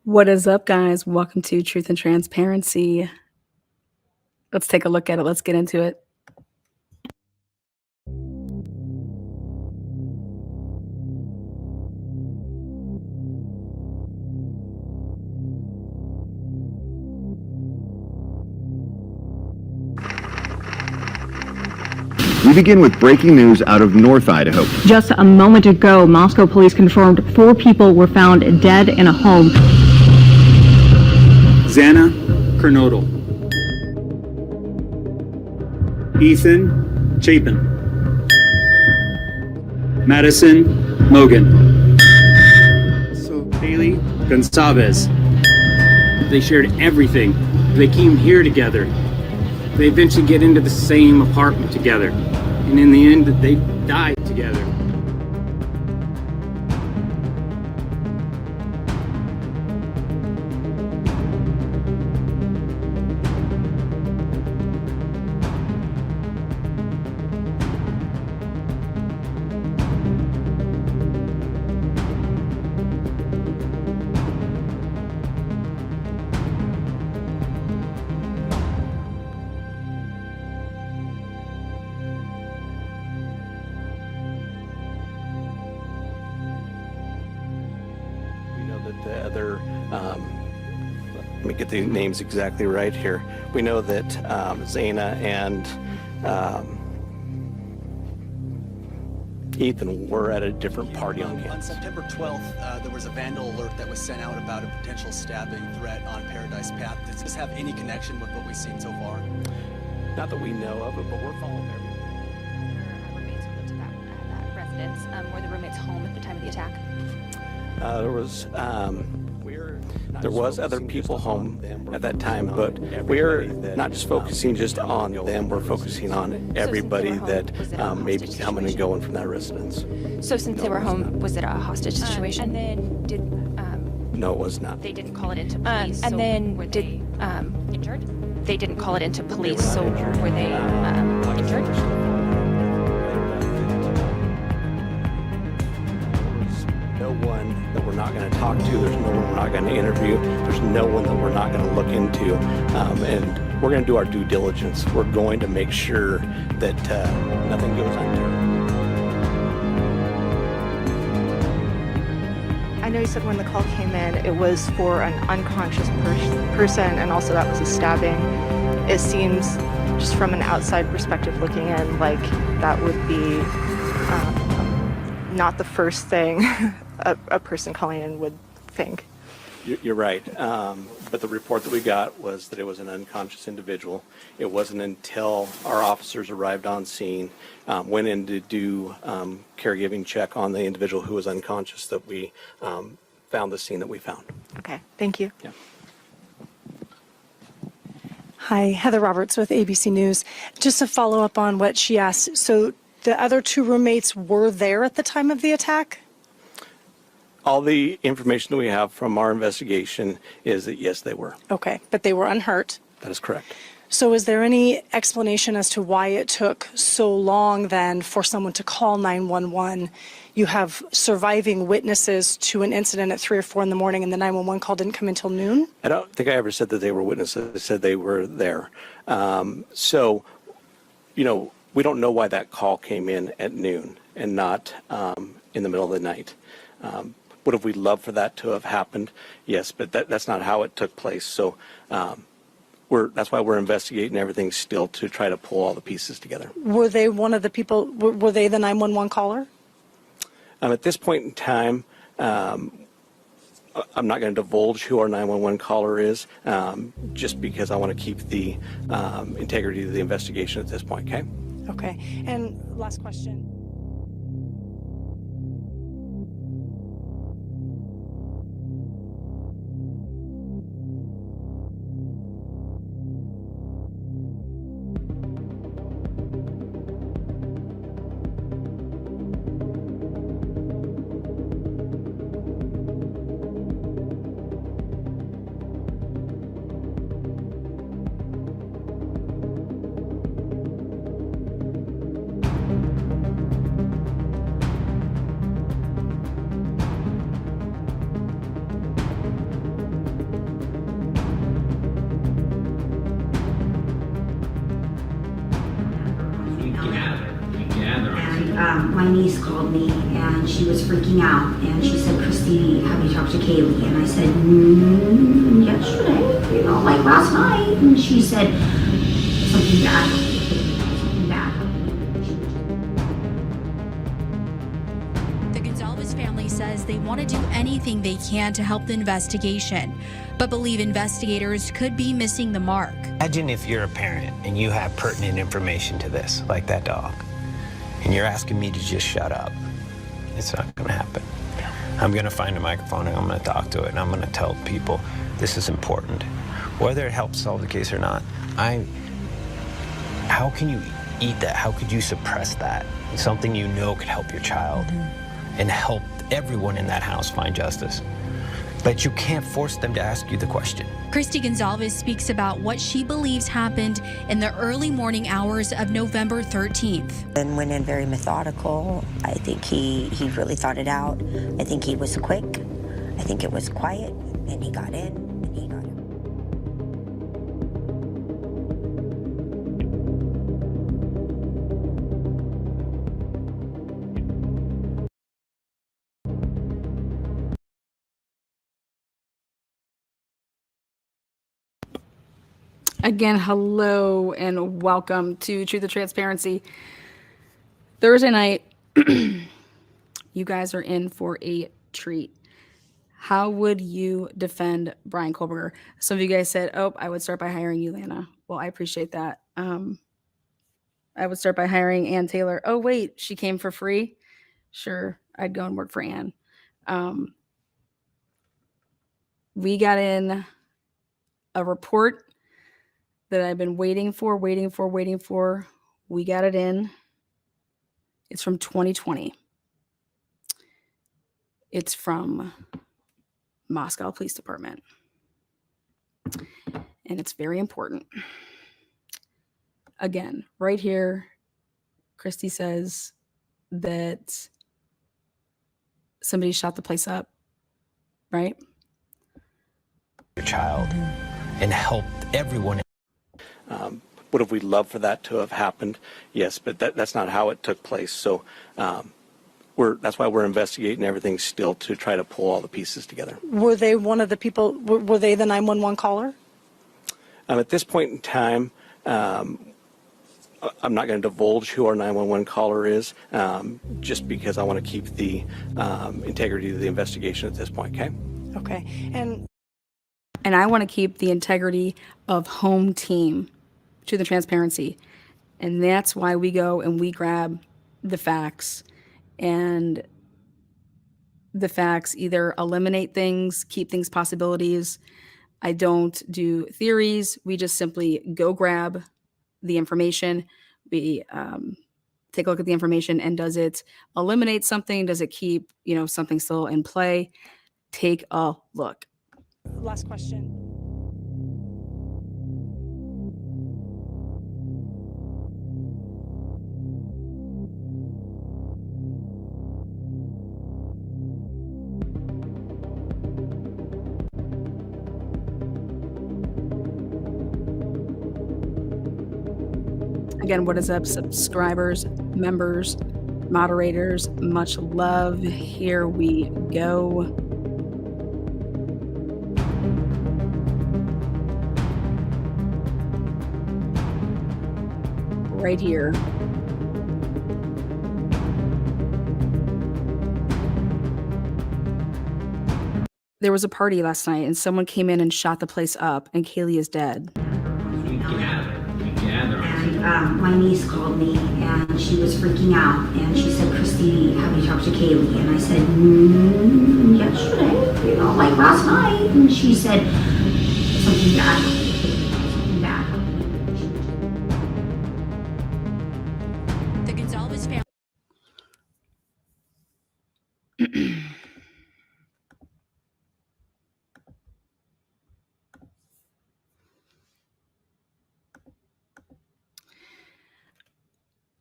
What is up, guys? Welcome to Truth and Transparency. Let's take a look at it. Let's get into it. We begin with breaking news out of North Idaho. Just a moment ago, Moscow police confirmed 4 people were found dead in a home. Xana Kernodle. Ethan Chapin. Madison Mogan. So Haley Gonçalves. They shared everything. They came here together. They eventually get into the same apartment together. And in the end, they died together. The other, let me get the names exactly right here. We know that Xana and Ethan were at a different party on campus. On September 12th, there was a vandal alert that was sent out about a potential stabbing threat on Paradise Path. Does this have any connection with what we've seen so far? Not that we know of it, but we're following everything. Roommates who lived at that residence. Were the roommates home at the time of the attack? There was other people home at that time, but we're not just focusing just on them, we're focusing on everybody that may be coming and going from that residence. So since they were home, was it a hostage situation? And then did No, it was not. they didn't call it into police? And so then were did they injured? They didn't call it into police, so were they injured? No one that we're not going to talk to. There's no one we're not going to interview. There's no one that we're not going to look into. And we're going to do our due diligence. We're going to make sure that nothing goes unturned. I know you said when the call came in, it was for an unconscious person, and also that was a stabbing. It seems, just from an outside perspective looking in, like that would be not the first thing a person calling in would think. You're right, but the report that we got was that it was an unconscious individual. It wasn't until our officers arrived on scene, went in to do caregiving check on the individual who was unconscious that we found the scene that we found. Okay, thank you. Yeah. Hi, Heather Roberts with ABC News. Just to follow up on what she asked, so the other 2 roommates were there at the time of the attack? All the information that we have from our investigation is that yes, they were. Okay, but they were unhurt. That is correct. So is there any explanation as to why it took so long then for someone to call 911? You have surviving witnesses to an incident at 3 or 4 in the morning, and the 911 call didn't come until noon? I don't think I ever said that they were witnesses. I said they were there. So, we don't know why that call came in at noon and not in the middle of the night. Would have we loved for that to have happened? Yes, but that's not how it took place. So that's why we're investigating everything still to try to pull all the pieces together. Were they one of the people, were they the 911 caller? At this point in time, I'm not going to divulge who our 911 caller is, just because I want to keep the integrity of the investigation at this point, okay? Okay, and last question. my niece called me and she was freaking out and she said, Christy, have you talked to Kaylee? And I said, yesterday, like last night. And she said, something bad happened. The Gonzalez family says they want to do anything they can to help the investigation, but believe investigators could be missing the mark. Imagine if you're a parent and you have pertinent information to this, like that dog, and you're asking me to just shut up. It's not going to happen. I'm going to find a microphone and I'm going to talk to it and I'm going to tell people this is important. Whether it helps solve the case or not, how can you eat that? How could you suppress that? It's something you know could help your child and help everyone in that house find justice. But you can't force them to ask you the question. Christy Gonzalez speaks about what she believes happened in the early morning hours of November 13th. And went in very methodical. I think he really thought it out. I think he was quick. I think it was quiet, and he got in, and he got in. Again, hello and welcome to Truth and Transparency. Thursday night, you guys are in for a treat. How would you defend Bryan Kohberger? Some of you guys said, oh, I would start by hiring you, Lana. Well, I appreciate that. I would start by hiring Ann Taylor. Oh, wait, she came for free? Sure, I'd go and work for Ann. We got in a report that I've been waiting for. We got it in. It's from 2020. It's from Moscow Police Department. And it's very important. Again, right here, Christy says that somebody shot the place up, right? Your child and help everyone. Would have we loved for that to have happened? Yes, but that's not how it took place. So that's why we're investigating everything still to try to pull all the pieces together. Were they one of the people, were they the 911 caller? At this point in time, I'm not going to divulge who our 911 caller is, just because I want to keep the integrity of the investigation at this point, okay? Okay. And I want to keep the integrity of home team to the transparency. And that's why we go and we grab the facts. And the facts either eliminate things, keep things possibilities. I don't do theories. We just simply go grab the information. We take a look at the information, and does it eliminate something? Does it keep, something still in play? Take a look. last question. Again, what is up, subscribers, members, moderators? Much love. Here we go. Right here. There was a party last night and someone came in and shot the place up, and Kaylee is dead. And my niece called me and she was freaking out and she said, Christy, have you talked to Kaylee? And I said, yesterday, like last night. And she said, something bad happened. The Gonzalez family.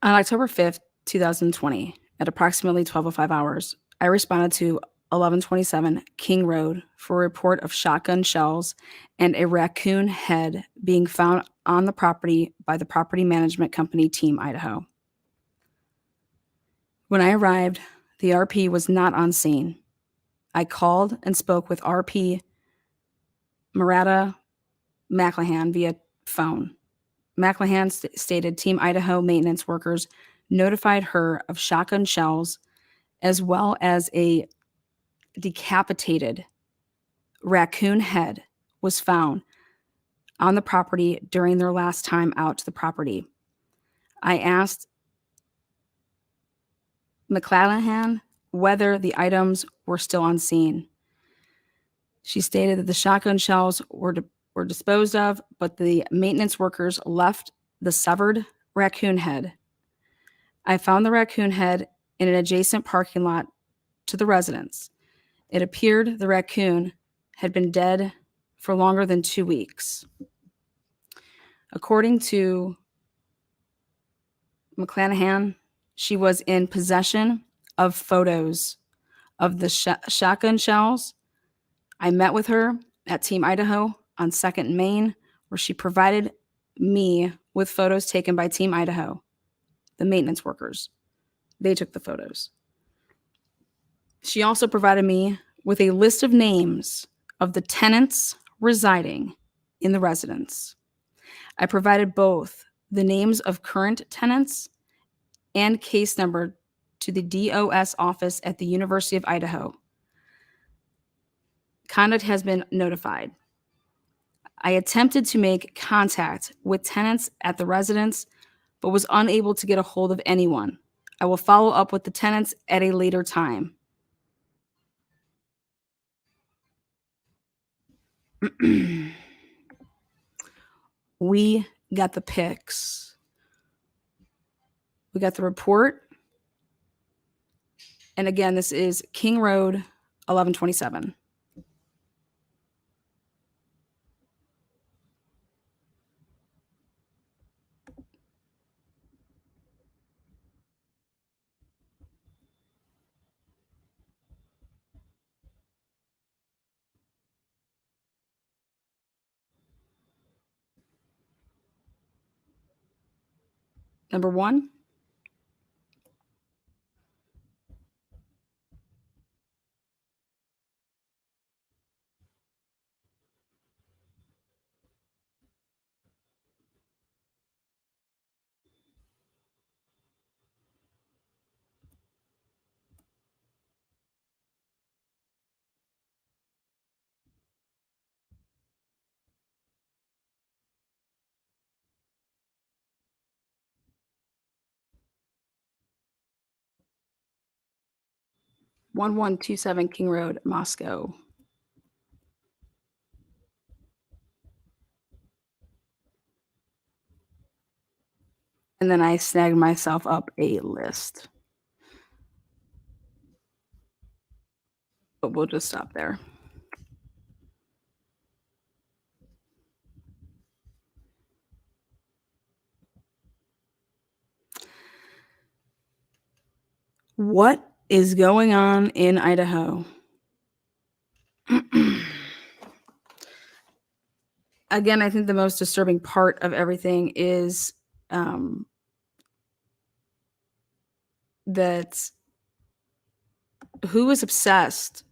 On October 5th, 2020, at approximately 12:05 hours, I responded to 1127 King Road for a report of shotgun shells and a raccoon head being found on the property by the property management company Team Idaho. When I arrived, the RP was not on scene. I called and spoke with RP Murata McLahan via phone. McLahan stated Team Idaho maintenance workers notified her of shotgun shells as well as a decapitated raccoon head was found on the property during their last time out to the property. I asked McClanahan whether the items were still on scene. She stated that the shotgun shells were disposed of, but the maintenance workers left the severed raccoon head. I found the raccoon head in an adjacent parking lot to the residence. It appeared the raccoon had been dead for longer than 2 weeks. According to McClanahan, she was in possession of photos of the shotgun shells. I met with her at Team Idaho on 2nd and Main, where she provided me with photos taken by Team Idaho, the maintenance workers. They took the photos. She also provided me with a list of names of the tenants residing in the residence. I provided both the names of current tenants and case number to the DOS office at the University of Idaho. Conduct has been notified. I attempted to make contact with tenants at the residence, but was unable to get a hold of anyone. I will follow up with the tenants at a later time. We got the pics. We got the report. And again, this is King Road, 1127. Number 1. "1127 King Road, Moscow." And then I snagged myself up a list. But we'll just stop there. What is going on in Idaho? Again, I think the most disturbing part of everything is that who is obsessed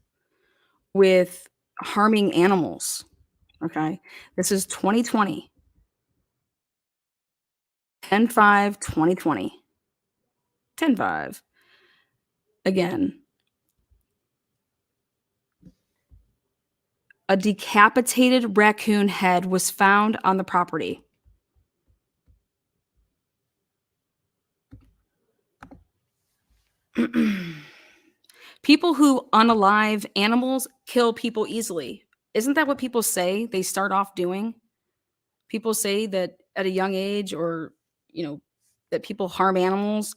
with harming animals? Okay. This is 2020. 10/5/2020. 10/5. Again. A decapitated raccoon head was found on the property. People who unalive animals kill people easily. Isn't that what people say they start off doing? People say that at a young age, or, that people harm animals.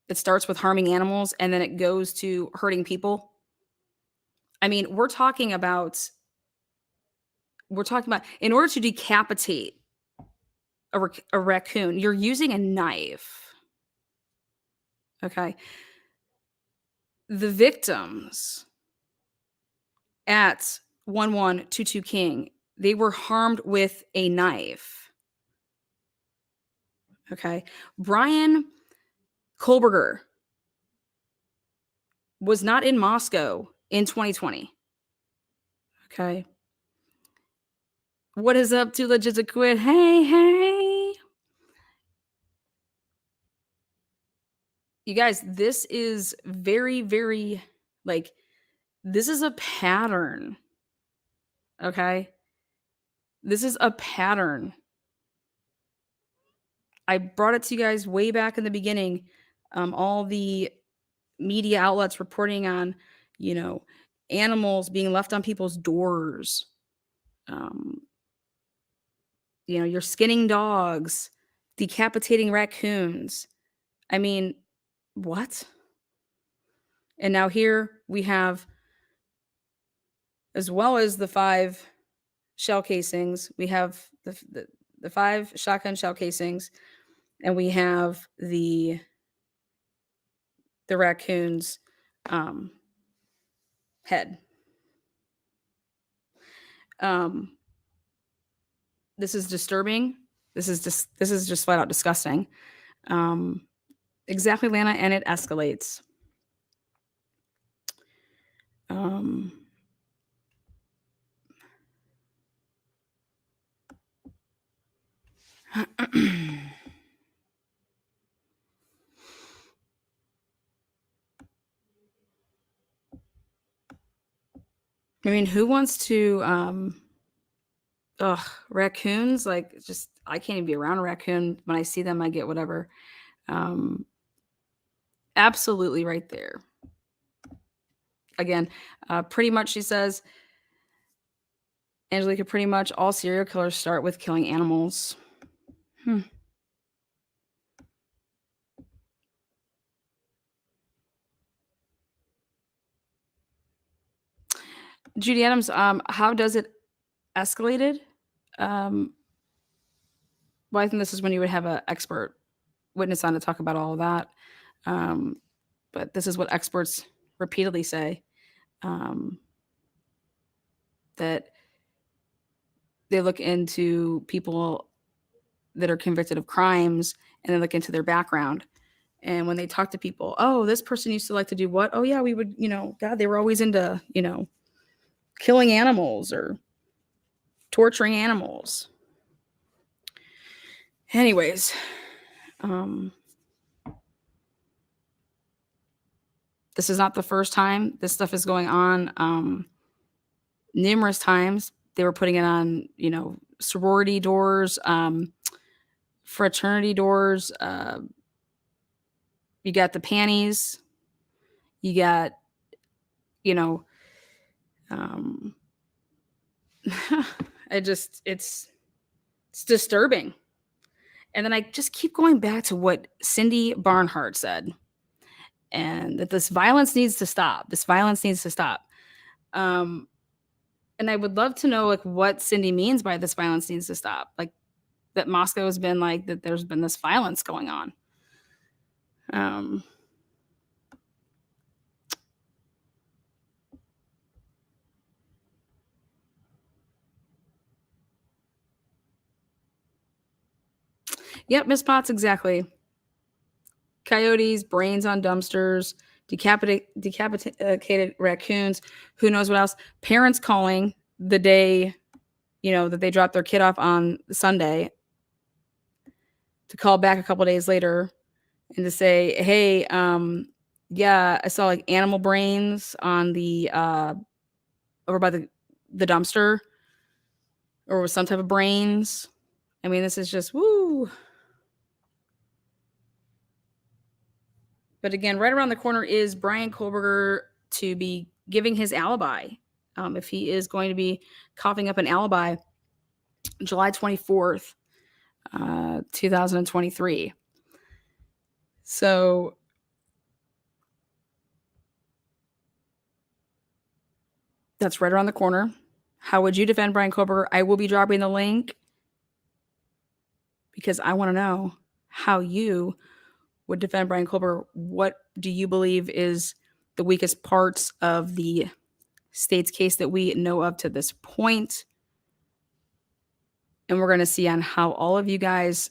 It starts with harming animals and then it goes to hurting people. I mean, we're talking about in order to decapitate a raccoon, you're using a knife. Okay. The victims at 1122 King, they were harmed with a knife. Okay. Bryan Kohberger was not in Moscow in 2020. Okay. What is up, Too Legit to Quit? Hey, hey. You guys, this is very, very, like, this is a pattern. Okay. This is a pattern. I brought it to you guys way back in the beginning. All the media outlets reporting on, animals being left on people's doors. You're skinning dogs, decapitating raccoons. I mean, what? And now here we have, as well as the 5 shell casings, we have the 5 shotgun shell casings, and we have the raccoon's head. This is disturbing. This is just flat out disgusting. Exactly, Lana, and it escalates. I mean, who wants to raccoons, like, just, I can't even be around a raccoon. When I see them, I get whatever. Absolutely right there. Again, pretty much, she says, Angelica, pretty much all serial killers start with killing animals. Judy Adams, how does it escalated? Well, I think this is when you would have an expert witness on to talk about all of that. But this is what experts repeatedly say, that they look into people that are convicted of crimes and they look into their background. And when they talk to people, oh, this person used to like to do what? Oh, yeah, we would, God, they were always into, killing animals or torturing animals. Anyways, this is not the first time this stuff is going on. Numerous times they were putting it on, sorority doors, fraternity doors. You got the panties. You got, it's disturbing. And then I just keep going back to what Cindy Barnhart said, and that this violence needs to stop. This violence needs to stop. And I would love to know, like, what Cindy means by this violence needs to stop. Like, that Moscow has been like, that there's been this violence going on. Yep, Miss Potts, exactly. Coyotes, brains on dumpsters, decapitated raccoons, who knows what else. Parents calling the day, that they dropped their kid off on Sunday, to call back a couple days later and to say, hey, yeah, I saw like animal brains on the over by the dumpster, or with some type of brains. I mean, this is just woo. But again, right around the corner is Bryan Kohberger to be giving his alibi. If he is going to be coughing up an alibi, July 24th, 2023. So that's right around the corner. How would you defend Bryan Kohberger? I will be dropping the link, because I want to know how you would defend Bryan Kohberger. What do you believe is the weakest parts of the state's case that we know of to this point? And we're going to see on how all of you guys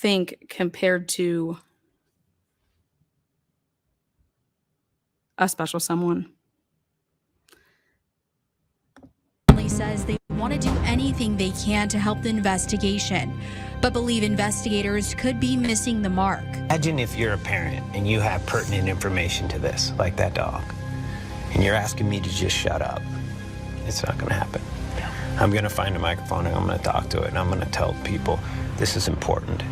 think compared to a special someone. Family says they want to do anything they can to help the investigation, but believe investigators could be missing the mark. Imagine if you're a parent and you have pertinent information to this, like that dog, and you're asking me to just shut up. It's not going to happen. I'm going to find a microphone and I'm going to talk to it and I'm going to tell people this is important.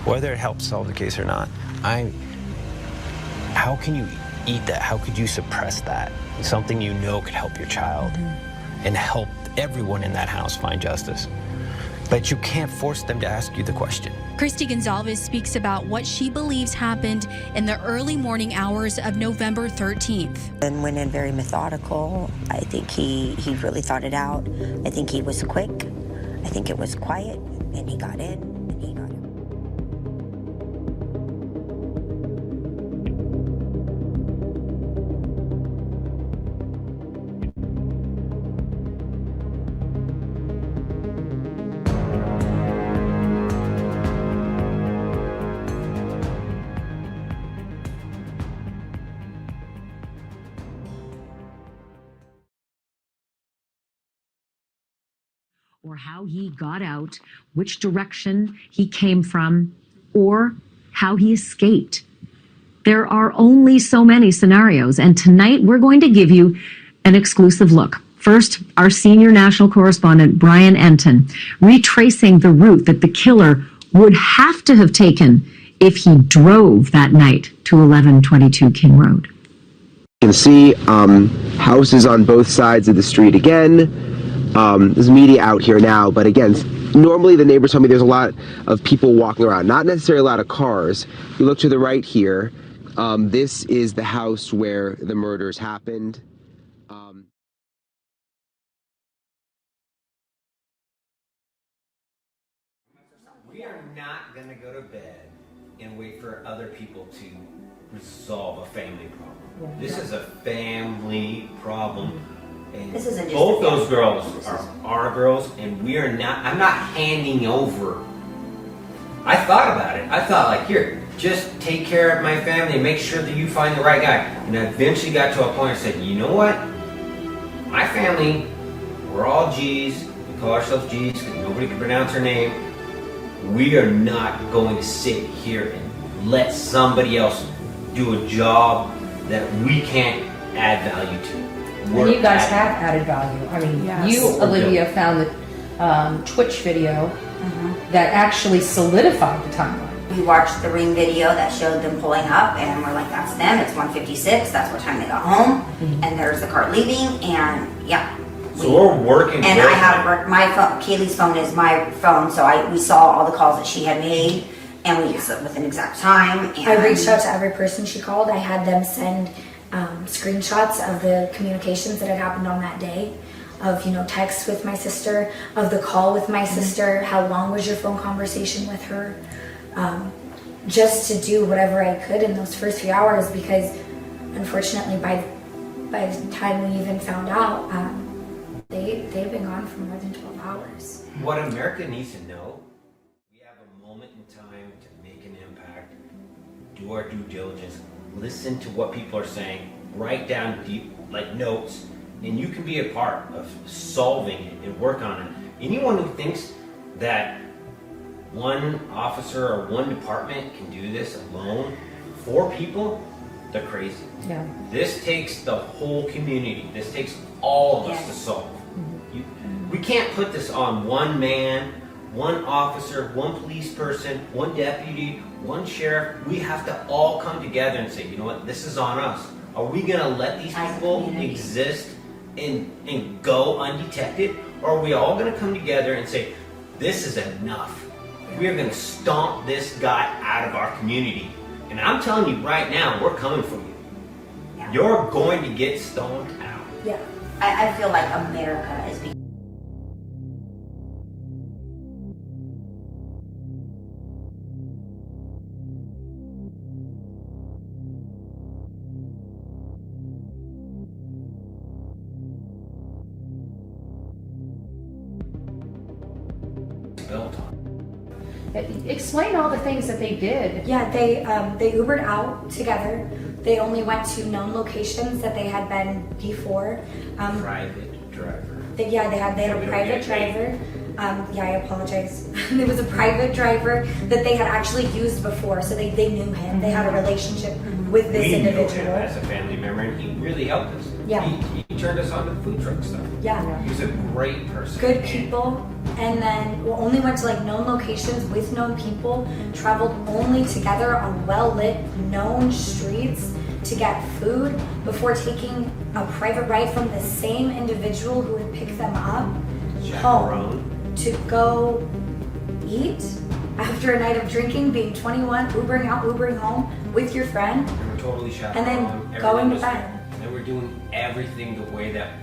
Whether it helps solve the case or not, how can you eat that? How could you suppress that? It's something you know could help your child and help everyone in that house find justice. But you can't force them to ask you the question. Christy Gonzalez speaks about what she believes happened in the early morning hours of November 13th. And went in very methodical. I think he really thought it out. I think he was quick. I think it was quiet, and he got in, and he got in. or how he got out, which direction he came from, or how he escaped. There are only so many scenarios, and tonight we're going to give you an exclusive look. First, our senior national correspondent, Bryan Kohberger, retracing the route that the killer would have to have taken if he drove that night to 1122 King Road. You can see houses on both sides of the street again. There's media out here now, but again, normally the neighbors tell me there's a lot of people walking around, not necessarily a lot of cars. You look to the right here, this is the house where the murders happened. We are not going to go to bed and wait for other people to resolve a family problem. Yeah. This is a family problem. And this isn't just both those girls are our girls, and we are not, I'm not handing over. I thought about it. I thought, like, here, just take care of my family and make sure that you find the right guy. And I eventually got to a point and said, you know what? My family, we're all G's. We call ourselves G's because nobody can pronounce our name. We are not going to sit here and let somebody else do a job that we can't add value to. And you guys have added value. I mean, you, Olivia, found the Twitch video that actually solidified the timeline. We watched the Ring video that showed them pulling up, and we're like, that's them. It's 1:56. That's what time they got home. And there's the car leaving, and yeah. So we're working. And I have my phone. Kaylee's phone is my phone, so we saw all the calls that she had made, and we with an exact time. And I reached out to every person she called. I had them send screenshots of the communications that had happened on that day, of texts with my sister, of the call with my sister. How long was your phone conversation with her? Just to do whatever I could in those first few hours, because unfortunately, by the time we even found out, they've been gone for more than 12 hours. What America needs to know, we have a moment in time to make an impact, do our due diligence, listen to what people are saying, write down deep notes, and you can be a part of solving it and work on it. Anyone who thinks that one officer or one department can do this alone, 4 people, they're crazy. Yeah. This takes the whole community. This takes all of us to solve. We can't put this on one man, one officer, one police person, one deputy, one sheriff. We have to all come together and say, you know what, this is on us. Are we going to let these people exist and go undetected? Or are we all going to come together and say, this is enough? We are going to stomp this guy out of our community. And I'm telling you right now, we're coming for you. Yeah. You're going to get stomped out. Yeah. I feel like America is being built on. Explain all the things that they did. Yeah, they Ubered out together. They only went to known locations that they had been before. Private driver. They had a private driver. Yeah, I apologize. There was a private driver that they had actually used before, so they knew him. They had a relationship with this individual. We knew him as a family member, and he really helped us. Yeah. He turned us on to food truck stuff. Yeah. He was a great person. Good people. And then only went to like known locations with known people, traveled only together on well-lit, known streets to get food before taking a private ride from the same individual who had picked them up home to go eat after a night of drinking, being 21, Ubering out, Ubering home with your friend. And we're totally shot. And then going to bed. And we're doing everything the way that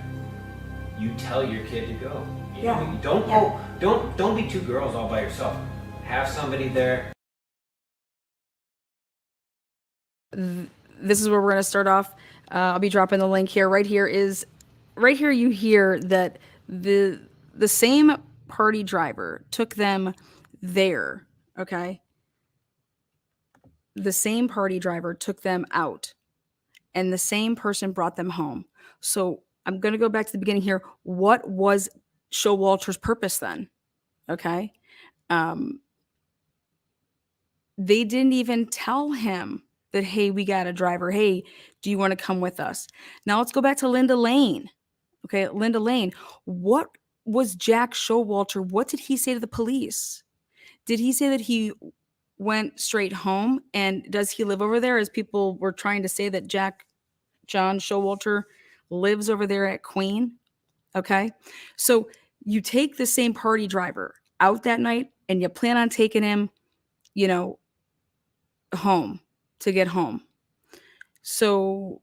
you tell your kid to go. You Yeah. know, don't be two girls all by yourself. Have somebody there. This is where we're going to start off. I'll be dropping the link here. Right here you hear that the same party driver took them there, okay? The same party driver took them out, and the same person brought them home. So I'm going to go back to the beginning here. What was Showalter's purpose then? Okay. They didn't even tell him that, hey, we got a driver. Hey, do you want to come with us? Now let's go back to Linda Lane. Okay. Linda Lane. What was Jack Showalter? What did he say to the police? Did he say that he went straight home? And does he live over there? As people were trying to say that John Showalter lives over there at Queen. Okay. So you take the same party driver out that night and you plan on taking him, home to get home. So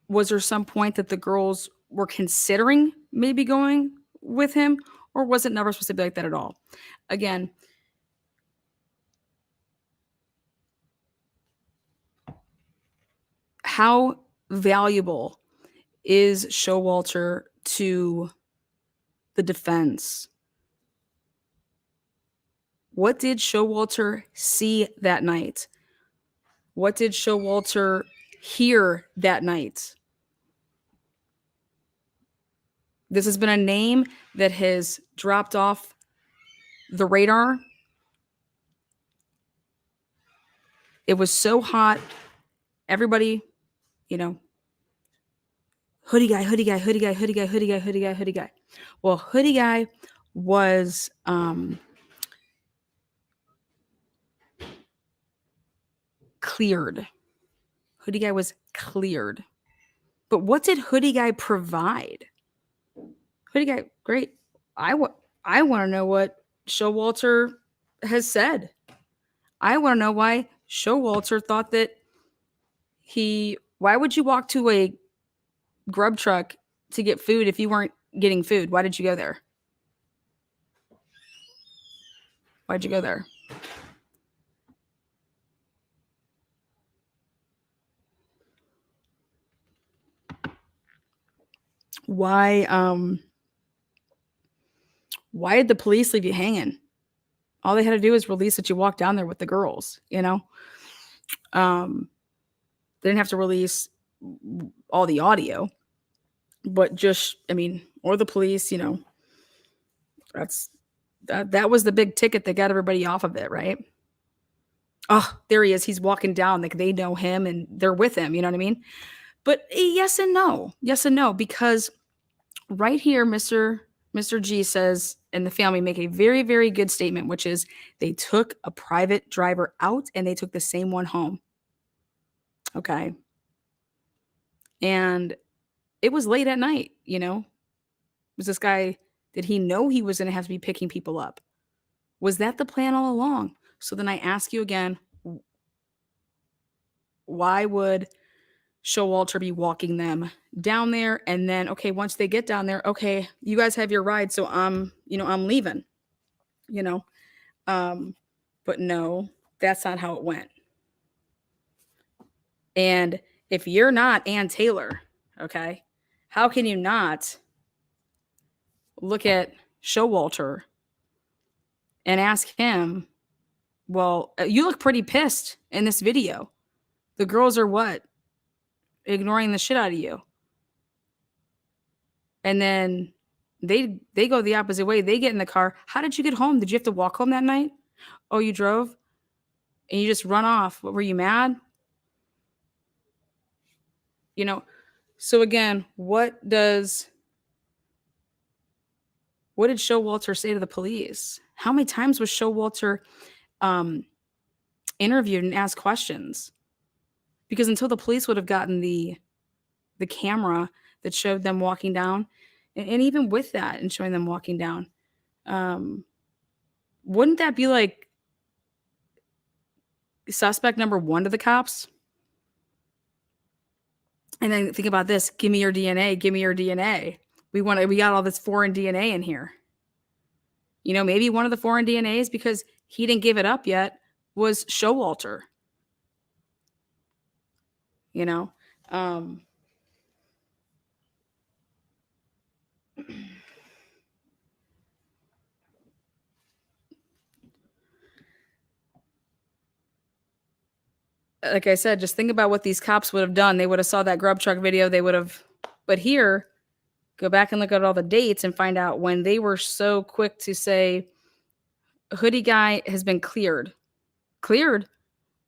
was there some point that the girls were considering maybe going with him, or was it never supposed to be like that at all? Again, how valuable is Showalter to the defense? What did Showalter see that night? What did Showalter hear that night? This has been a name that has dropped off the radar. It was so hot. Everybody, hoodie guy, hoodie guy, hoodie guy, hoodie guy, hoodie guy, hoodie guy, hoodie guy. Well, hoodie guy was cleared. Hoodie guy was cleared. But what did hoodie guy provide? Hoodie guy, great. I want to know what Showalter has said. I want to know why Showalter thought that why would you walk to a grub truck to get food if you weren't getting food? Why did you go there? Why'd you go there? Why did the police leave you hanging? All they had to do was release that you walked down there with the girls, They didn't have to release all the audio, but just, or the police, that was the big ticket that got everybody off of it, right? Oh, there he is. He's walking down. Like, they know him and they're with him. You know what I mean? But yes and no, because right here, Mr. G says, and the family make a very, very good statement, which is they took a private driver out and they took the same one home. Okay. And it was late at night, Was this guy, did he know he was going to have to be picking people up? Was that the plan all along? So then I ask you again, why would Showalter be walking them down there? And then, okay, once they get down there, okay, you guys have your ride, so I'm leaving, but no, that's not how it went. And if you're not Ann Taylor, okay, how can you not look at Showalter and ask him, well, you look pretty pissed in this video. The girls are what? Ignoring the shit out of you. And then they go the opposite way. They get in the car. How did you get home? Did you have to walk home that night? Oh, you drove? And you just run off. What, were you mad? You know, so again, what did Showalter say to the police? How many times was Showalter interviewed and asked questions? Because until the police would have gotten the camera that showed them walking down, and even with that and showing them walking down, wouldn't that be like suspect number one to the cops? And then think about this: give me your DNA, give me your DNA. We got all this foreign DNA in here. You know, maybe one of the foreign DNAs, because he didn't give it up yet, was Showalter. You know, like I said, just think about what these cops would have done. They would have saw that grub truck video. They would have, but here, go back and look at all the dates and find out when they were so quick to say, hoodie guy has been cleared. Cleared?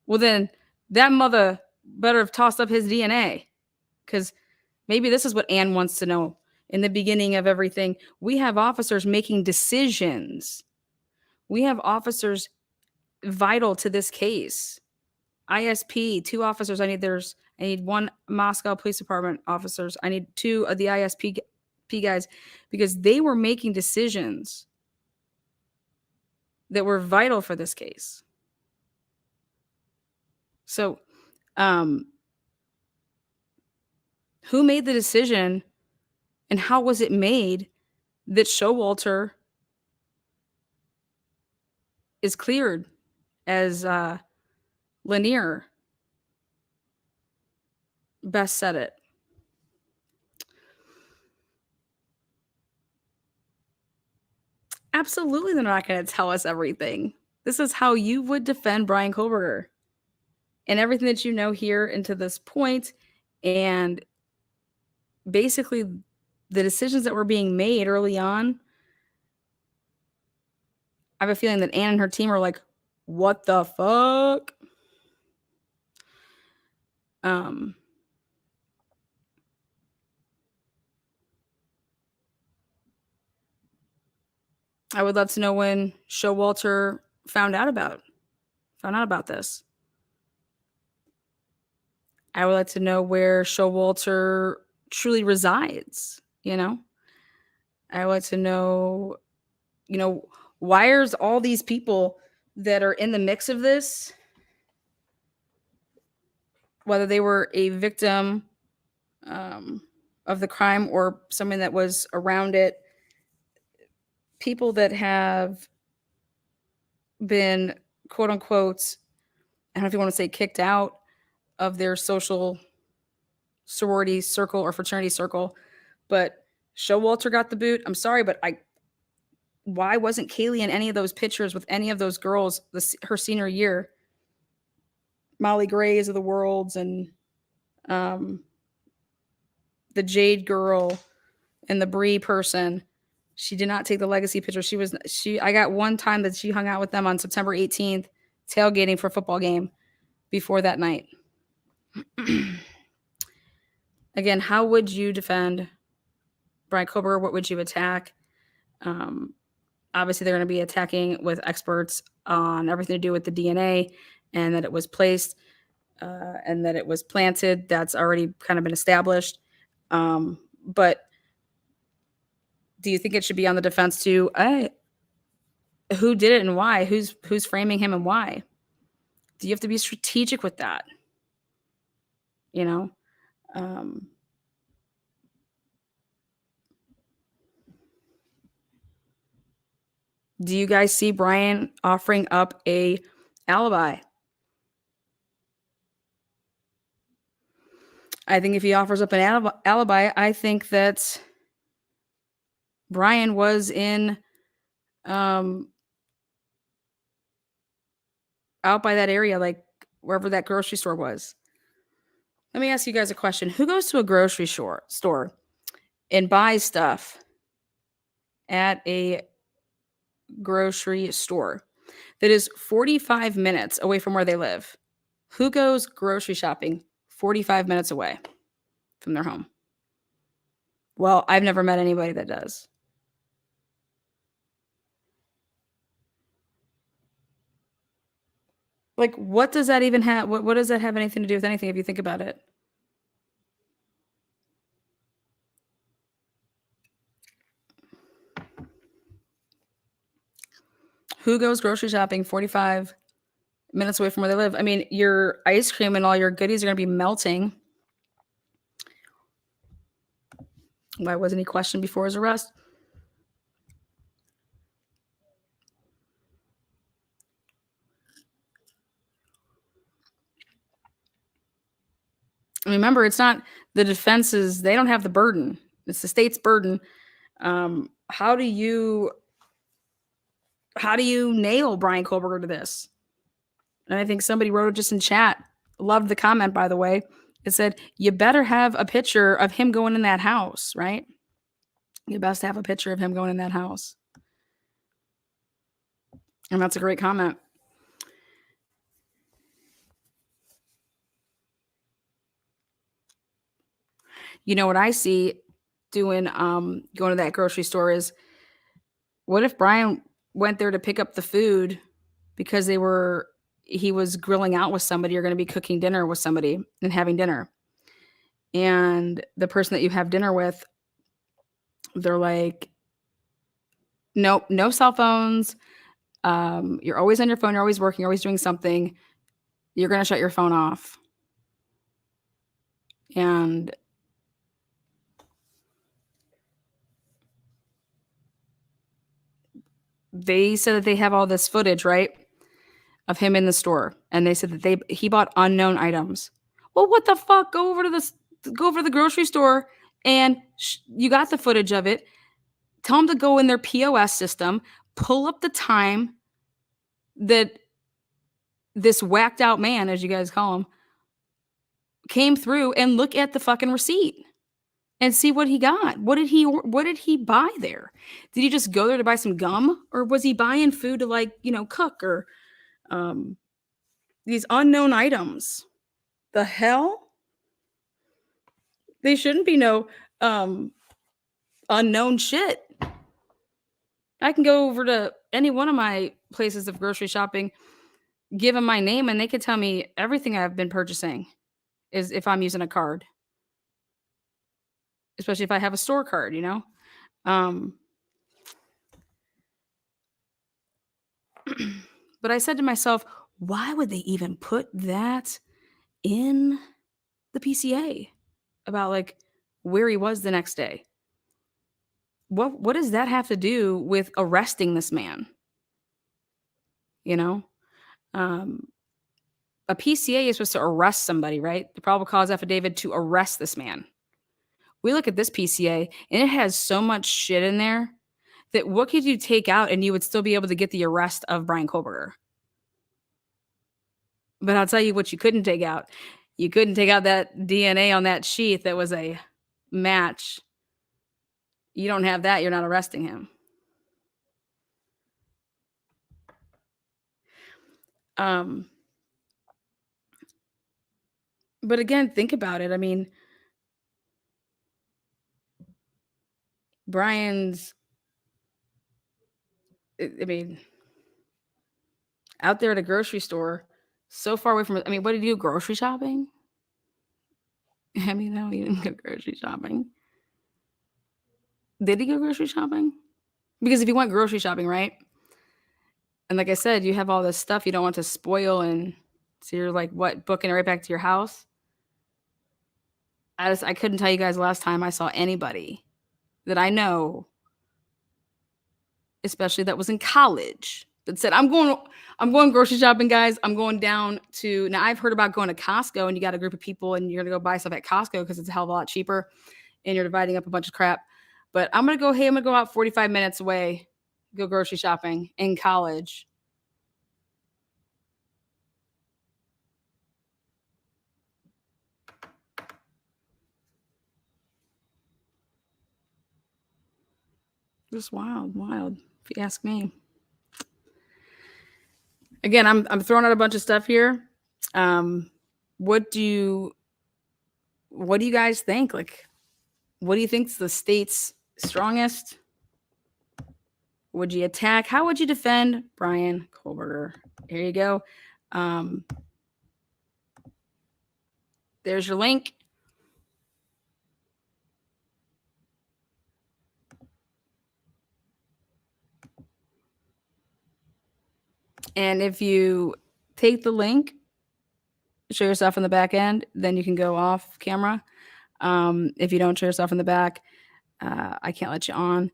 Well, then that mother better have tossed up his DNA, because maybe this is what Ann wants to know. In the beginning of everything, we have officers making decisions. We have officers vital to this case. ISP, 2 officers. I need 1 Moscow Police Department officers. I need 2 of the ISP guys, because they were making decisions that were vital for this case. So, who made the decision and how was it made that Showalter is cleared as Lanier best said it? Absolutely, they're not going to tell us everything. This is how you would defend Bryan Kohberger and everything that you know here into this point, and basically the decisions that were being made early on. I have a feeling that Ann and her team are like, what the fuck? I would love to know when Showalter found out about this. I would like to know where Showalter truly resides, you know? I would like to know, you know, why are all these people that are in the mix of this, whether they were a victim of the crime or someone that was around it, people that have been, quote unquote, I don't know if you want to say kicked out of their social sorority circle or fraternity circle, but Showalter got the boot. I'm sorry, but why wasn't Kaylee in any of those pictures with any of those girls her senior year? Molly Grays of the worlds and the Jade girl and the Bree person. She did not take the legacy picture. I got one time that she hung out with them on September 18th, tailgating for a football game before that night. Again, how would you defend Bryan Kohberger? What would you attack? Obviously, they're going to be attacking with experts on everything to do with the DNA and that it was placed and that it was planted. That's already kind of been established. But do you think it should be on the defense too? Who did it and why? Who's framing him and why? Do you have to be strategic with that? You know? Do you guys see Bryan offering up a alibi? I think if he offers up an alibi, I think that Bryan was in out by that area, like wherever that grocery store was. Let me ask you guys a question. Who goes to a grocery store and buys stuff at a grocery store that is 45 minutes away from where they live? Who goes grocery shopping 45 minutes away from their home? Well, I've never met anybody that does. Like, what does that even have? What does that have anything to do with anything if you think about it? Who goes grocery shopping 45 minutes away from where they live? I mean, your ice cream and all your goodies are going to be melting. Why wasn't he questioned before his arrest? Remember, it's not the defense's, they don't have the burden. It's the state's burden. How do you nail Bryan Kohberger to this? And I think somebody wrote it just in chat. Loved the comment, by the way. It said, you better have a picture of him going in that house, right? You best have a picture of him going in that house. And that's a great comment. You know what I see doing, going to that grocery store is, what if Bryan went there to pick up the food because he was grilling out with somebody or going to be cooking dinner with somebody and having dinner. And the person that you have dinner with, they're like, nope, no cell phones. You're always on your phone. You're always working. You're always doing something. You're going to shut your phone off. And they said that they have all this footage, right, of him in the store, and they said that he bought unknown items. Well, what the fuck? Go over to the grocery store, and you got the footage of it. Tell them to go in their POS system, pull up the time that this whacked out man, as you guys call him, came through, and look at the fucking receipt and see what he got. What did he buy there? Did he just go there to buy some gum, or was he buying food to cook, or these unknown items? The hell? They shouldn't be no unknown shit. I can go over to any one of my places of grocery shopping, give them my name, and they could tell me everything I've been purchasing is if I'm using a card. Especially if I have a store card, But I said to myself, why would they even put that in the PCA about where he was the next day? What does that have to do with arresting this man? A PCA is supposed to arrest somebody, right? The probable cause affidavit to arrest this man. We look at this PCA and it has so much shit in there that what could you take out and you would still be able to get the arrest of Bryan Kohberger? But I'll tell you what you couldn't take out. You couldn't take out that DNA on that sheath that was a match. You don't have that, you're not arresting him. But again, think about it. I mean, Bryan's, out there at a grocery store, so far away from it. What did he do? Grocery shopping? No, he didn't go grocery shopping. Did he go grocery shopping? Because if you went grocery shopping, right? And like I said, you have all this stuff you don't want to spoil, and so you're booking it right back to your house. I couldn't tell you guys last time I saw anybody that I know, especially that was in college, that said, I'm going grocery shopping, guys. I'm going down to, now I've heard about going to Costco, and you got a group of people and you're going to go buy stuff at Costco because it's a hell of a lot cheaper and you're dividing up a bunch of crap. But I'm going to go out 45 minutes away, go grocery shopping in college. Just wild, if you ask me. Again, I'm throwing out a bunch of stuff here. What do you guys think? Like, what do you think's the state's strongest? Would you attack? How would you defend Bryan Kohberger? Here you go. There's your link. And if you take the link, show yourself in the back end, then you can go off camera. If you don't show yourself in the back, I can't let you on.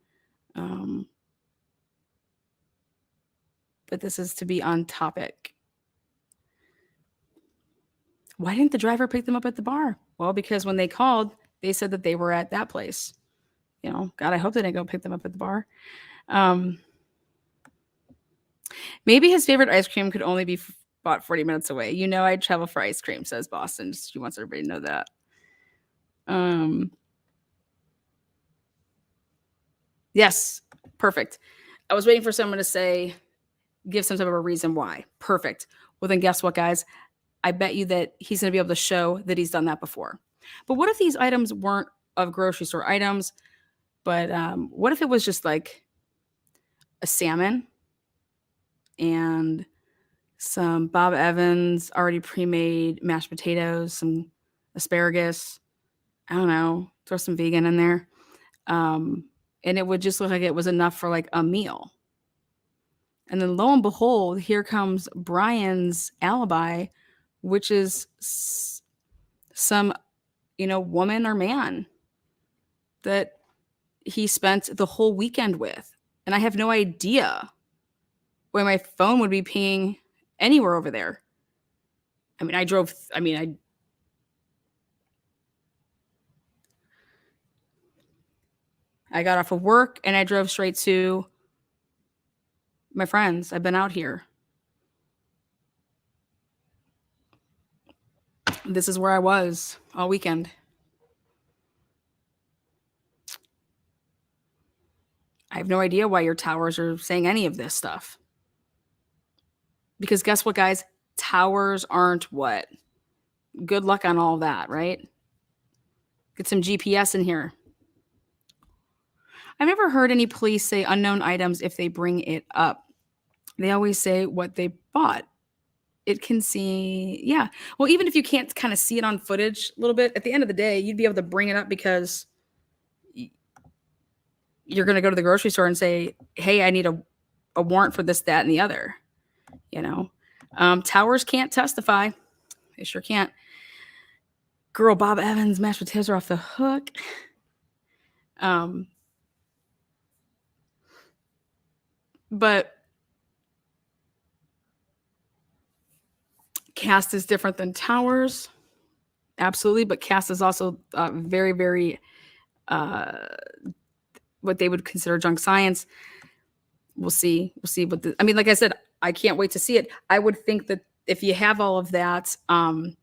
But this is to be on topic. Why didn't the driver pick them up at the bar? Well, because when they called, they said that they were at that place. You know, God, I hope they didn't go pick them up at the bar. Maybe his favorite ice cream could only be bought 40 minutes away. You know, I'd travel for ice cream, says Boston. She wants everybody to know that. Yes, perfect. I was waiting for someone to say, give some type of a reason why. Perfect. Well, then guess what, guys? I bet you that he's going to be able to show that he's done that before. But what if these items weren't of grocery store items, but what if it was just like a salmon and some Bob Evans already pre-made mashed potatoes, some asparagus, I don't know, throw some vegan in there. And it would just look like it was enough for like a meal. And then lo and behold, here comes Bryan's alibi, which is some, woman or man that he spent the whole weekend with. And I have no idea why my phone would be pinging anywhere over there. I got off of work and I drove straight to my friends. I've been out here. This is where I was all weekend. I have no idea why your towers are saying any of this stuff. Because guess what, guys? Towers aren't what? Good luck on all that, right? Get some GPS in here. I've never heard any police say unknown items if they bring it up. They always say what they bought. It can see, yeah. Well, even if you can't kind of see it on footage a little bit, at the end of the day, you'd be able to bring it up because you're going to go to the grocery store and say, hey, I need a warrant for this, that, and the other. Towers can't testify. They sure can't. Girl, Bob Evans, mashed potatoes are off the hook. But cast is different than towers. Absolutely. But cast is also very, very what they would consider junk science. We'll see what like I said, I can't wait to see it. I would think that if you have all of that and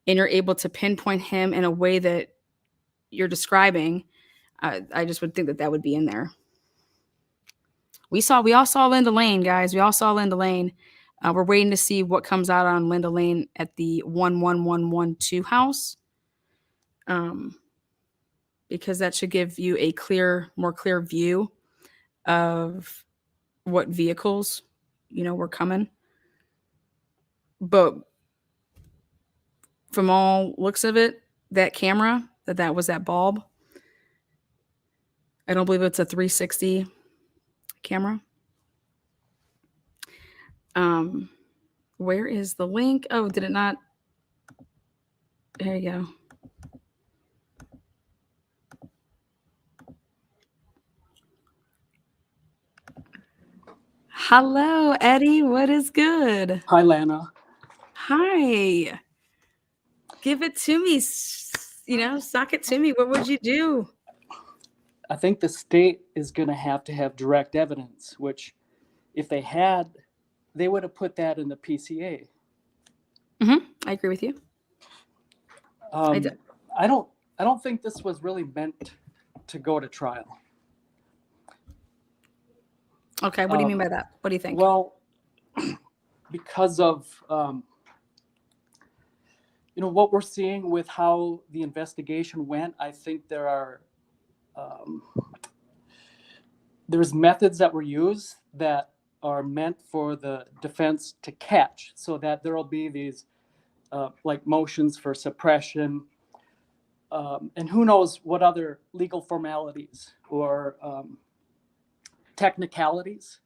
you're able to pinpoint him in a way that you're describing, I just would think that would be in there. We all saw Linda Lane, guys. We all saw Linda Lane. We're waiting to see what comes out on Linda Lane at the 11112 house. Because that should give you a more clear view of what vehicles, were coming. But from all looks of it, that camera, that was that bulb. I don't believe it's a 360 camera. Where is the link? Oh, did it not? There you go. Hello, Eddie. What is good? Hi, Lana. Hi. Give it to me. Suck it to me. What would you do? I think the state is going to have direct evidence, which if they had, they would have put that in the PCA. I agree with you. I don't think this was really meant to go to trial. Okay, what do you mean by that? What do you think? Well, because of what we're seeing with how the investigation went, I think there's methods that were used that are meant for the defense to catch, so that there will be these like motions for suppression, and who knows what other legal formalities or technicalities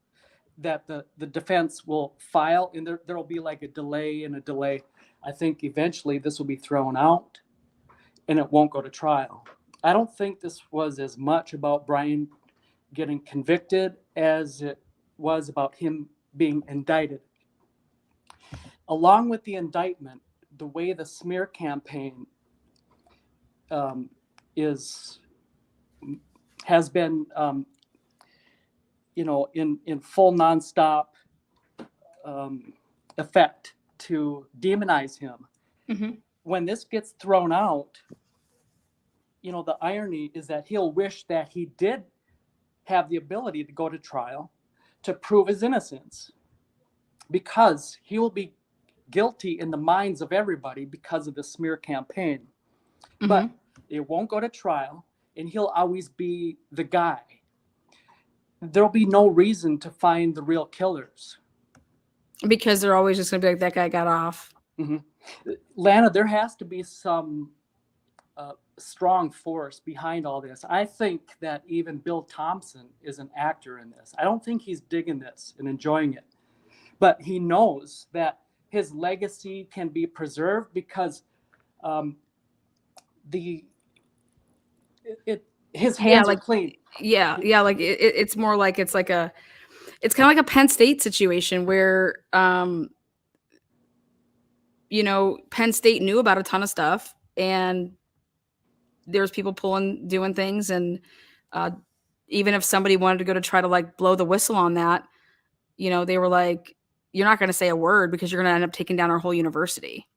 that the defense will file, and there will be like a delay and a delay. I think eventually this will be thrown out and it won't go to trial. I don't think this was as much about Bryan getting convicted as it was about him being indicted. Along with the indictment, the way the smear campaign has been in full nonstop effect to demonize him. Mm-hmm. When this gets thrown out, the irony is that he'll wish that he did have the ability to go to trial to prove his innocence, because he will be guilty in the minds of everybody because of the smear campaign. Mm-hmm. But it won't go to trial, and he'll always be the guy. There'll be no reason to find the real killers, because they're always just gonna be like, that guy got off. Mm-hmm. Lana, there has to be some strong force behind all this. I think that even Bill Thompson is an actor in this. I don't think he's digging this and enjoying it, but he knows that his legacy can be preserved because his hands are clean. Yeah, like it's more like it's kind of like a Penn State situation where Penn State knew about a ton of stuff, and there's people doing things, and even if somebody wanted to go to try to like blow the whistle on that, they were like, you're not going to say a word because you're going to end up taking down our whole university.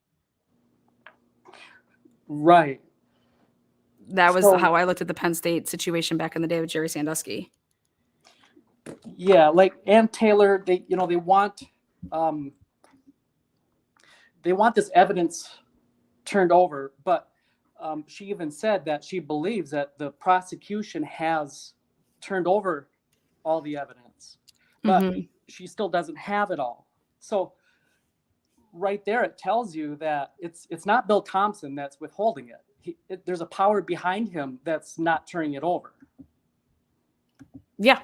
Right. That was how I looked at the Penn State situation back in the day with Jerry Sandusky. Yeah, like Ann Taylor, they want this evidence turned over, but she even said that she believes that the prosecution has turned over all the evidence, but Mm-hmm. she still doesn't have it all. So right there, it tells you that it's not Bill Thompson that's withholding it. There's a power behind him that's not turning it over. Yeah,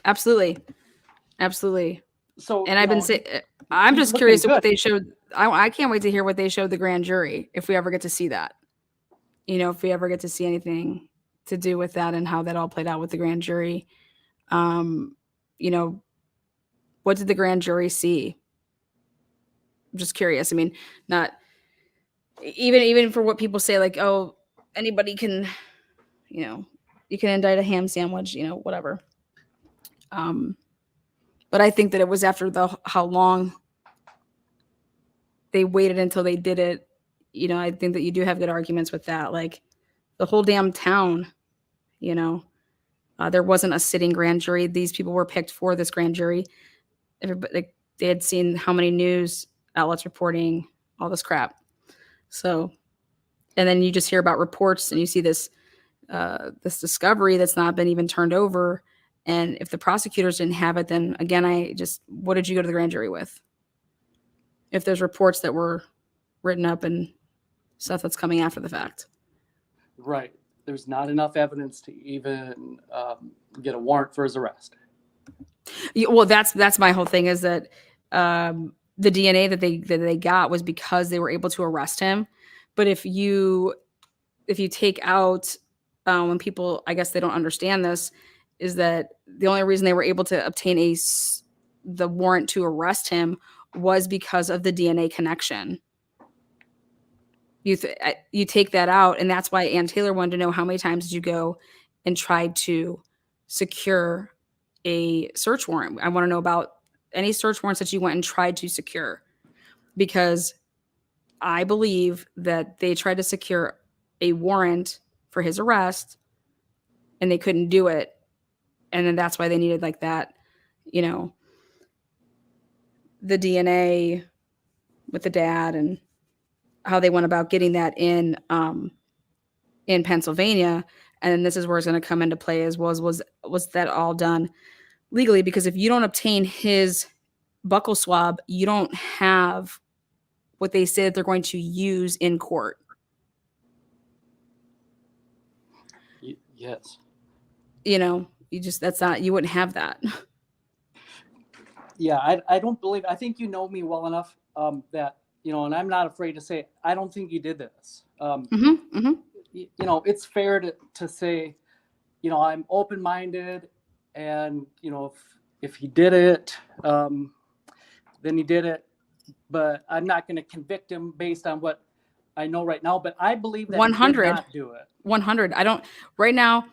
absolutely. So, and I've been saying, I'm just curious what they showed. I can't wait to hear what they showed the grand jury, if we ever get to see that. If we ever get to see anything to do with that and how that all played out with the grand jury. What did the grand jury see? I'm just curious. I mean, not even for what people say, like, oh, anybody can, you can indict a ham sandwich, whatever. But I think that it was after how long they waited until they did it. I think that you do have good arguments with that. Like the whole damn town, there wasn't a sitting grand jury. These people were picked for this grand jury. Everybody, they had seen how many news outlets reporting all this crap. So, and then you just hear about reports and you see this discovery that's not been even turned over. And if the prosecutors didn't have it, then again, what did you go to the grand jury with? If there's reports that were written up and stuff that's coming after the fact. Right. There's not enough evidence to even get a warrant for his arrest. Yeah, well, that's my whole thing is that the DNA that they got was because they were able to arrest him. But if you take out when people, I guess they don't understand this, is that the only reason they were able to obtain the warrant to arrest him was because of the DNA connection. You take that out, and that's why Ann Taylor wanted to know how many times did you go and try to secure a search warrant. I want to know about any search warrants that you went and tried to secure, because I believe that they tried to secure a warrant for his arrest and they couldn't do it. And then that's why they needed like that you know, the DNA with the dad and how they went about getting that in Pennsylvania. And this is where it's going to come into play as was that all done legally? Because if you don't obtain his buccal swab, you don't have what they say that they're going to use in court. Yes. You know, you wouldn't have that. Yeah, I don't believe, I think you know me well enough that, you know, and I'm not afraid to say, I don't think you did this. You know, it's fair to say, you know, I'm open-minded and, you know, if he did it, then he did it, but I'm not going to convict him based on what I know right now, but I believe that 100. he did not do it. 100. I don't, right now,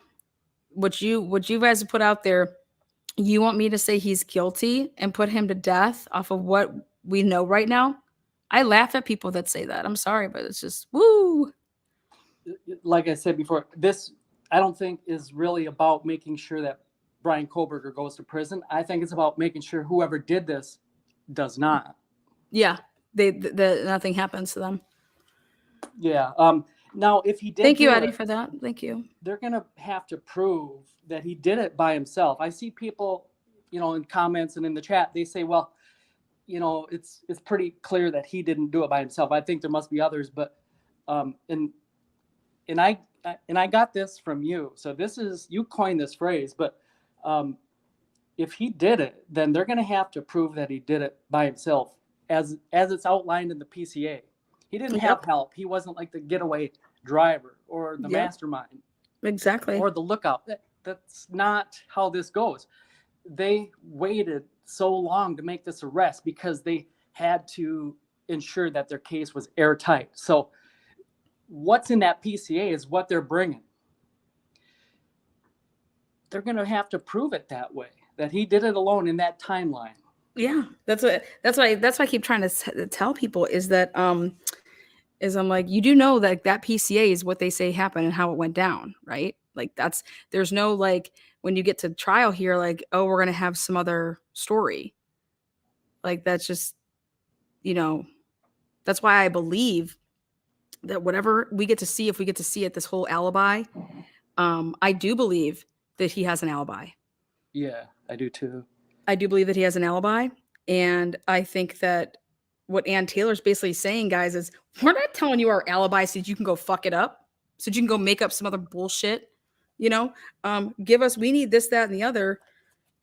what you guys have put out there, you want me to say he's guilty and put him to death off of what we know right now? I laugh at people that say that. I'm sorry, but it's just, woo. Like I said before, this, I don't think is really about making sure that Bryan Kohberger goes to prison. I think it's about making sure whoever did this does not. Yeah, nothing happens to them. Yeah. Now, if he did, thank you, Eddie, for that. Thank you. They're gonna have to prove that he did it by himself. I see people, you know, in comments and in the chat, they say, well, you know, it's pretty clear that he didn't do it by himself. I think there must be others, but and I got this from you. So this is, you coined this phrase, but if he did it, then they're going to have to prove that he did it by himself, as it's outlined in the PCA. He didn't have help. He wasn't like the getaway driver or the mastermind. Exactly. Or the lookout. That's not how this goes. They waited so long to make this arrest because they had to ensure that their case was airtight. So what's in that PCA is what they're bringing. They're going to have to prove it that way, that he did it alone in that timeline. Yeah, that's why I keep trying to tell people is that is I'm like, you do know that PCA is what they say happened and how it went down, right? Like there's no like when you get to trial here, like, oh, we're gonna have some other story. Like that's just, you know, that's why I believe that whatever we get to see, if we get to see it, this whole alibi, I do believe that he has an alibi. Yeah, I do too. I do believe that he has an alibi. And I think that what Ann Taylor's basically saying, guys, is we're not telling you our alibi so that you can go fuck it up, so that you can go make up some other bullshit, you know, give us, we need this, that, and the other.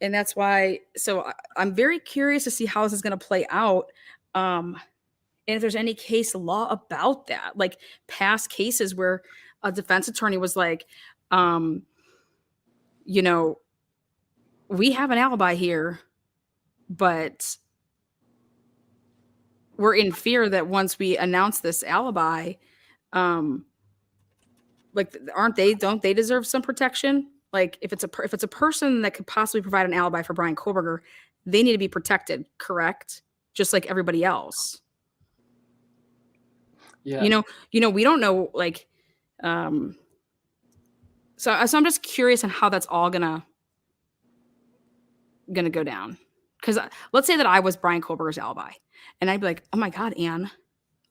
And that's why, so I'm very curious to see how this is going to play out. And if there's any case law about that, like past cases where a defense attorney was like, you know, we have an alibi here, but we're in fear that once we announce this alibi, like, don't they deserve some protection? Like if it's a person that could possibly provide an alibi for Bryan Kohberger, they need to be protected, correct? Just like everybody else. Yeah. You know, we don't know, like, so I'm just curious on how that's all gonna go down. Because let's say that I was Bryan Kohberger's alibi, and I'd be like, oh my God, Ann,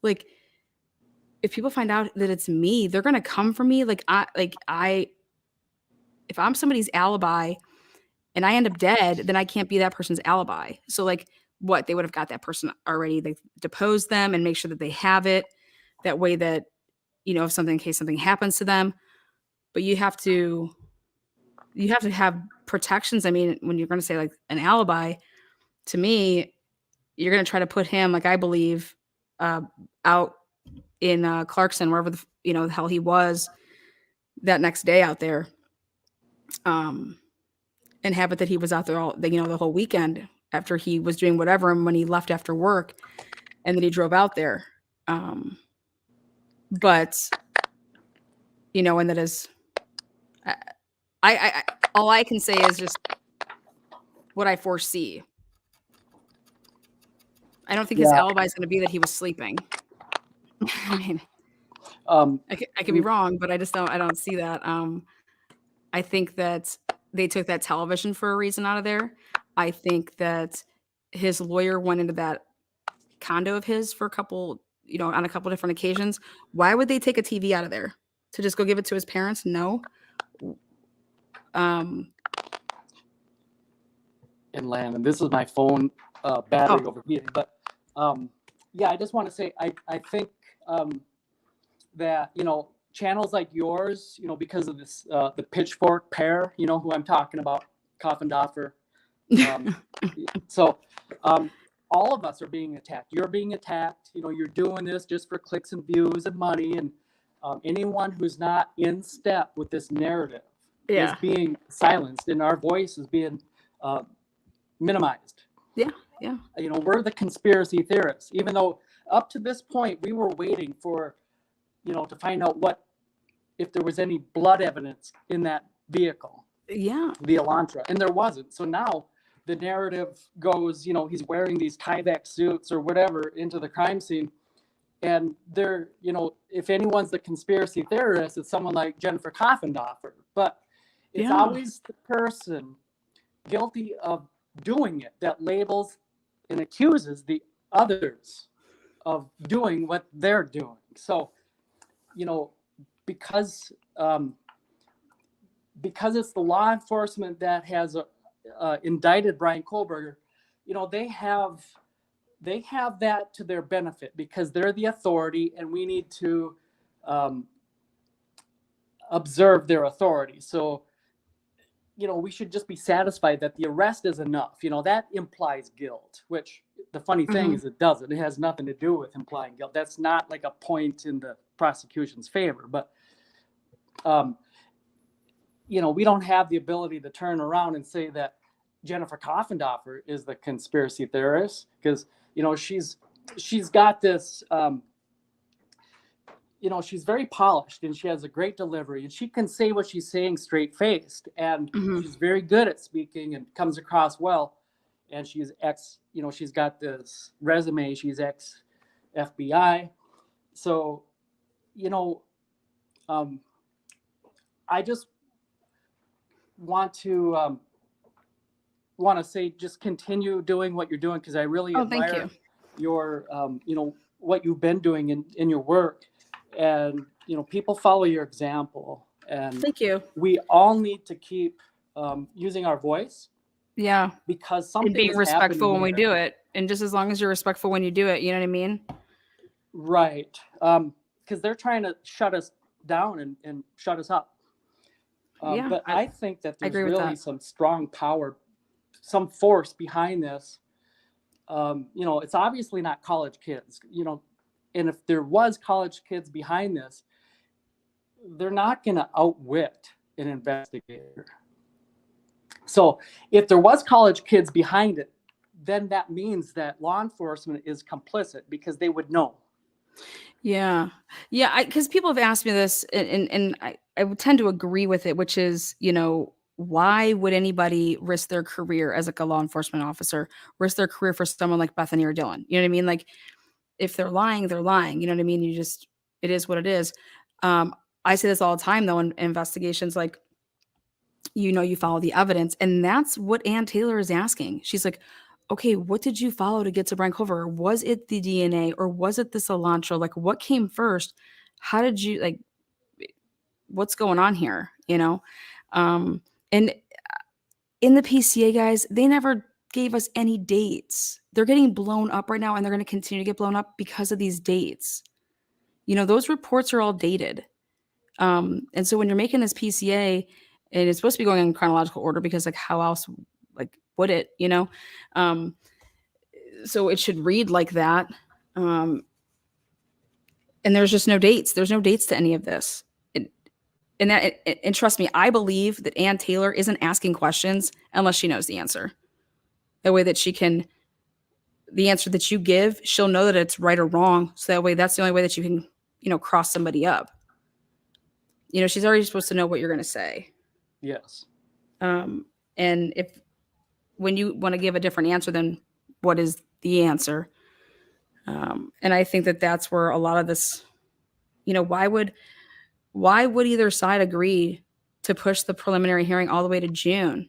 like, if people find out that it's me, they're gonna come for me. If I'm somebody's alibi and I end up dead, then I can't be that person's alibi. So like, what, they would have got that person already, they deposed them and make sure that they have it. That way that, you know, in case something happens to them. But you have to have protections. I mean, when you're going to say like an alibi, to me, you're going to try to put him, like I believe, out in Clarkson, wherever the hell he was that next day out there, and have it that he was out there the whole weekend after he was doing whatever, and when he left after work, and then he drove out there. But and that is, I all I can say is just what I foresee. I don't think his alibi is going to be that he was sleeping. I mean, I could be wrong, but I don't see that. I think that they took that television for a reason out of there. I think that his lawyer went into that condo of his for a couple, on a couple different occasions. Why would they take a TV out of there? To just go give it to his parents? No. And land, and this is my phone battery overheating. But yeah, I just want to say I think that channels like yours, because of this the pitchfork pair, who I'm talking about, Koffendorfer. So all of us are being attacked. You're being attacked. You're doing this just for clicks and views and money, and anyone who's not in step with this narrative is being silenced, and our voice is being minimized. Yeah. We're the conspiracy theorists, even though up to this point we were waiting for, to find out if there was any blood evidence in that vehicle. Yeah. The Elantra, and there wasn't. So now the narrative goes, he's wearing these Tyvek suits or whatever into the crime scene. And they're, if anyone's the conspiracy theorist, it's someone like Jennifer Koffendorfer. But it's always the person guilty of doing it that labels and accuses the others of doing what they're doing. So, because it's the law enforcement that has indicted Bryan Kohberger, they have that to their benefit because they're the authority, and we need to observe their authority. So, we should just be satisfied that the arrest is enough. That implies guilt, which the funny thing is it doesn't. It has nothing to do with implying guilt. That's not like a point in the prosecution's favor. But, we don't have the ability to turn around and say that Jennifer Koffendorfer is the conspiracy theorist because, she's got this, she's very polished and she has a great delivery and she can say what she's saying straight faced, and she's very good at speaking and comes across well. And she's she's got this resume. She's ex FBI. So, I just want to say, just continue doing what you're doing, because I really admire your, what you've been doing in your work. And, people follow your example. And thank you. We all need to keep using our voice. Yeah. Because something and being respectful when we do it. And just as long as you're respectful when you do it, you know what I mean? Right. Because they're trying to shut us down and shut us up. But I think that there's really some strong power, some force behind this. It's obviously not college kids, and if there was college kids behind this, they're not going to outwit an investigator. So if there was college kids behind it, then that means that law enforcement is complicit because they would know. Yeah. Because people have asked me this, and I would tend to agree with it, which is, why would anybody risk their career as like a law enforcement officer, risk their career for someone like Bethany or Dylan? You know what I mean? Like, if they're lying, they're lying. You know what I mean? It is what it is. I say this all the time, though, in investigations, like, you follow the evidence. And that's what Ann Taylor is asking. She's like, okay, what did you follow to get to Bryan Kohberger? Was it the DNA or was it the cilantro? Like, what came first? How did you, what's going on here? And in the PCA, guys, they never gave us any dates. They're getting blown up right now, and they're going to continue to get blown up because of these dates. Those reports are all dated. And so when you're making this PCA, and it's supposed to be going in chronological order because, how else, would it, so it should read like that. And there's just no dates. There's no dates to any of this. And trust me, I believe that Ann Taylor isn't asking questions unless she knows the answer. That way that the answer that you give, she'll know that it's right or wrong. So that way, that's the only way that you can, cross somebody up. She's already supposed to know what you're going to say. Yes. And when you want to give a different answer, then what is the answer? And I think that that's where a lot of this, why would either side agree to push the preliminary hearing all the way to June?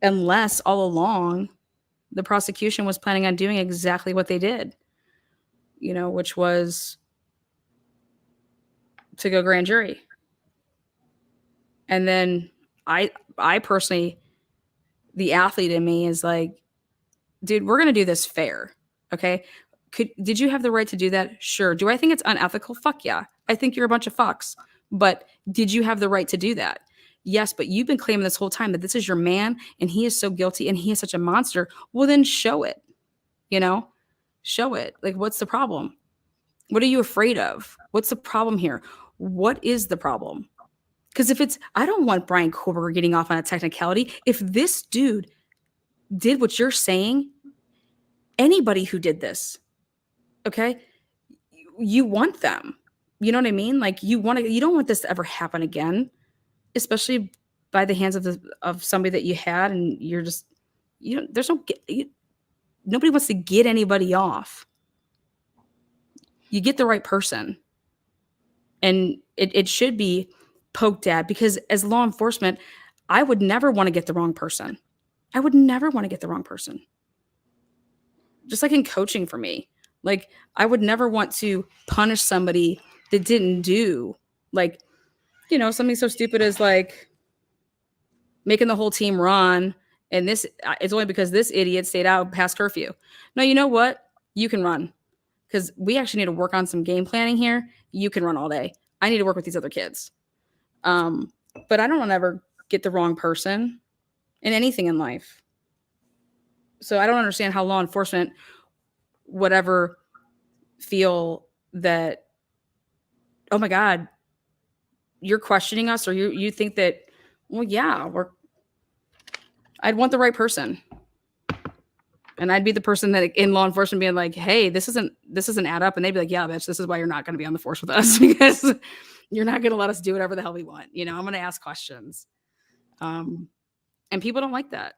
unless all along the prosecution was planning on doing exactly what they did, which was to go grand jury. And then I personally, the athlete in me is like, dude, we're going to do this fair. Okay. Did you have the right to do that? Sure. Do I think it's unethical? Fuck yeah. I think you're a bunch of fucks. But did you have the right to do that? Yes, but you've been claiming this whole time that this is your man and he is so guilty and he is such a monster. Well, then show it, show it. Like, what's the problem? What are you afraid of? What's the problem here? What is the problem? Because I don't want Bryan Kohberger getting off on a technicality. If this dude did what you're saying, anybody who did this, okay, you want them. You know what I mean? Like you don't want this to ever happen again, especially by the hands of somebody that you had, and you're just, nobody wants to get anybody off. You get the right person, and it should be poked at, because as law enforcement, I would never want to get the wrong person. I would never want to get the wrong person. Just like in coaching for me, like I would never want to punish somebody that didn't do like, something so stupid as like making the whole team run. And this it's only because this idiot stayed out past curfew. No, you know what? You can run, because we actually need to work on some game planning here. You can run all day. I need to work with these other kids. But I don't want to ever get the wrong person in anything in life. So I don't understand how law enforcement would ever feel that, oh my God, you're questioning us, or you think that, well, yeah, I'd want the right person. And I'd be the person that in law enforcement being like, hey, this isn't add up. And they'd be like, yeah, bitch, this is why you're not going to be on the force with us, because you're not going to let us do whatever the hell we want. I'm going to ask questions. And people don't like that.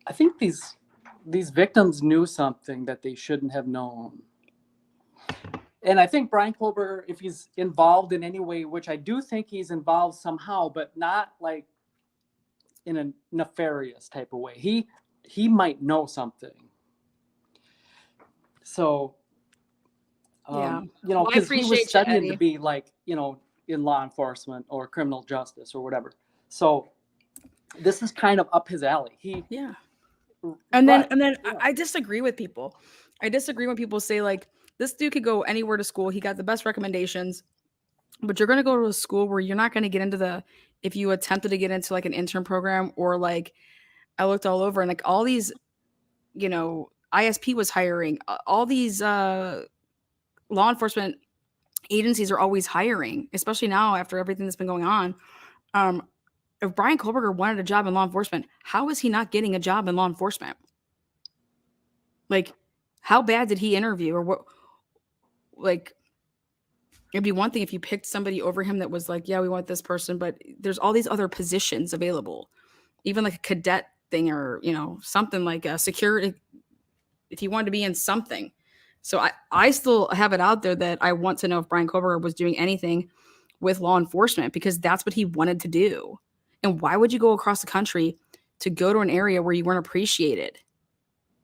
I think these victims knew something that they shouldn't have known. And I think Bryan Kohberger, if he's involved in any way, which I do think he's involved somehow, but not like in a nefarious type of way, he might know something. So, because he was studying to be like, in law enforcement or criminal justice or whatever. So this is kind of up his alley. And then I disagree with people. I disagree when people say like, this dude could go anywhere to school. He got the best recommendations, but you're going to go to a school where you're not going to get into if you attempted to get into like an intern program, or like I looked all over and like all these, ISP was hiring, all these law enforcement agencies are always hiring, especially now after everything that's been going on. If Bryan Kohberger wanted a job in law enforcement, how is he not getting a job in law enforcement? Like, how bad did he interview, or what? Like, it'd be one thing if you picked somebody over him that was like, yeah, we want this person, but there's all these other positions available, even like a cadet thing, or, something like a security, if you wanted to be in something. So I still have it out there that I want to know if Bryan Kohberger was doing anything with law enforcement, because that's what he wanted to do. And why would you go across the country to go to an area where you weren't appreciated?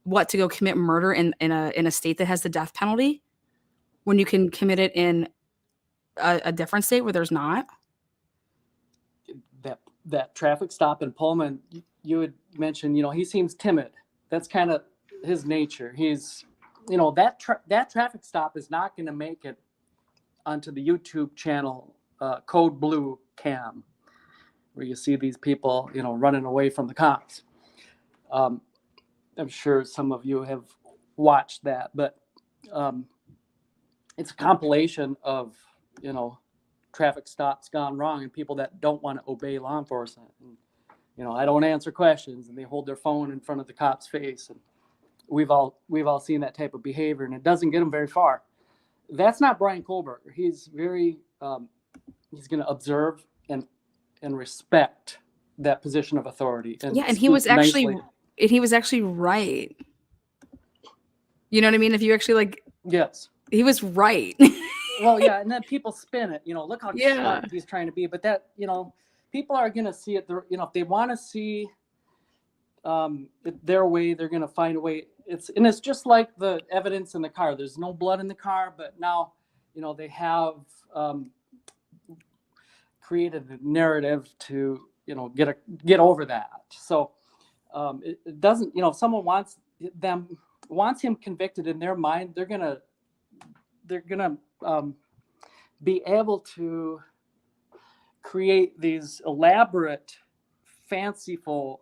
What, to go commit murder in a state that has the death penalty, when you can commit it in a different state where there's not? That traffic stop in Pullman, you had mentioned, he seems timid. That's kind of his nature. He's, that traffic stop is not going to make it onto the YouTube channel, Code Blue Cam, where you see these people, running away from the cops. I'm sure some of you have watched that, but it's a compilation of, traffic stops gone wrong and people that don't want to obey law enforcement. And, I don't answer questions, and they hold their phone in front of the cop's face. And we've all seen that type of behavior, and it doesn't get them very far. That's not Bryan Kohberger. He's very, he's going to observe and respect that position of authority. And he was actually right. You know what I mean? If you actually yes, he was right. Well, yeah. And then people spin it, look how smart he's trying to be, but that, people are going to see it. If they want to see it their way, they're going to find a way. It's just like the evidence in the car. There's no blood in the car, but now, they have created a narrative to, get over that. So it doesn't, if someone wants him convicted in their mind, they're gonna be able to create these elaborate, fanciful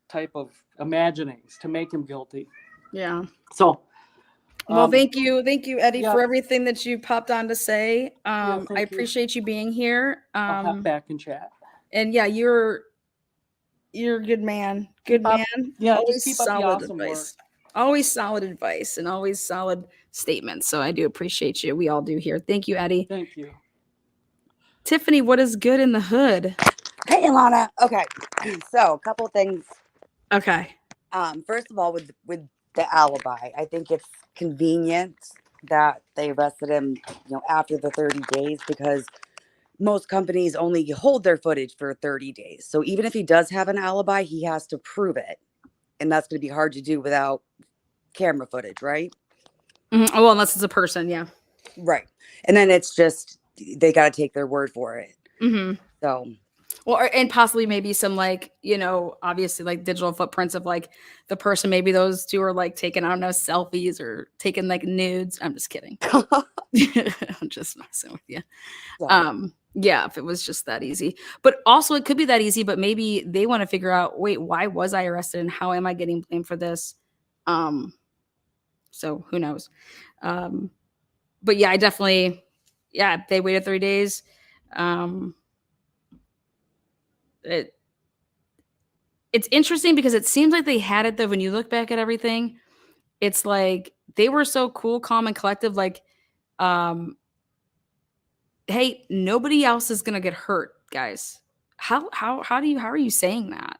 type of imaginings to make him guilty. Yeah. So, well, thank you, Eddie, yeah. for everything that you popped on to say. I thank you. appreciate you being here. I'll hop back and chat. And yeah, you're a good man. Good man. Yeah, always just keep up the solid awesome advice. Always solid advice and always solid statements. So I do appreciate you. We all do here. Thank you, Eddie. Thank you. Tiffany, what is good in the hood? Hey, Ilana. Okay, so a couple of things. Okay. First of all, with the alibi, I think it's convenient that they arrested him, after the 30 days, because most companies only hold their footage for 30 days. So even if he does have an alibi, he has to prove it. And that's going to be hard to do without camera footage, right? Mm-hmm. Oh, well, unless it's a person, yeah. Right. And then it's just, they got to take their word for it. Mm-hmm. So. Well, and possibly maybe some obviously like digital footprints of like the person, maybe those two are like taking, I don't know, selfies or taking like nudes. I'm just kidding. I'm just messing with you. Yeah, if it was just that easy. But also it could be that easy, but maybe they want to figure out, wait, why was I arrested and how am I getting blamed for this? So who knows? But yeah, they waited 3 days. It's interesting because it seems like they had it though. When you look back at everything, it's like they were so cool, calm, and collective. Like, hey, nobody else is gonna get hurt, guys. How are you saying that?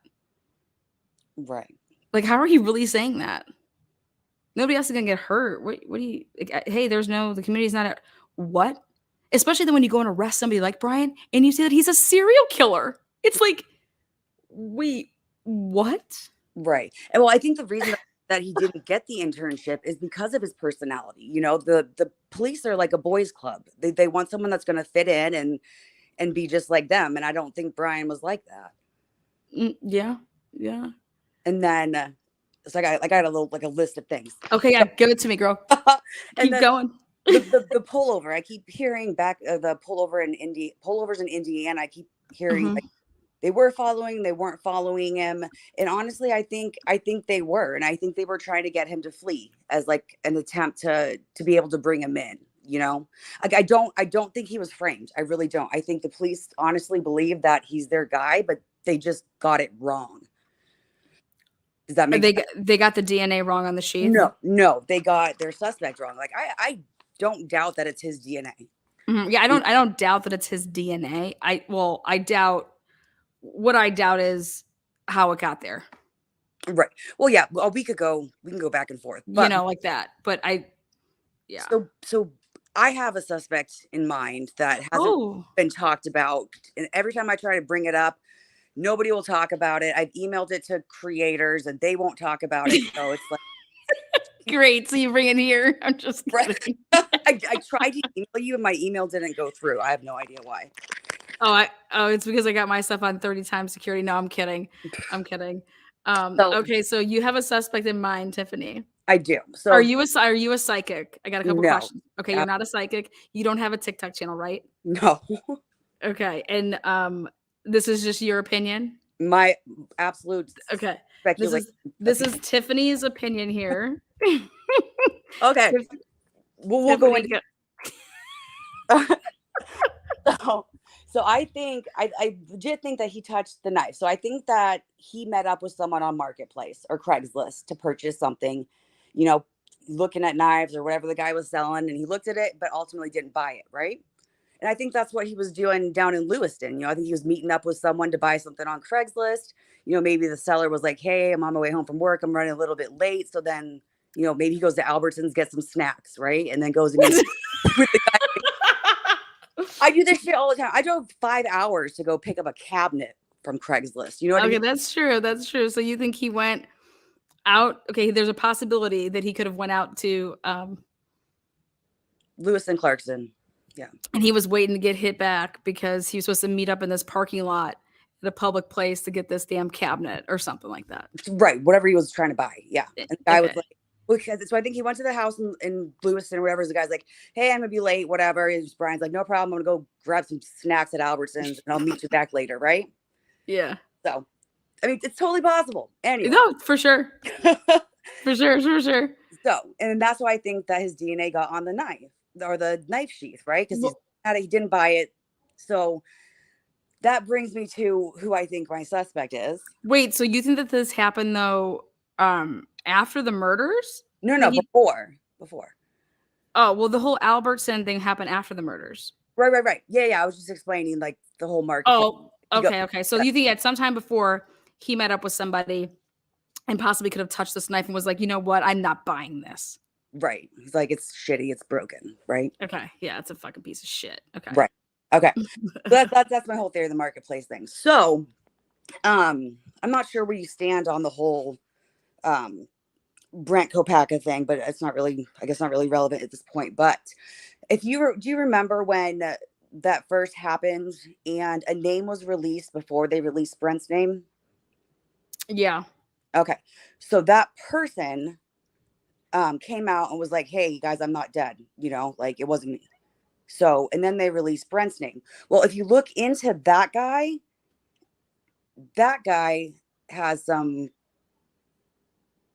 Right. Like, how are you really saying that? Nobody else is gonna get hurt. What do you? Like, hey, the community's not at what? Especially then when you go and arrest somebody like Bryan and you see that he's a serial killer. It's like, wait, what? Right. And well, I think the reason that he didn't get the internship is because of his personality. The police are like a boys club. They want someone that's going to fit in and be just like them. And I don't think Bryan was like that. Yeah. And then it's like I got a little like a list of things. Okay, yeah, give it to me, girl. Keep going. the pullover. I keep hearing back the pullovers in Indiana. I keep hearing like they were following, they weren't following him. And honestly, I think they were, and I think they were trying to get him to flee as like an attempt to be able to bring him in. Like I don't think he was framed. I really don't. I think the police honestly believe that he's their guy, but they just got it wrong. Does that make sense? They got the DNA wrong on the sheet? No, they got their suspect wrong. Like I don't doubt that it's his DNA. Mm-hmm. Yeah, I don't doubt that it's his DNA. I doubt. What I doubt is how it got there. Right. Well, yeah. Well, we can go back and forth, but, like that. But yeah. So I have a suspect in mind that hasn't been talked about, and every time I try to bring it up, nobody will talk about it. I've emailed it to creators, and they won't talk about it. So it's like. Great. So you bring it here. I'm just kidding. I tried to email you and my email didn't go through. I have no idea why. It's because I got my stuff on 30 times security. No, I'm kidding. Okay, so you have a suspect in mind, Tiffany. I do. So are you a psychic? I got a couple questions. Okay, you're not a psychic. You don't have a TikTok channel, right? No. Okay, and this is just your opinion? My absolute speculation. This is Tiffany's opinion here. Okay. We'll go into So I think I legit think that he touched the knife. So I think that he met up with someone on Marketplace or Craigslist to purchase something, looking at knives or whatever the guy was selling, and he looked at it, but ultimately didn't buy it, right? And I think that's what he was doing down in Lewiston. I think he was meeting up with someone to buy something on Craigslist. Maybe the seller was like, hey, I'm on my way home from work. I'm running a little bit late. So then, maybe he goes to Albertsons, gets some snacks, right? And then goes and meets with the guy. I do this shit all the time. I drove 5 hours to go pick up a cabinet from Craigslist. You know what I Okay, mean? that's true. That's true. So you think he went out? Okay, there's a possibility that he could have went out to, Lewis and Clarkson. Yeah. and he was waiting to get hit back because he was supposed to meet up in this parking lot at a public place to get this damn cabinet or something like that. Right. Whatever he was trying to buy. Yeah. And the guy was Okay. like, so I think he went to the house in Lewiston or whatever. The guy's like, hey, I'm gonna be late, whatever. And Brian's like, no problem. I'm gonna go grab some snacks at Albertsons and I'll meet you back later, right? Yeah. So, I mean, it's totally possible. Anyway. No, for sure. For sure. So, and that's why I think that his DNA got on the knife or the knife sheath, right? Because he didn't buy it. So that brings me to who I think my suspect is. Wait, so you think that this happened though after the murders? No, before. Oh, well, the whole Albertson thing happened after the murders. Right. Yeah. I was just explaining like the whole market. Oh, okay. So you think at some time before he met up with somebody and possibly could have touched this knife and was like, you know what? I'm not buying this. Right. He's like, it's shitty. It's broken. Right. Okay. Yeah. It's a fucking piece of shit. Okay. Right. Okay. So that's my whole theory of the marketplace thing. So, I'm not sure where you stand on the whole, Brent Kopaka thing, but it's not really, I guess not really relevant at this point. But do you remember when that first happened and a name was released before they released Brent's name? Yeah. Okay. So that person came out and was like, hey guys, I'm not dead. Like it wasn't me. So, and then they released Brent's name. Well, if you look into that guy has some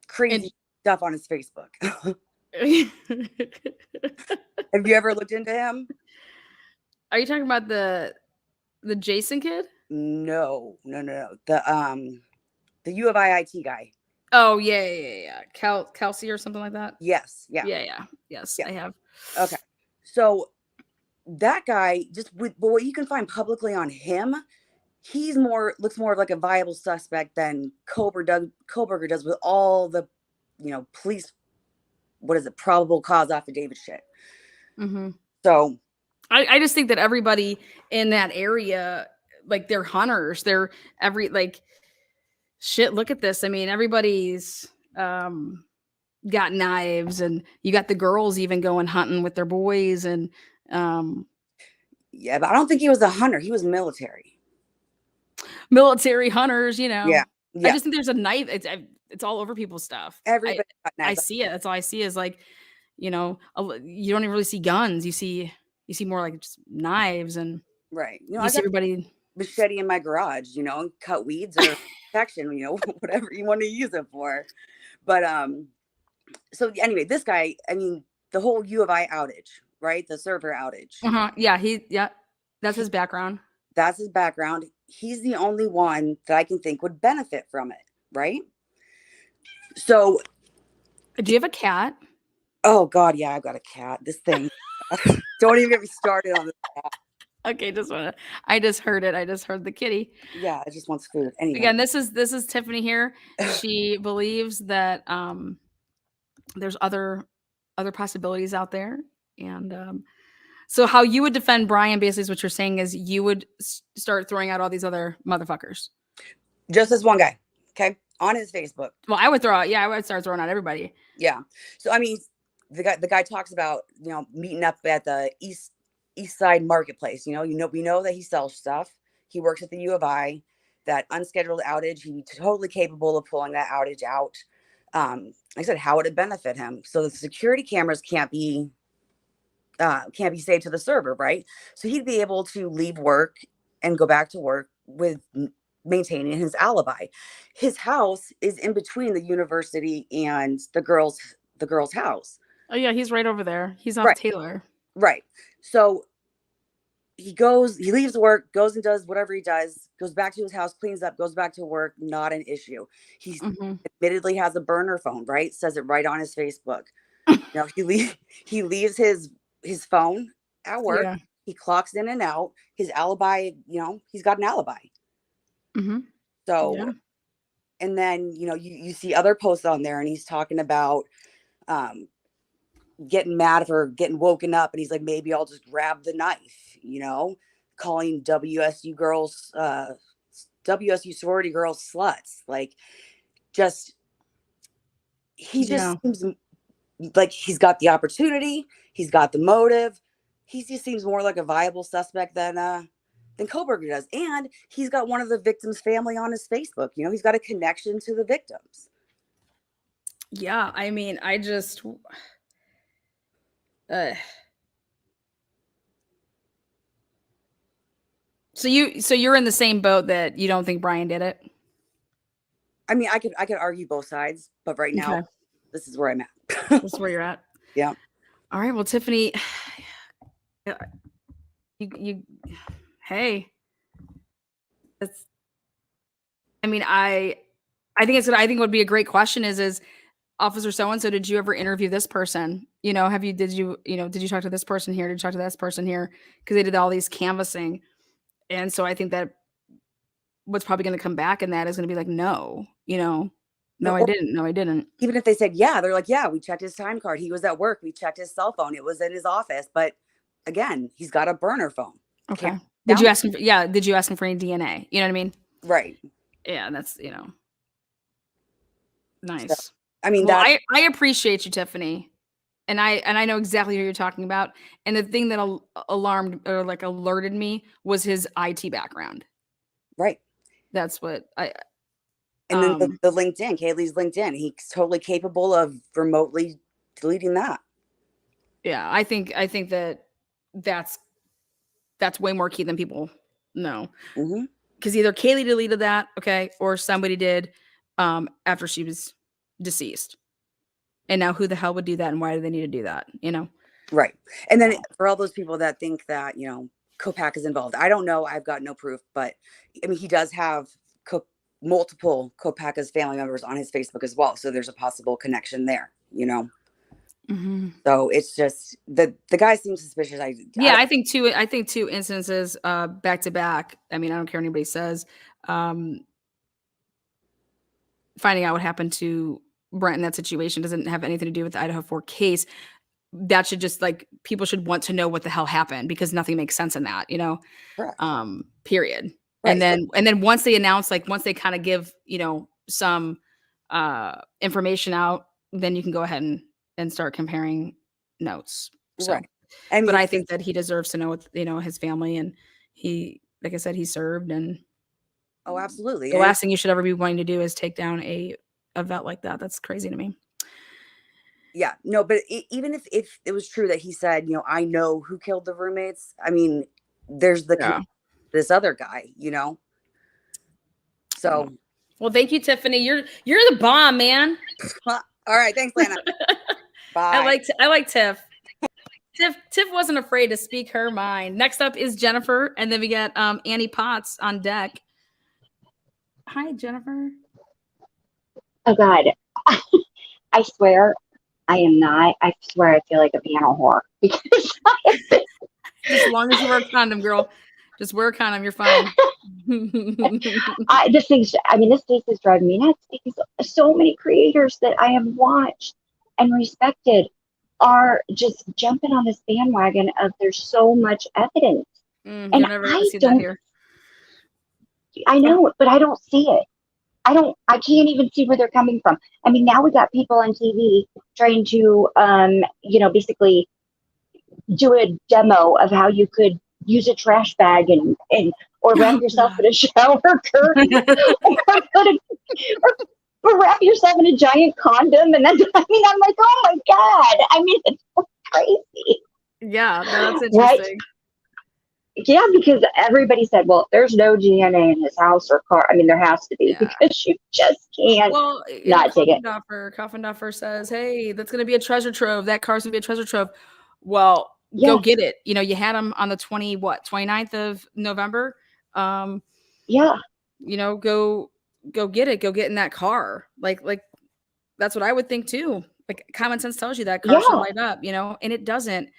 crazy stuff on his Facebook. Have you ever looked into him? Are you talking about the Jason kid? No. The U of I IT guy. Oh yeah. Kelsey or something like that. Yes. Yeah. Yes, Yeah. I have. Okay. So that guy, just with what you can find publicly on him, looks more like a viable suspect than Kohberger does with all the, police. What is it? Probable cause affidavit shit. Mm-hmm. So I just think that everybody in that area, like they're hunters. They're shit. Look at this. I mean, everybody's got knives, and you got the girls even going hunting with their boys, and yeah, but I don't think he was a hunter. He was military hunters. Yeah. I just think there's a knife. It's all over people's stuff. Everybody got I knives. see it. That's all I see is like, you don't even really see guns. You see more like just knives, and right. You see everybody machete in my garage, cut weeds or protection, whatever you want to use it for. But so anyway, this guy, I mean, the whole U of I outage, right? The server outage. Yeah, that's his background. That's his background. He's the only one that I can think would benefit from it, right? So, do you have a cat? Oh God, yeah, I've got a cat. This thing. Don't even get me started on this cat. Okay, I just heard it. I just heard the kitty. Yeah, it just wants food. Anyway. Again, this is Tiffany here. She believes that there's other possibilities out there, and so how you would defend Bryan basically is what you're saying is you would start throwing out all these other motherfuckers. Just this one guy, okay, on his Facebook. Well, I would start throwing out everybody. Yeah. So I mean, the guy talks about meeting up at the East Side Marketplace. We know that he sells stuff. He works at the U of I. That unscheduled outage, he's totally capable of pulling that outage out. Like I said, how would it benefit him? So the security cameras can't be saved to the server, right? So he'd be able to leave work and go back to work with maintaining his alibi. His house is in between the university and the girl's house. Oh yeah, he's right over there. He's off Taylor. Right. So he leaves work, goes and does whatever he does, goes back to his house, cleans up, goes back to work. Not an issue. He's admittedly has a burner phone, right? Says it right on his Facebook. He leaves his phone at work. Yeah. He clocks in and out. His alibi, he's got an alibi. Mm-hmm. So, yeah. And then, you see other posts on there and he's talking about getting mad for getting woken up. And he's like, maybe I'll just grab the knife, calling WSU girls WSU sorority girls sluts. Like, just, he just seems like he's got the opportunity, he's got the motive. He just seems more like a viable suspect than Kohberger does. And he's got one of the victims' family on his Facebook. You know, he's got a connection to the victims. Yeah, I mean, I just so you're in the same boat that you don't think Bryan did it? I mean, I could argue both sides, but right now, Okay. this is where I'm at. This is where you're at. Yeah. All right. Well, Tiffany, hey, I mean, I think I think what would be a great question is Officer so-and-so, did you ever interview this person? You know, did you talk to this person here? Did you talk to this person here? Because they did all these canvassing. And so I think that what's probably going to come back in that is going to be like, no, I didn't. No, I didn't. Even if they said, yeah, they're like, yeah, we checked his time card. He was at work. We checked his cell phone. It was in his office. But again, he's got a burner phone. Okay. Did you ask him? Did you ask him for any DNA? You know what I mean? Right. Yeah. That's, nice. So, I mean, I appreciate you, Tiffany. And I know exactly who you're talking about. And the thing that alarmed or like alerted me was his IT background. Right. That's what and then the LinkedIn, Kaylee's LinkedIn, he's totally capable of remotely deleting that. Yeah, I think that's way more key than people know. Because either Kaylee deleted that, okay, or somebody did after she was deceased. And now who the hell would do that and why do they need to do that, Right. And then for all those people that think that, Kopak is involved, I don't know. I've got no proof, but I mean, he does have multiple Kopaka's family members on his Facebook as well. So there's a possible connection there, So it's just the guy seems suspicious. I think two instances back to back. I mean, I don't care what anybody says. Finding out what happened to Brent in that situation doesn't have anything to do with the Idaho 4 case. That should just people should want to know what the hell happened because nothing makes sense in that, Correct. Period. Right. And then once they announce, once they kind of give, some information out, then you can go ahead and start comparing notes. So, right. I mean, but I think that he deserves to know what, his family, and he, like I said, he served, and oh, absolutely. The last thing you should ever be wanting to do is take down a vet like that. That's crazy to me. Yeah, no, but even if it was true that he said, I know who killed the roommates. I mean, there's this other guy, So, well, thank you, Tiffany. You're the bomb, man. All right, thanks, Lana. Bye. I like Tiff. Tiff wasn't afraid to speak her mind. Next up is Jennifer, and then we got Annie Potts on deck. Hi, Jennifer. Oh God, I swear I am not. I swear I feel like a piano whore because just as long as you wear a condom, girl. Just wear a condom, you're fine. this case is driving me nuts because so many creators that I have watched and respected are just jumping on this bandwagon of there's so much evidence. And I see that here. I know, but I don't see it. I can't even see where they're coming from. I mean, now we got people on TV trying to, basically do a demo of how you could use a trash bag or wrap yourself in a shower curtain or wrap yourself in a giant condom. And then, I'm like, oh my God. It's crazy. Yeah, that's interesting. Right? Yeah, because everybody said, well, there's no DNA in his house or car. there has to be because you just can't not take it. Coffindoffer says, hey, that's going to be a treasure trove. That car's going to be a treasure trove. Well, go get it. You had him on the 29th of November. Go get it. Go get in that car. Like that's what I would think too. Like common sense tells you that car should light up, and it doesn't.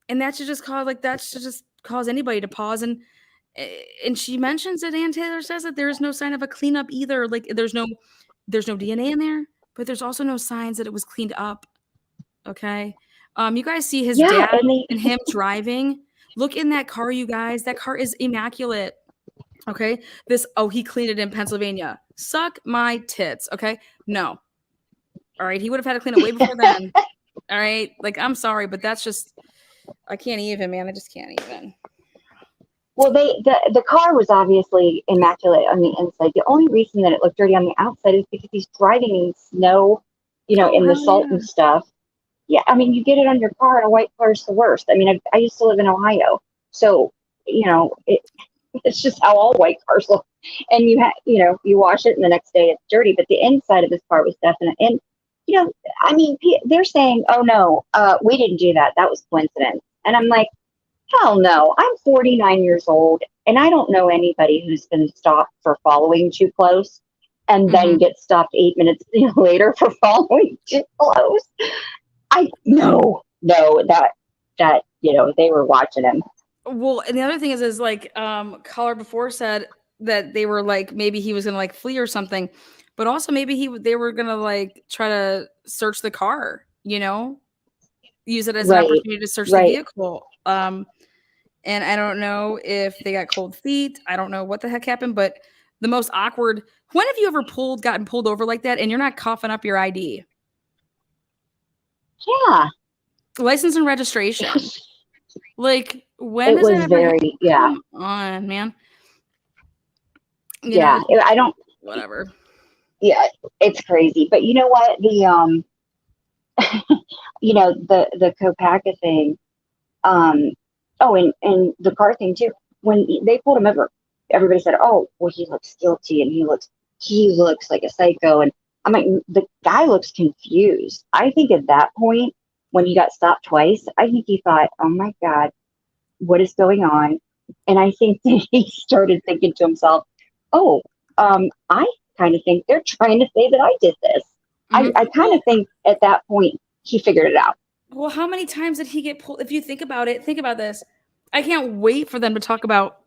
And that should just cause anybody to pause. And she mentions that Ann Taylor says that there is no sign of a cleanup either. Like there's no DNA in there, but there's also no signs that it was cleaned up. Okay. You guys see his dad and him driving. Look in that car, you guys. That car is immaculate. Okay. He cleaned it in Pennsylvania. Suck my tits. Okay. No. All right. He would have had to clean it way before then. All right. Like, I'm sorry, but that's just, I can't even, man. I just can't even. Well, the car was obviously immaculate on the inside. The only reason that it looked dirty on the outside is because he's driving in snow, in the salt and stuff. Yeah, I mean, you get it on your car, and a white car is the worst. I mean, I used to live in Ohio, so it's just how all white cars look. And you wash it, and the next day it's dirty. But the inside of this car was definite. And I mean, they're saying, "Oh no, we didn't do that. That was coincidence." And I'm like, hell no. I'm 49 years old, and I don't know anybody who's been stopped for following too close, and then gets stopped 8 minutes later for following too close. No, that they were watching him. Well, and the other thing is like caller before said that they were like, maybe he was gonna like flee or something, but also maybe they were gonna like try to search the car, use it as an opportunity to search the vehicle. And I don't know if they got cold feet. I don't know what the heck happened, but the most awkward. When have you ever gotten pulled over like that and you're not coughing up your ID? Yeah. License and registration. Like, when it was very, yeah. Come on, man. I don't. Whatever. Yeah, it's crazy. But you know what? The the Kopaka thing. And the car thing too. When they pulled him over, everybody said, "Oh, well, he looks guilty, and he looks like a psycho." And I'm like, the guy looks confused. I think at that point, when he got stopped twice, I think he thought, "Oh my God, what is going on?" And I think that he started thinking to himself, "Oh, I kind of think they're trying to say that I did this." I kind of think at that point he figured it out. Well, how many times did he get pulled? If you think about it, think about this. I can't wait for them to talk about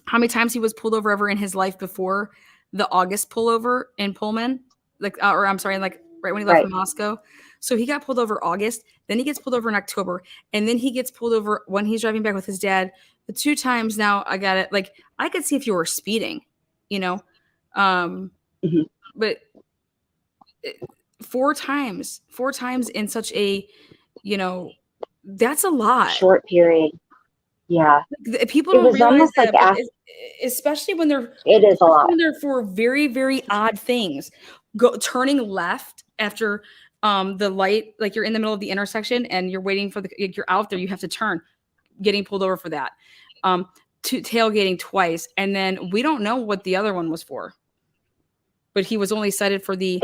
how many times he was pulled over ever in his life before the August pullover in Pullman. Like right when he left from Moscow. So he got pulled over August, then he gets pulled over in October, and then he gets pulled over when he's driving back with his dad. The 2 times now I got it. Like, I could see if you were speeding, but 4 times in such a, that's a lot. Short period. Yeah. People don't realize that, especially when they're, it is a lot. When they're for very, very odd things. Turning left after the light, like you're in the middle of the intersection and you're waiting for you're out there, you have to turn, getting pulled over for that. To tailgating twice. And then we don't know what the other one was for, but he was only cited for the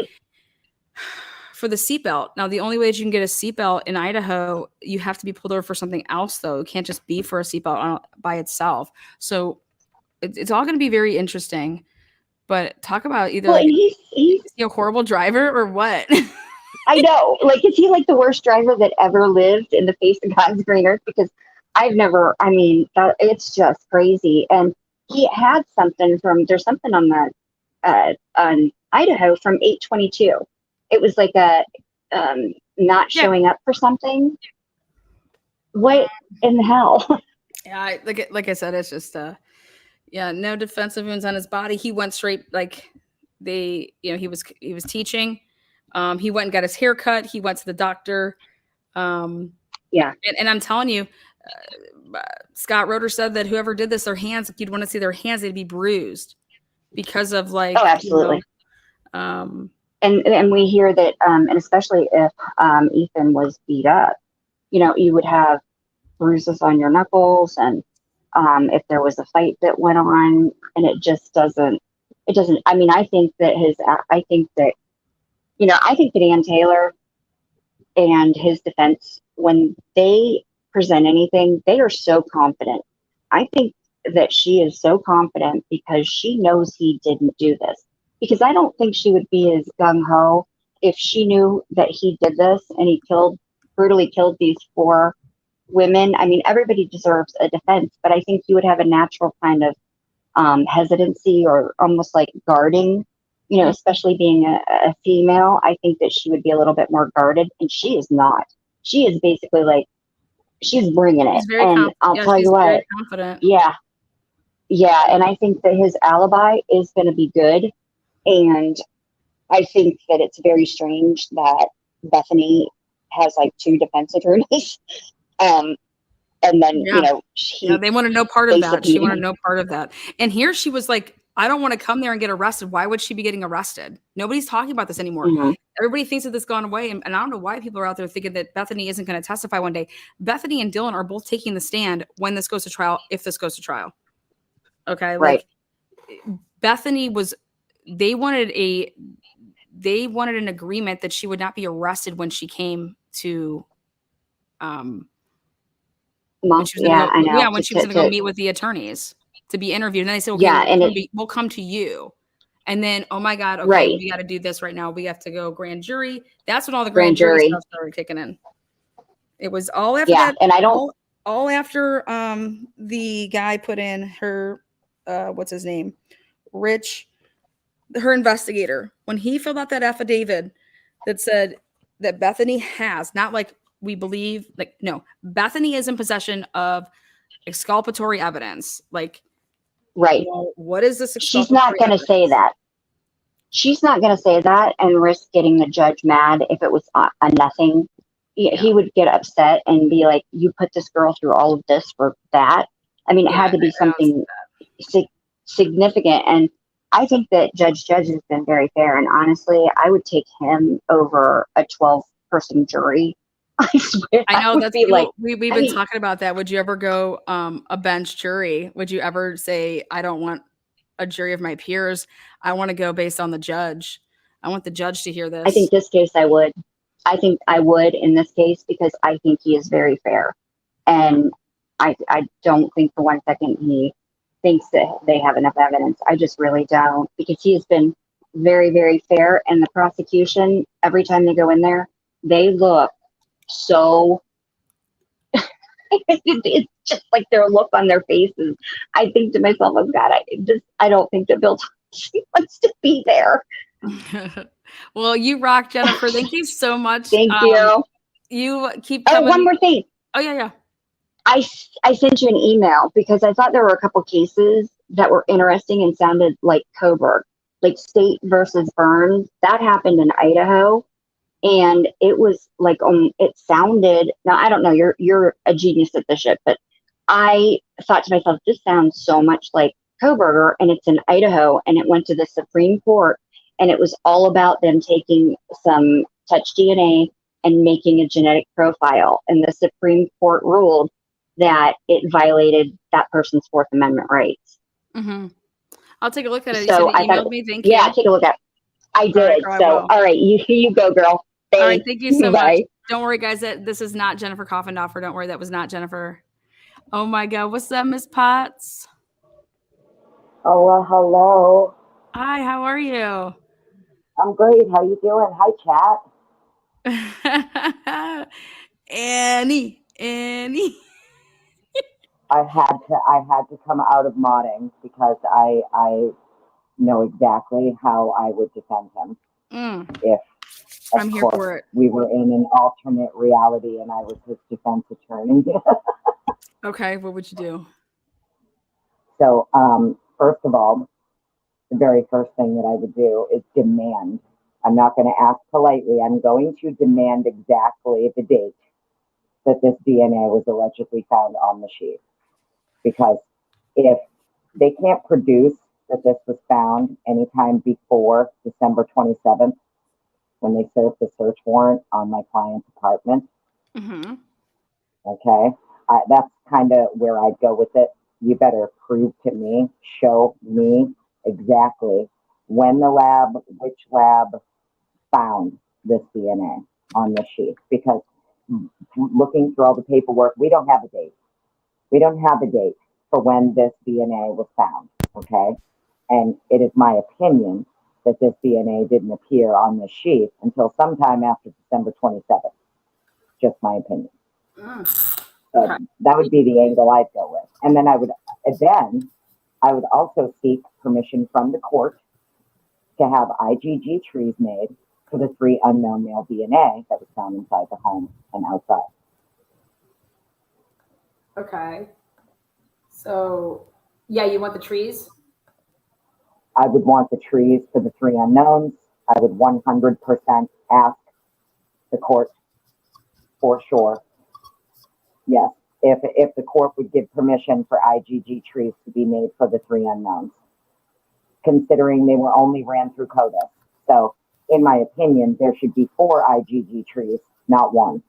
seatbelt. Now, the only way that you can get a seatbelt in Idaho, you have to be pulled over for something else, though. It can't just be for a seatbelt by itself. So it's all going to be very interesting. But talk about either he's a horrible driver or what? I know. Like, is he like the worst driver that ever lived in the face of God's green earth? Because it's just crazy. And he had something there's something on the on Idaho from 822. It was like a not showing up for something. What in the hell? Yeah, like I said, it's just no defensive wounds on his body. He went straight, like he was teaching. He went and got his hair cut. He went to the doctor. Yeah. And I'm telling you, Scott Roeder said that whoever did this, their hands, you'd want to see their hands, they'd be bruised because of like. Oh, absolutely. And we hear that, and especially if Ethan was beat up, you would have bruises on your knuckles, and if there was a fight that went on, and it doesn't. I mean, I think that Ann Taylor and his defense, when they present anything, they are so confident. I think that she is so confident because she knows he didn't do this. Because I don't think she would be as gung-ho if she knew that he did this and he brutally killed these 4 women. I mean, everybody deserves a defense, but I think you would have a natural kind of hesitancy or almost like guarding, especially being a female. I think that she would be a little bit more guarded, and she is not. She is basically like, she's bringing it. And I'll tell you what, confident. yeah. Yeah, and I think that his alibi is going to be good. And I think that it's very strange that Bethany has like 2 defense attorneys. And then, Yeah. he They wanted no part of that. She basically, wanted no part of that. And here she was like, I don't want to come there and get arrested. Why would she be getting arrested? Nobody's talking about this anymore. Mhm. Everybody thinks that this gone away. And I don't know why people are out there thinking that Bethany isn't going to testify one day. Bethany and Dylan are both taking the stand when this goes to trial, if this goes to trial. Okay. Right. Like Bethany was, they wanted an agreement that she would not be arrested when she came to, when she was yeah, I know. when she was going to go meet with the attorneys to be interviewed. And then they said, okay, Yeah, and we'll come to you. And then, oh my God, okay, Right. we got to do this right now. We have to go grand jury. That's when all the Grand grand jury jury. stuff started kicking in. It was all after Yeah, that. and I don't- all after the guy put in her what's his name? Rich, her investigator. When he filled out that affidavit that said that Bethany has, not like we believe, like, no, Bethany is in possession of exculpatory evidence. Like, Right. What is this? She's not going to say that. She's not going to say that and risk getting the judge mad if it was a nothing. He would get upset and be like, you put this girl through all of this for that. I mean, it had to be something significant. And I think that Judge has been very fair. And honestly, I would take him over a 12-person jury. I swear. I know that's like, we've been talking about that. Would you ever go a bench jury? Would you ever say, I don't want a jury of my peers? I want to go based on the judge. I want the judge to hear this. I think this case I would. I think I would in this case because I think he is very fair. And I don't think for 1 second he thinks that they have enough evidence. I just really don't, because he has been very, very fair. And the prosecution, every time they go in there, they look so it's just like their look on their faces. I think to myself, oh God, I don't think that Bill wants to be there. Well, you rock, Jennifer. Thank you so much. Thank you. You keep Oh, coming. one more thing. Oh, yeah. I sent you an email because I thought there were a couple cases that were interesting and sounded like Kohberger, like State versus Burns. That happened in Idaho. And it was like, it sounded, now I don't know, you're a genius at this shit, but I thought to myself, this sounds so much like Kohberger, and it's in Idaho, and it went to the Supreme Court, and it was all about them taking some touch DNA and making a genetic profile. And the Supreme Court ruled that it violated that person's Fourth Amendment rights. Mm-hmm. I'll take a look at it. So You said you I emailed thought, me. Thank you. Yeah, take a look at it. I did. All right, So, all right, you go, girl. Thanks. All right, thank you so Bye. much. Don't worry, guys. This is not Jennifer Coffendoffer. Don't worry, that was not Jennifer. Oh my God, what's up, Miss Potts? Oh, well, hello. Hi, how are you? I'm great. How you doing? Hi, chat. Annie. I had to come out of modding because I know exactly how I would defend him if I'm here for it. We were in an alternate reality and I was his defense attorney. Okay, what would you do? So, first of all, the very first thing that I would do is demand. I'm not going to ask politely. I'm going to demand exactly the date that this DNA was allegedly found on the sheet. Because if they can't produce that this was found anytime before December 27th, when they served the search warrant on my client's apartment, okay, that's kind of where I'd go with it. You better prove to me, show me exactly when the lab, which lab found this DNA on the sheet. Because looking through all the paperwork, we don't have a date. We don't have a date for when this DNA was found, okay? And it is my opinion that this DNA didn't appear on the sheet until sometime after December 27th. Just my opinion. So that would be the angle I'd go with. And then I would also seek permission from the court to have IgG trees made for the 3 unknown male DNA that was found inside the home and outside. Okay. So Yeah, you want the trees? I would want the trees for the three unknowns. I would 100% ask the court for sure. Yes, if the court would give permission for IgG trees to be made for the three unknowns, considering they were only ran through CODIS. So, in my opinion, there should be 4 IgG trees, not 1.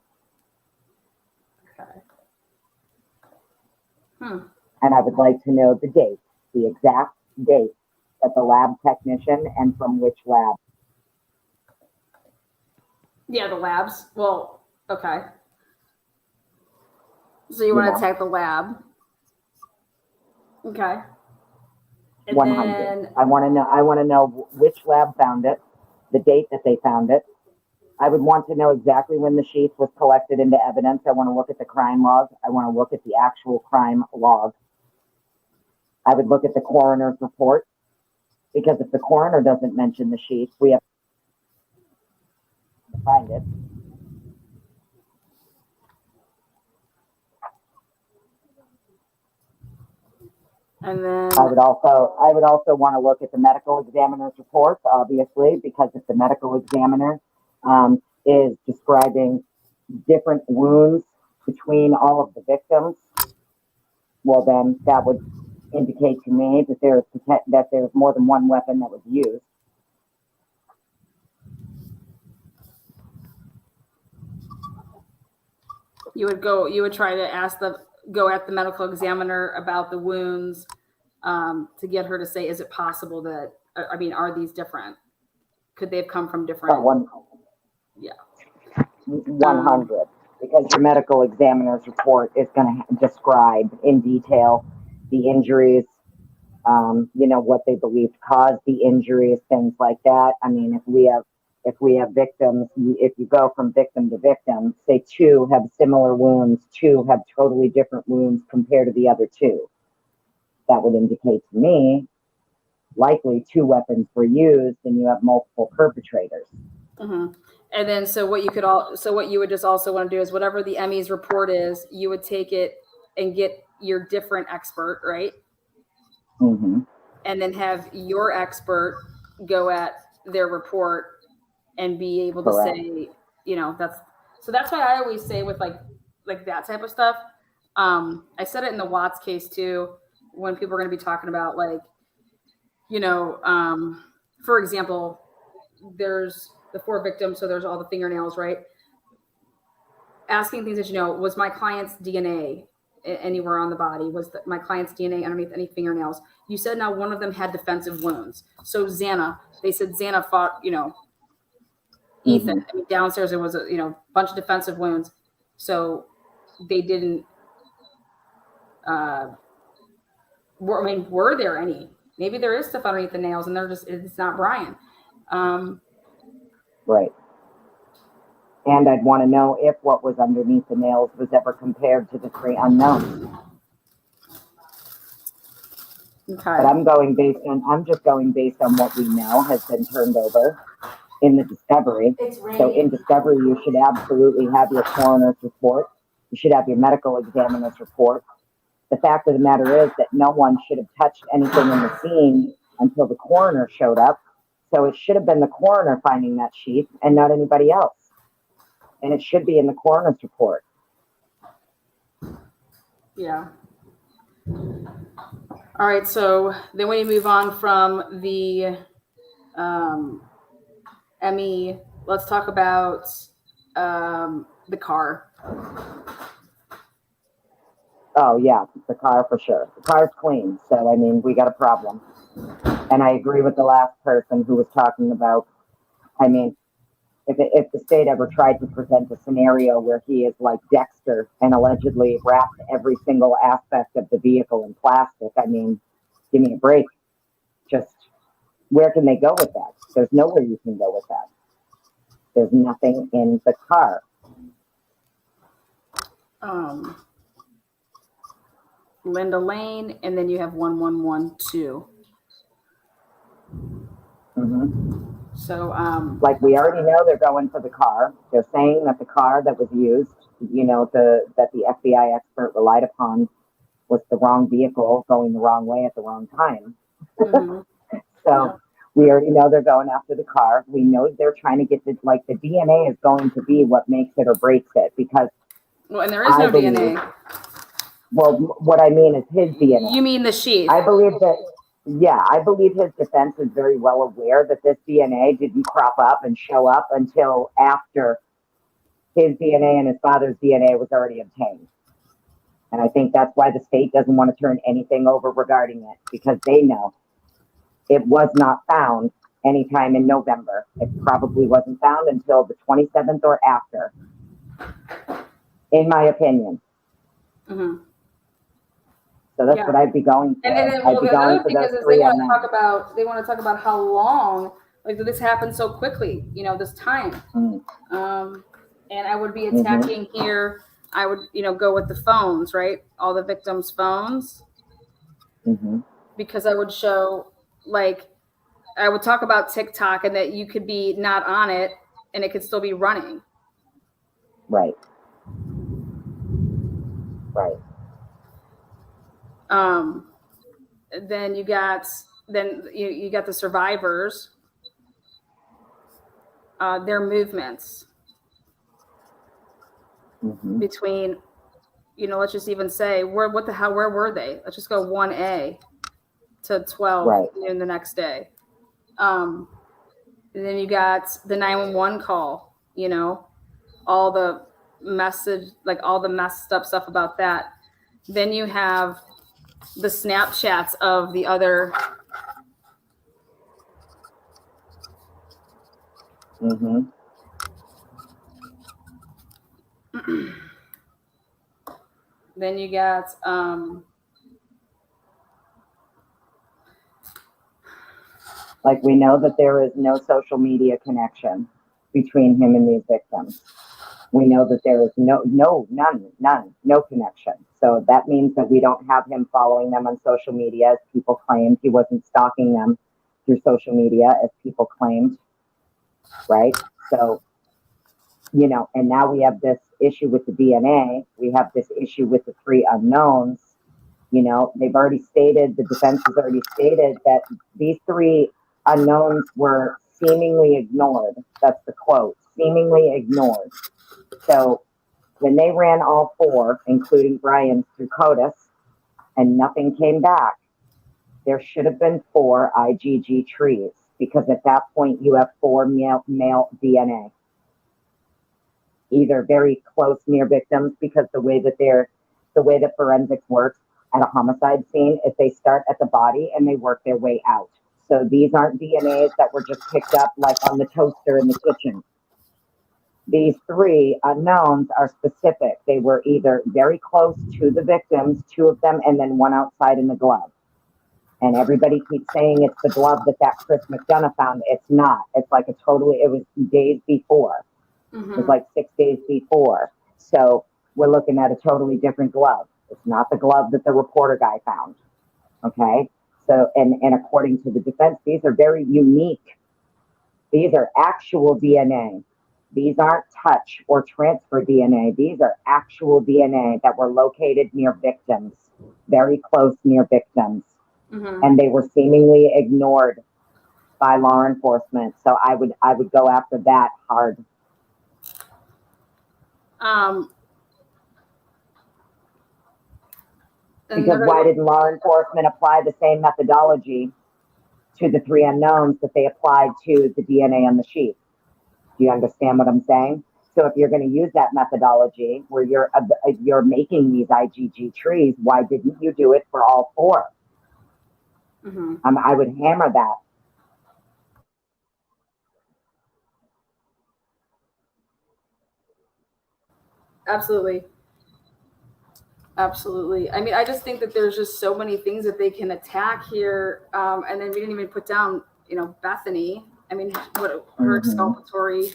Okay. Hmm. And I would like to know the date, the exact date that the lab technician and from which lab. Yeah, the labs. Well, okay. So you want to attack the lab? Okay. And 100. then, I want to know which lab found it, the date that they found it. I would want to know exactly when the sheath was collected into evidence. I want to look at the crime log. I want to look at the actual crime log. I would look at the coroner's report, because if the coroner doesn't mention the sheath, we have to find it. and then I would also want to look at the medical examiner's report, obviously, because if the medical examiner is describing different wounds between all of the victims, well, then that would indicate to me that there's more than one weapon that was used. you would try to go at the medical examiner about the wounds to get her to say, is it possible that, I mean, are these different? Could they have come from different? Yeah. 100. Because your medical examiner's report is going to describe in detail the injuries, what they believe caused the injuries, things like that. I mean, if we have victims, if you go from victim to victim, say 2 have similar wounds, 2 have totally different wounds compared to the other 2. That would indicate to me likely 2 weapons were used and you have multiple perpetrators. Mm-hmm. And then, so what you would just also want to do is whatever the ME's report is, you would take it and get your different expert, right? Mm-hmm. And then have your expert go at their report and be able to say, that's why I always say with like that type of stuff. I said it in the Watts case too, when people are going to be talking about for example, there's the 4 victims, so there's all the fingernails, right? Asking things that was my client's DNA anywhere on the body? Was my client's DNA underneath any fingernails? You said now one of them had defensive wounds. So they said Xana fought, Ethan. Mm-hmm. I mean, downstairs there was a bunch of defensive wounds. So they didn't. Were there any? Maybe there is stuff underneath the nails, and it's not Bryan. Right. And I'd want to know if what was underneath the nails was ever compared to the 3 unknowns. Okay. But I'm just going based on what we know has been turned over in the discovery. So in discovery, you should absolutely have your coroner's report. You should have your medical examiner's report. The fact of the matter is that no one should have touched anything in the scene until the coroner showed up. So it should have been the coroner finding that sheath and not anybody else. And it should be in the coroner's report. Yeah. All right. So then when you move on from the ME, let's talk about the car. Oh, yeah, the car for sure. The car's clean. So, I mean, we got a problem. And I agree with the last person who was talking about, I mean, if the state ever tried to present a scenario where he is like Dexter and allegedly wrapped every single aspect of the vehicle in plastic, I mean, give me a break. Just where can they go with that? There's nowhere you can go with that. There's nothing in the car. Linda Lane, and then you have 1112. Mm-hmm. So, like we already know they're going for the car. They're saying that the car that was used, that the FBI expert relied upon was the wrong vehicle going the wrong way at the wrong time. Mhm. So we already know they're going after the car. We know they're trying to get the DNA is going to be what makes it or breaks it, because Well, and there is no DNA. Well, what I mean is his DNA. You mean the sheath? I believe his defense is very well aware that this DNA didn't crop up and show up until after his DNA and his father's DNA was already obtained. And I think that's why the state doesn't want to turn anything over regarding it, because they know it was not found anytime in November. It probably wasn't found until the 27th or after, in my opinion. Mm-hmm. So that's what I'd be going for. And then, I'd be the going other for thing those is three they want unknowns. to talk about how long, like, this happened so quickly, this time. And I would be attacking here. I would, go with the phones, right? All the victims' phones. Because I would show, like, I would talk about TikTok and that you could be not on it and it could still be running. Right. Right. Then you got the survivors, their movements between, let's just even say where were they? Let's just go 1A to 12 noon the next day. And then you got the 911 call, all the message, like all the messed up stuff about that. Then you have the Snapchats of the other. Then you got like, we know that there is no social media connection between him and these victims. We know that there is none, no connection. So that means that we don't have him following them on social media, as people claimed. He wasn't stalking them through social media, as people claimed, right? So, and now we have this issue with the DNA. We have this issue with the three unknowns. They've already stated, the defense has already stated that these three unknowns were seemingly ignored. That's the quote, seemingly ignored. So when they ran all four, including Bryan, through CODIS, and nothing came back, there should have been 4 IgG trees, because at that point you have 4 male DNA. Either very close near victims, because the way that forensics works at a homicide scene is they start at the body and they work their way out. So these aren't DNAs that were just picked up like on the toaster in the kitchen. These 3 unknowns are specific. They were either very close to the victims, 2 of them, and then 1 outside in the glove. And everybody keeps saying it's the glove that Chris McDonough found. It's not. It's like it was days before. It was like 6 days before. So we're looking at a totally different glove. It's not the glove that the reporter guy found. Okay? So, and according to the defense, these are very unique. These are actual DNA. These aren't touch or transfer DNA. These are actual DNA that were located near victims, very close near victims. And they were seemingly ignored by law enforcement. So I would go after that hard. Because why didn't law enforcement apply the same methodology to the 3 unknowns that they applied to the DNA on the sheet? Do you understand what I'm saying? So if you're going to use that methodology where you're making these IgG trees, why didn't you do it for all 4? I would hammer that. Absolutely. Absolutely. I mean, I just think that there's just so many things that they can attack here. And then we didn't even put down, Bethany. I mean, what her exculpatory,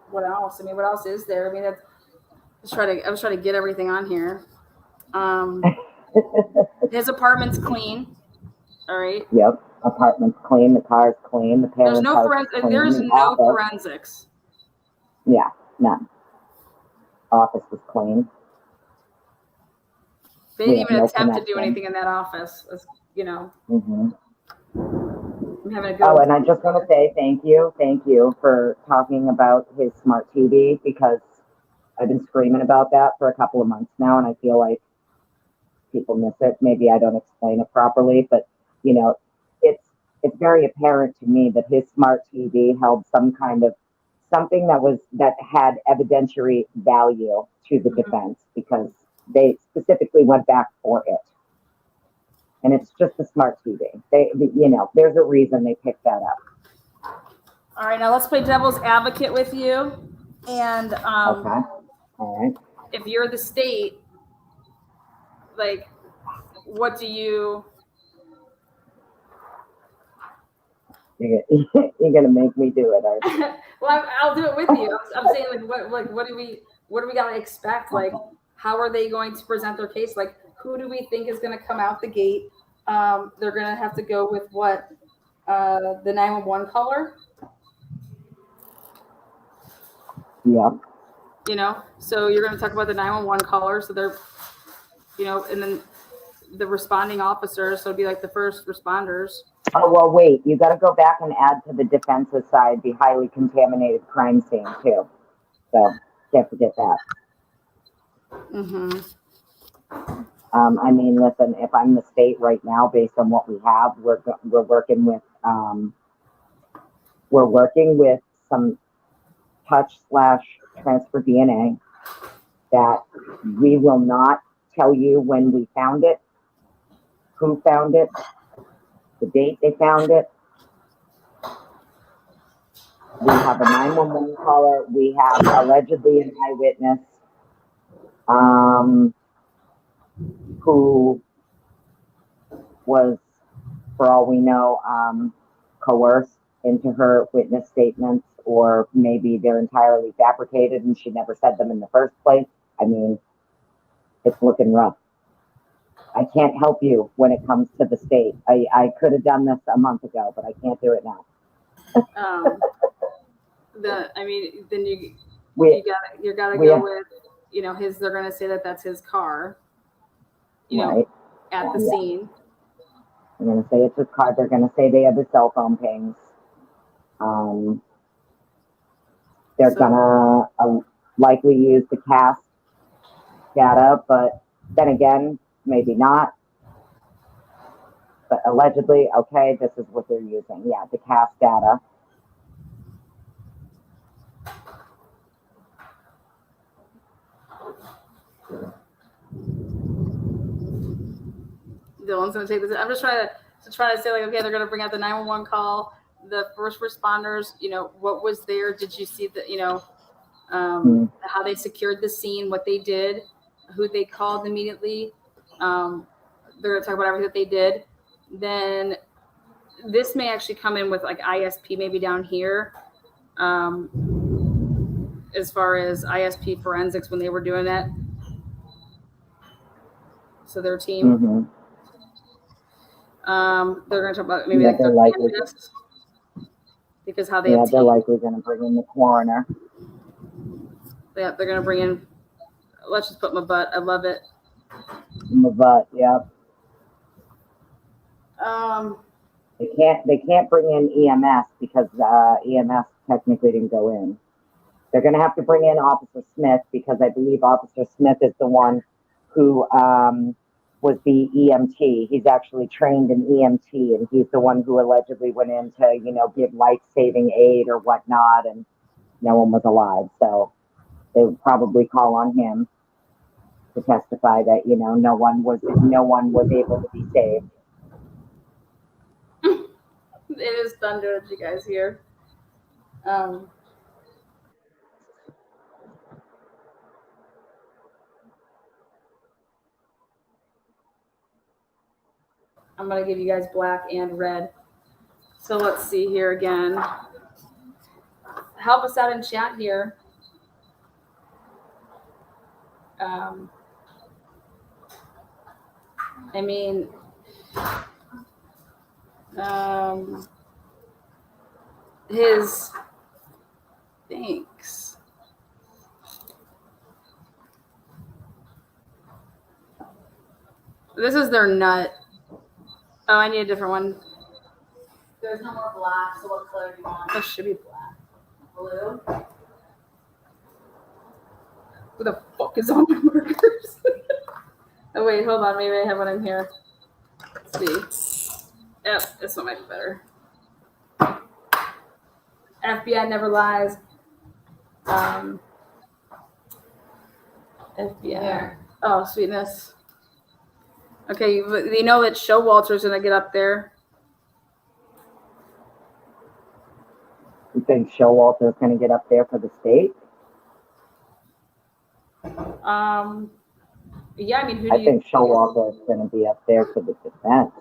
What else? I mean, what else is there? I mean, I was trying to get everything on here. His apartment's clean. All right. Yep. Apartment's clean. The car's clean. The parents' There's no forensics. There's no forensics. Yeah, none. office was clean. They We didn't have even no attempt to do connection. anything in that office. You know, Mm-hmm. I'm having a Oh, good. and I just want to say thank you for talking about his smart TV, because I've been screaming about that for a couple of months now, and I feel like people miss it. Maybe I don't explain it properly, but you know, it's very apparent to me that his smart TV held some kind of something that had evidentiary value to the defense, because they specifically went back for it. And it's just a smart TV. There's a reason they picked that up. All right, now let's play devil's advocate with you. And Okay. All right. if you're the state, like, what do you? You're gonna make me do it, aren't you? Well, I'll do it with you. I'm saying, what do we gotta expect? Like, how are they going to present their case? Like, who do we think is going to come out the gate? They're going to have to go with what? The 911 caller. Yeah. You know, so you're going to talk about the 911 caller. So they're, and then the responding officers. So it'd be like the first responders. Oh, well, wait, you got to go back and add to the defensive side the highly contaminated crime scene, too. So, can't forget that. Mm-hmm. I mean, listen, if I'm the state right now, based on what we have, we're working with some touch/transfer DNA that we will not tell you when we found it, who found it, the date they found it. We have a 911 caller. We have allegedly an eyewitness who was, for all we know, coerced into her witness statements, or maybe they're entirely fabricated and she never said them in the first place. I mean, it's looking rough. I can't help you when it comes to the state. I could have done this a month ago, but I can't do it now. Then you gotta go with, his. They're gonna say that that's his car. Right. At the scene. They're gonna say it's his car. They're gonna say they have the cell phone pings. They're gonna likely use the cast data, but then again, maybe not. But allegedly, okay, this is what they're using. Yeah, the cast data. Dylan's gonna take this. I'm just trying to say, like, okay, they're gonna bring out the 911 call, the first responders. What was there? Did you see the, how they secured the scene, what they did, who they called immediately? They're gonna talk about everything that they did. Then this may actually come in with like ISP maybe down here, as far as ISP forensics when they were doing that. So their team. Mm-hmm. They're going to talk about maybe they're likely because how they they're likely going to bring in the coroner. Yeah, they're going to bring in. Let's just put my butt. I love it. My butt. Yep. They can't bring in EMS because EMS technically didn't go in. They're going to have to bring in Officer Smith, because I believe Officer Smith is the one who was the EMT. He's actually trained in EMT, and he's the one who allegedly went in to, give life-saving aid or whatnot, and no one was alive. So they would probably call on him to testify that, no one was able to be saved. It is thunder, as you guys hear. I'm going to give you guys black and red. So let's see here again. Help us out in chat here. His thanks. This is their nut. Oh, I need a different one. There's no more black, so what color do you want? This should be black. Blue? Who the fuck is on my markers? Oh, wait, hold on. Maybe I have one in here. Let's see. Yep, this one might be better. FBI never lies. FBI. Yeah. Oh, sweetness. Okay, you know that Showalter's going to get up there. You think Showalter's going to get up there for the state? Yeah, I mean, who do I think Showalter's going to be up there for the defense.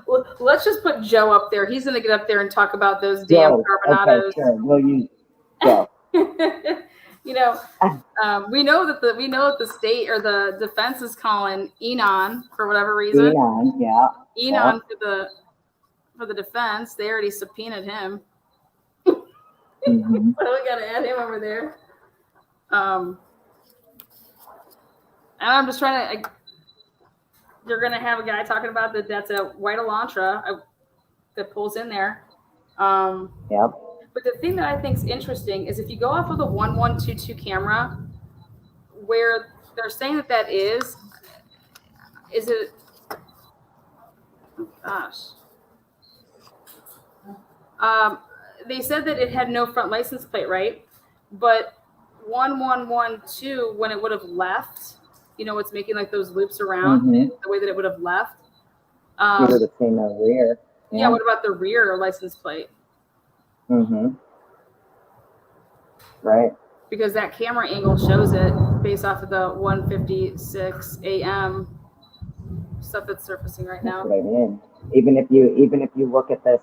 Well, let's just put Joe up there. He's going to get up there and talk about those damn carbonados. Okay, sure. We'll use Joe. You know, we know that the state or the defense is calling Enon for whatever reason. Enon, yeah. Enon for the defense. They already subpoenaed him. Mm-hmm. So we got to add him over there. And I'm just trying to. You're gonna have a guy talking about that's a white Elantra that pulls in there. Yep. But the thing that I think is interesting is if you go off of the 1122 camera, where they're saying that is it? Oh gosh. They said that it had no front license plate, right? But 1112, when it would have left, you know, it's making like those loops around the way that it would have left. You would have seen the rear. Yeah. What about the rear license plate? Mm-hmm. Right. Because that camera angle shows it based off of the 1:56 a.m. stuff that's surfacing right now. That's what I mean. Even if you look at this,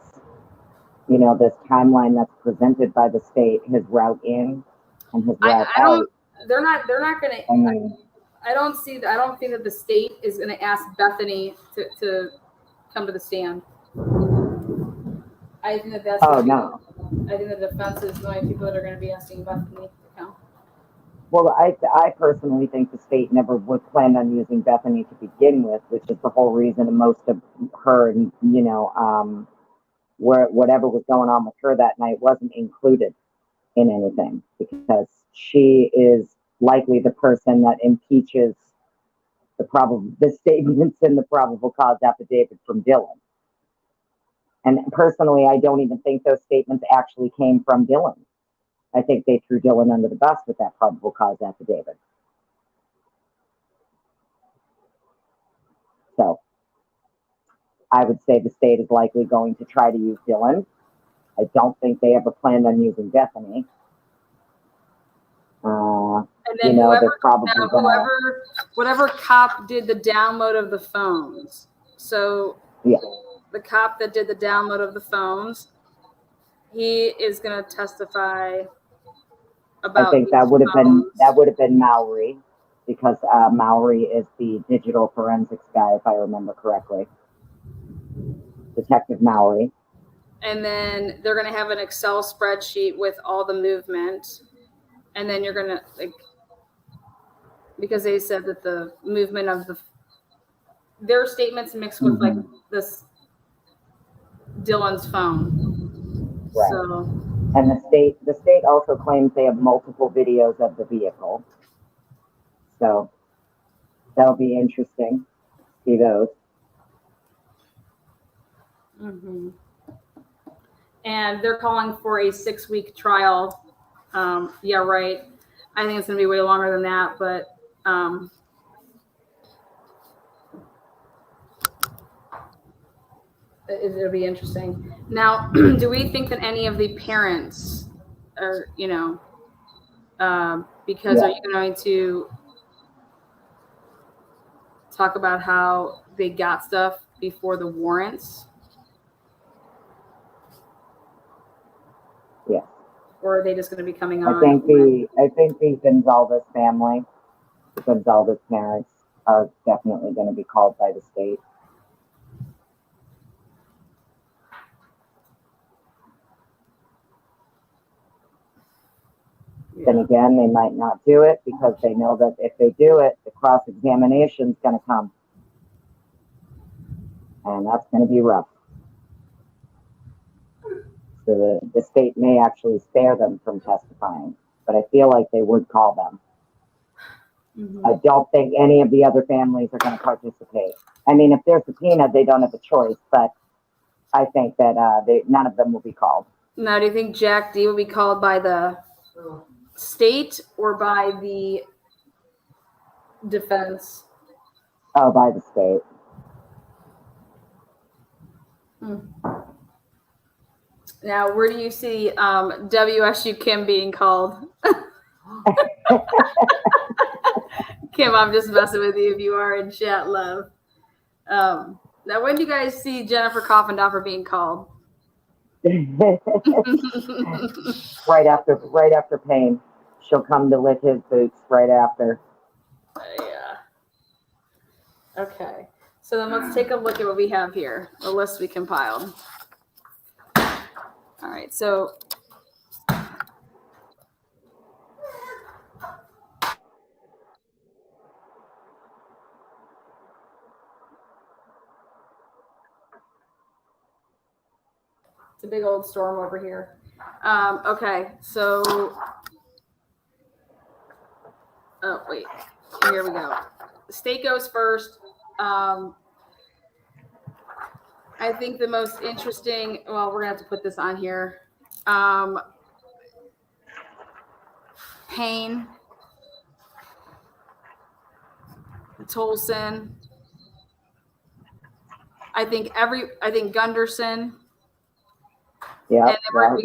you know, this timeline that's presented by the state, his route in and his route out. They're not going to. I don't think that the state is going to ask Bethany to come to the stand. I think that's. Oh no. I think the defense is the only people that are going to be asking Bethany to come. Well, I personally think the state never would plan on using Bethany to begin with, which is the whole reason most of her, you know, whatever was going on with her that night wasn't included in anything, because she is likely the person that impeaches the statements in the probable cause affidavit from Dylan. And personally, I don't even think those statements actually came from Dylan. I think they threw Dylan under the bus with that probable cause affidavit. So I would say the state is likely going to try to use Dylan. I don't think they ever planned on using Bethany. And then whatever cop did the download of the phones. So yeah. The cop that did the download of the phones, he is going to testify about. I think that would have been Mowry, because Mowry is the digital forensics guy, if I remember correctly. Detective Mowry. And then they're going to have an Excel spreadsheet with all the movement. And then you're going to, like, because they said that the movement of their statements mixed with like this Dylan's phone. Right. So, and the state also claims they have multiple videos of the vehicle. So that'll be interesting. See those. Mm-hmm. And they're calling for a 6-week trial. Yeah, right. I think it's going to be way longer than that, but it'll be interesting. Now, do we think that any of the parents are, you know, because are you going to talk about how they got stuff before the warrants? Yeah. Or are they just going to be coming on? I think the Gonzalez family, the Gonzalez parents, are definitely going to be called by the state. Then again, they might not do it because they know that if they do it, the cross-examination is going to come. And that's going to be rough. So the state may actually spare them from testifying, but I feel like they would call them. I don't think any of the other families are going to participate. I mean, if they're subpoenaed, they don't have a choice, but I think that none of them will be called. Now, do you think Jack D will be called by the state or by the defense? Oh, by the state. Now, where do you see WSU Kim being called? Kim, I'm just messing with you if you are in chat, love. Now, when do you guys see Jennifer Coffindoffer being called? right after Payne. She'll come to lick his boots right after. Yeah. Okay. So then let's take a look at what we have here, the list we compiled. All right, so it's a big old storm over here. Okay, so oh wait, here we go. The state goes first. I think the most interesting, well, we're gonna have to put this on here. Payne, Tolson. I think Gunderson. Yeah. And then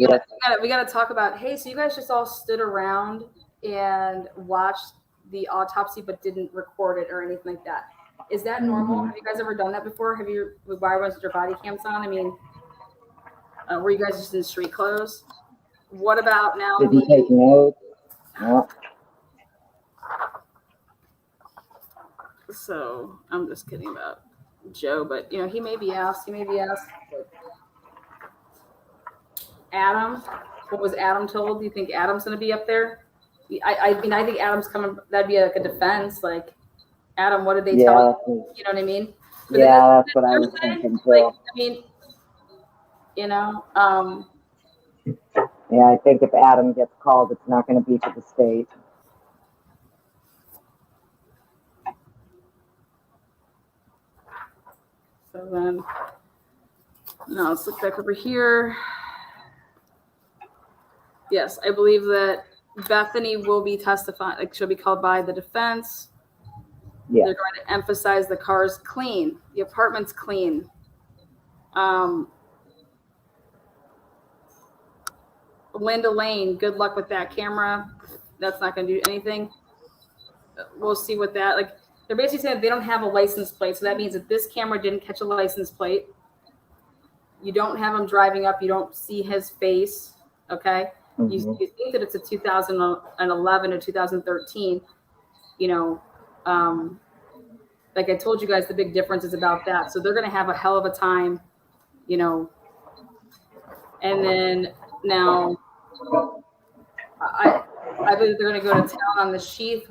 we gotta talk about, hey, so you guys just all stood around and watched the autopsy but didn't record it or anything like that. Is that normal? Have you guys ever done that before? Why wasn't your body cams on? I mean, were you guys just in street clothes? What about now? Did you take notes? No. So I'm just kidding about Joe, but he may be asked. Adam, what was Adam told? Do you think Adam's going to be up there? I mean, I think Adam's coming. That'd be like a defense, like. Adam, what did they tell you? You know what I mean? But that's what I was thinking too. Like, I mean, Yeah, I think if Adam gets called, it's not going to be for the state. So then, now let's look back over here. Yes, I believe that Bethany will be testifying. Like, she'll be called by the defense. Yeah. They're going to emphasize the car's clean, the apartment's clean. Linda Lane, good luck with that camera. That's not going to do anything. We'll see what that, like, they're basically saying they don't have a license plate. So that means that this camera didn't catch a license plate. You don't have him driving up. You don't see his face. Okay. You think that it's a 2011 or 2013, like I told you guys, the big difference is about that. So they're going to have a hell of a time, and then now I believe they're going to go to town on the sheath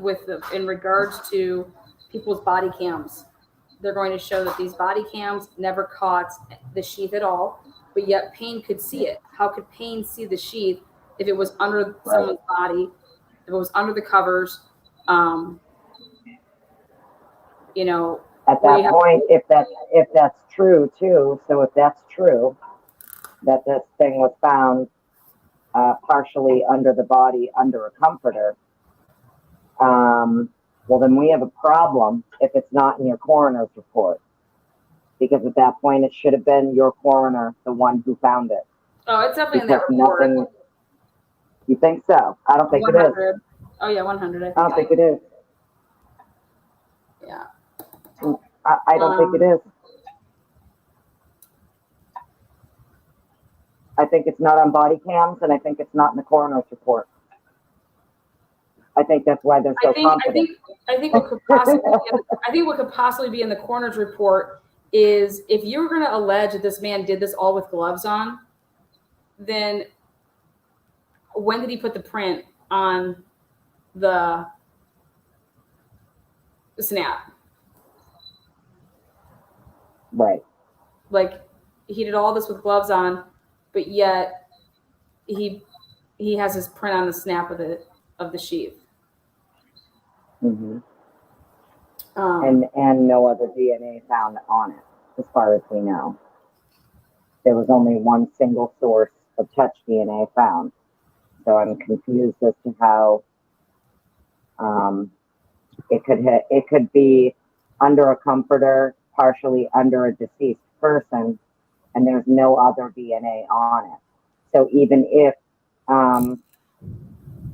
in regards to people's body cams. They're going to show that these body cams never caught the sheath at all, but yet Payne could see it. How could Payne see the sheath if it was under someone's body, if it was under the covers? At that point, if that's true too, so if that's true, that this thing was found partially under the body, under a comforter, well, then we have a problem if it's not in your coroner's report. Because at that point, it should have been your coroner, the one who found it. Oh, it's definitely in that report. You think so? I don't think 100. it is. Oh, yeah, 100. I don't think it is. Yeah. I don't think it is. I think it's not on body cams, and I think it's not in the coroner's report. I think that's why they're so confident. I think what could possibly be in the coroner's report is if you're going to allege that this man did this all with gloves on, then when did he put the print on the snap. Right. Like, he did all this with gloves on, but yet he has his print on the snap of the sheath. Mm-hmm. And no other DNA found on it, as far as we know. There was only one single source of touch DNA found. So I'm confused as to how it could be under a comforter, partially under a deceased person, and there's no other DNA on it. So even if,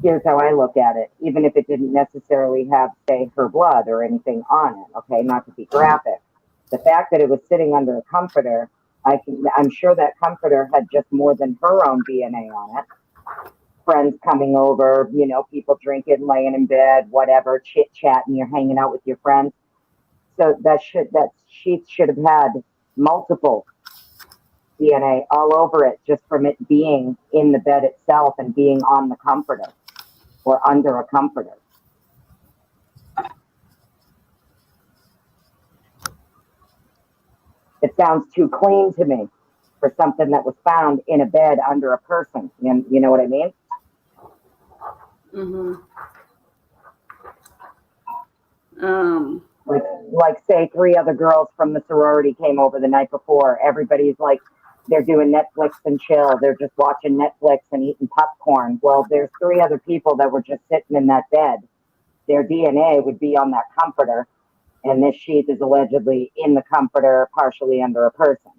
here's how I look at it, even if it didn't necessarily have, say, her blood or anything on it, okay, not to be graphic, the fact that it was sitting under a comforter, I'm sure that comforter had just more than her own DNA on it. Friends coming over, you know, people drinking, laying in bed, whatever, chit chatting, you're hanging out with your friends. So that sheet should have had multiple DNA all over it, just from it being in the bed itself and being on the comforter or under a comforter. It sounds too clean to me for something that was found in a bed under a person. You know what I mean? Mm-hmm. Like say 3 other girls from the sorority came over the night before. Everybody's like, they're doing Netflix and chill. They're just watching Netflix and eating popcorn. Well, there's 3 other people that were just sitting in that bed. Their DNA would be on that comforter, and this sheath is allegedly in the comforter, partially under a person.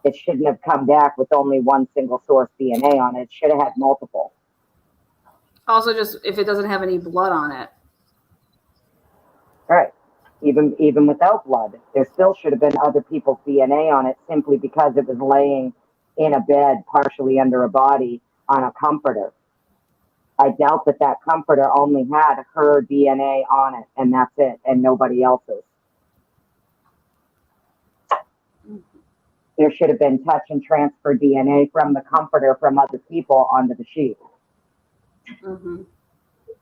It shouldn't have come back with only one single source DNA on it. It should have had multiple. Also, just if it doesn't have any blood on it. Right. Even without blood, there still should have been other people's DNA on it, simply because it was laying in a bed, partially under a body, on a comforter. I doubt that comforter only had her DNA on it, and that's it, and nobody else's. There should have been touch and transfer DNA from the comforter from other people onto the sheet. Mm-hmm.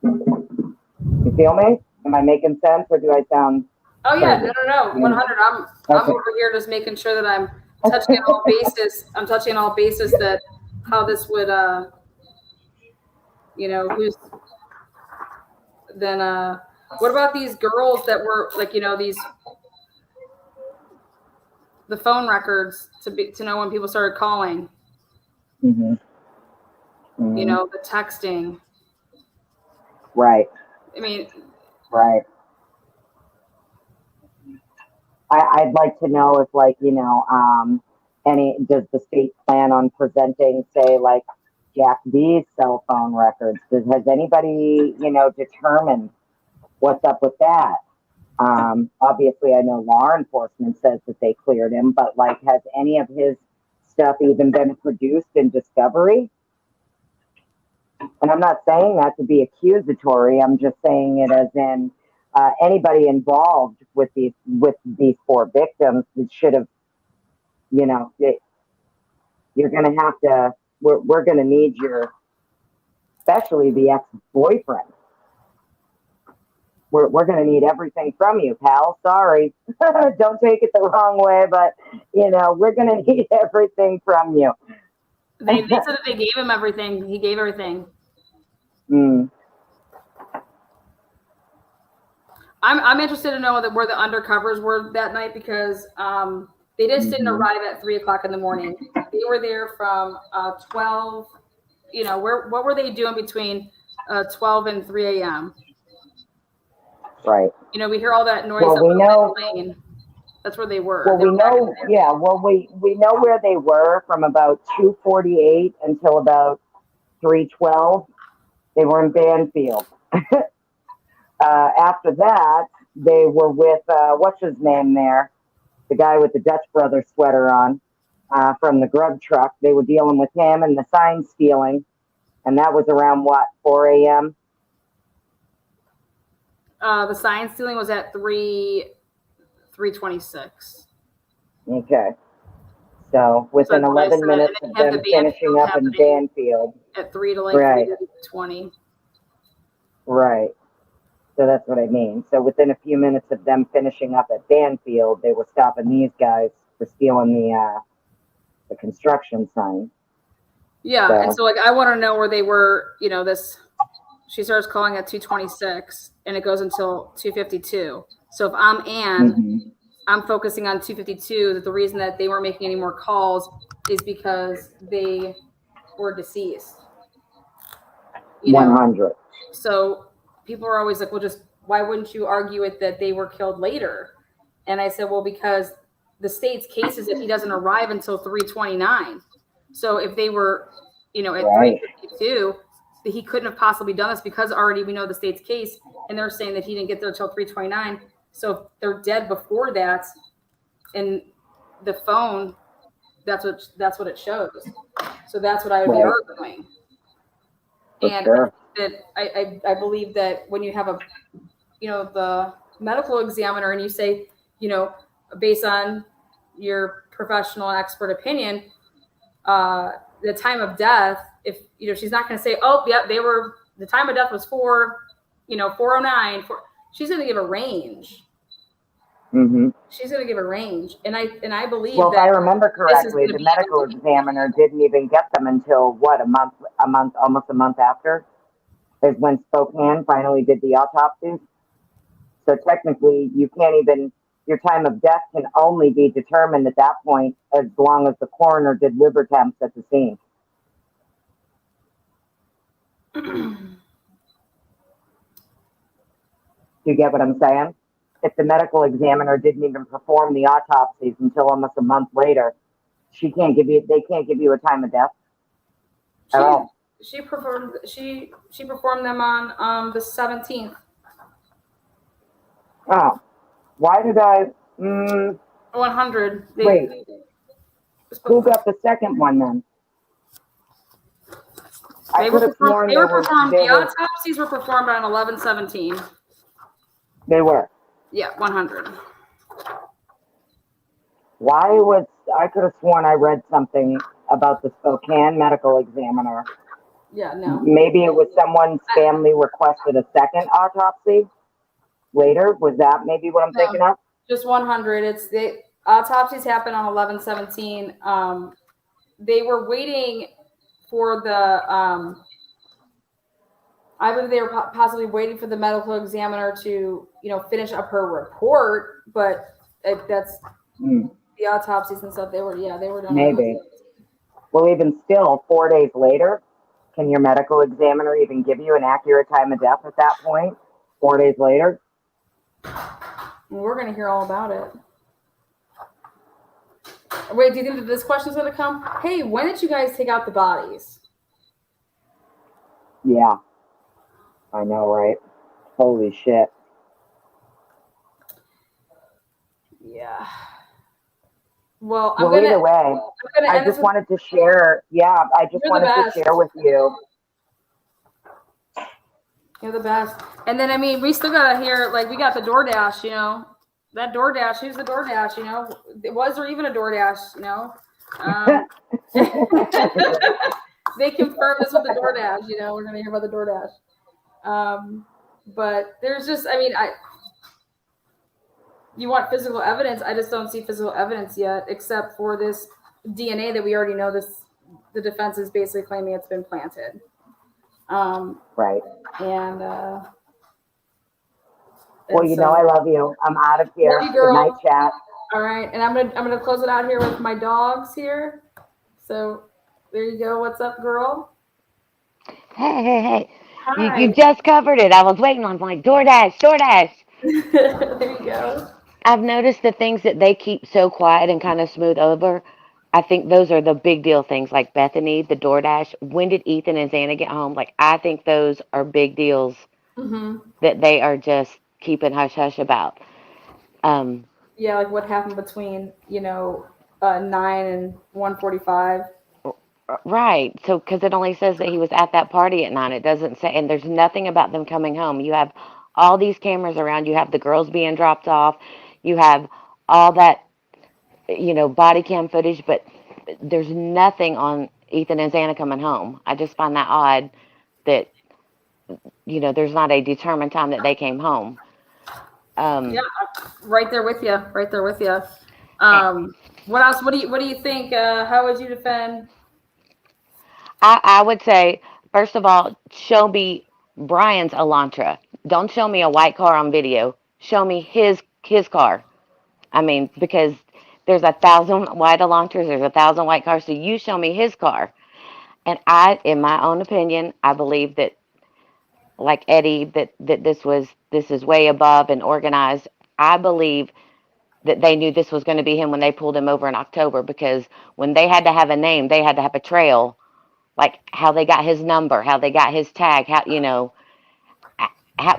You feel me? Am I making sense, or do I sound? Oh yeah, crazy? no, 100. I'm over here just making sure that I'm touching all bases. I'm touching all bases that how this would, you know, who's then. What about these girls that were like, you know, the phone records to know when people started calling. Mm-hmm. Mm-hmm. You know, the texting. Right. I mean. Right. I'd like to know if, like, you know, does the state plan on presenting, say, like, Jack B's cell phone records? Has anybody, you know, determined what's up with that? Obviously, I know law enforcement says that they cleared him, but, like, has any of his stuff even been produced in discovery? And I'm not saying that to be accusatory. I'm just saying it as in, anybody involved with these 4 victims that should have, you know, you're going to have to, we're going to need your, especially the ex-boyfriend. We're going to need everything from you, pal. Sorry. Don't take it the wrong way, but, you know, we're going to need everything from you. They said that they gave him everything. He gave everything. Mm. I'm interested to know where the undercovers were that night, because they just didn't arrive at 3:00 in the morning. They were there from 12. You know, what were they doing between 12 and 3 a.m.? Right. You know, we hear all that noise. Well, we know. Lane. That's where they were. Well, we know. Yeah. Well, we know where they were from about 2:48 until about 3:12. They were in Banfield. After that, they were with, what's his name there? The guy with the Dutch Brothers sweater on, from the grub truck. They were dealing with him and the sign stealing. And that was around what, 4 a.m.? The sign stealing was at 3:26. Okay. So within 11 minutes of them finishing up in Banfield. At 3 to like right. 3:20. Right. So that's what I mean. So within a few minutes of them finishing up at Banfield, they were stopping these guys for stealing the construction sign. Yeah, and so like I want to know where they were. This she starts calling at 2:26, and it goes until 2:52. So if I'm Ann, I'm focusing on 2:52. That the reason that they weren't making any more calls is because they were deceased. 100. So people are always like, well, just why wouldn't you argue it that they were killed later? And I said, well, because the state's case is that he doesn't arrive until 3:29. So if they were, at 3:52, he couldn't have possibly done this because already we know the state's case, and they're saying that he didn't get there until 3:29. So if they're dead before that, and the phone, that's what it shows. So that's what I would be arguing. And that I believe that when you have the medical examiner and you say, based on your professional and expert opinion, the time of death, if she's not going to say, oh yeah, the time of death was 4:09. She's going to give a range. She's going to give a range, and I believe. Well, that if I remember correctly, the medical examiner didn't even get them until what, almost a month after, is when Spokane finally did the autopsies. So technically, you can't even. Your time of death can only be determined at that point as long as the coroner did liver temps at the scene. Do you get what I'm saying? If the medical examiner didn't even perform the autopsies until almost a month later, they can't give you a time of death at all. She performed them on the 17th. Oh, why did I? 100. Wait, who got the second one then? The autopsies were performed on 11/17. They were. Yeah, 100. I could have sworn I read something about the Spokane medical examiner. Yeah, no. Maybe it was someone's family requested a second autopsy later. Was that maybe what I'm thinking of? Just 100. It's the autopsies happened on 11/17. They were waiting for the. I believe they were possibly waiting for the medical examiner to, finish up her report, but that's the autopsies and stuff. They were done. Maybe. Well, even still, 4 days later, can your medical examiner even give you an accurate time of death at that point? 4 days later? We're going to hear all about it. Wait, do you think that this question's going to come? Hey, when did you guys take out the bodies? Yeah. I know, right? Holy shit. Yeah. Well, either way, I just wanted to share. Yeah, I just wanted to share with you. You're the best. And then, we still got to hear, we got the DoorDash, that DoorDash, who's the DoorDash, was there even a DoorDash, They confirmed this with the DoorDash, we're going to hear about the DoorDash. But there's just, you want physical evidence. I just don't see physical evidence yet, except for this DNA that we already know the defense is basically claiming it's been planted. Right. And, I love you. I'm out of here. Love you, girl. Good night, chat. All right. And I'm going to close it out here with my dogs here. So there you go. What's up, girl? Hey. Hi. You just covered it. I was waiting on like DoorDash. There you go. I've noticed the things that they keep so quiet and kind of smooth over. I think those are the big deal things like Bethany, the DoorDash. When did Ethan and Xana get home? I think those are big deals that they are just keeping hush-hush about. Yeah, what happened between, 9 and 1:45. Right. So, because it only says that he was at that party at 9. It doesn't say, and there's nothing about them coming home. You have all these cameras around. You have the girls being dropped off. You have all that, body cam footage, but there's nothing on Ethan and Xana coming home. I just find that odd that there's not a determined time that they came home. Yeah, right there with you. Right there with you. What else? What do you think? How would you defend? I would say, first of all, show me Brian's Elantra. Don't show me a white car on video. Show me his car. I mean, because there's 1,000 white Elantras, there's 1,000 white cars, so you show me his car. And in my own opinion, I believe that, like Eddie, that this is way above and organized. I believe that they knew this was going to be him when they pulled him over in October, because when they had to have a name, they had to have a trail, like how they got his number, how they got his tag,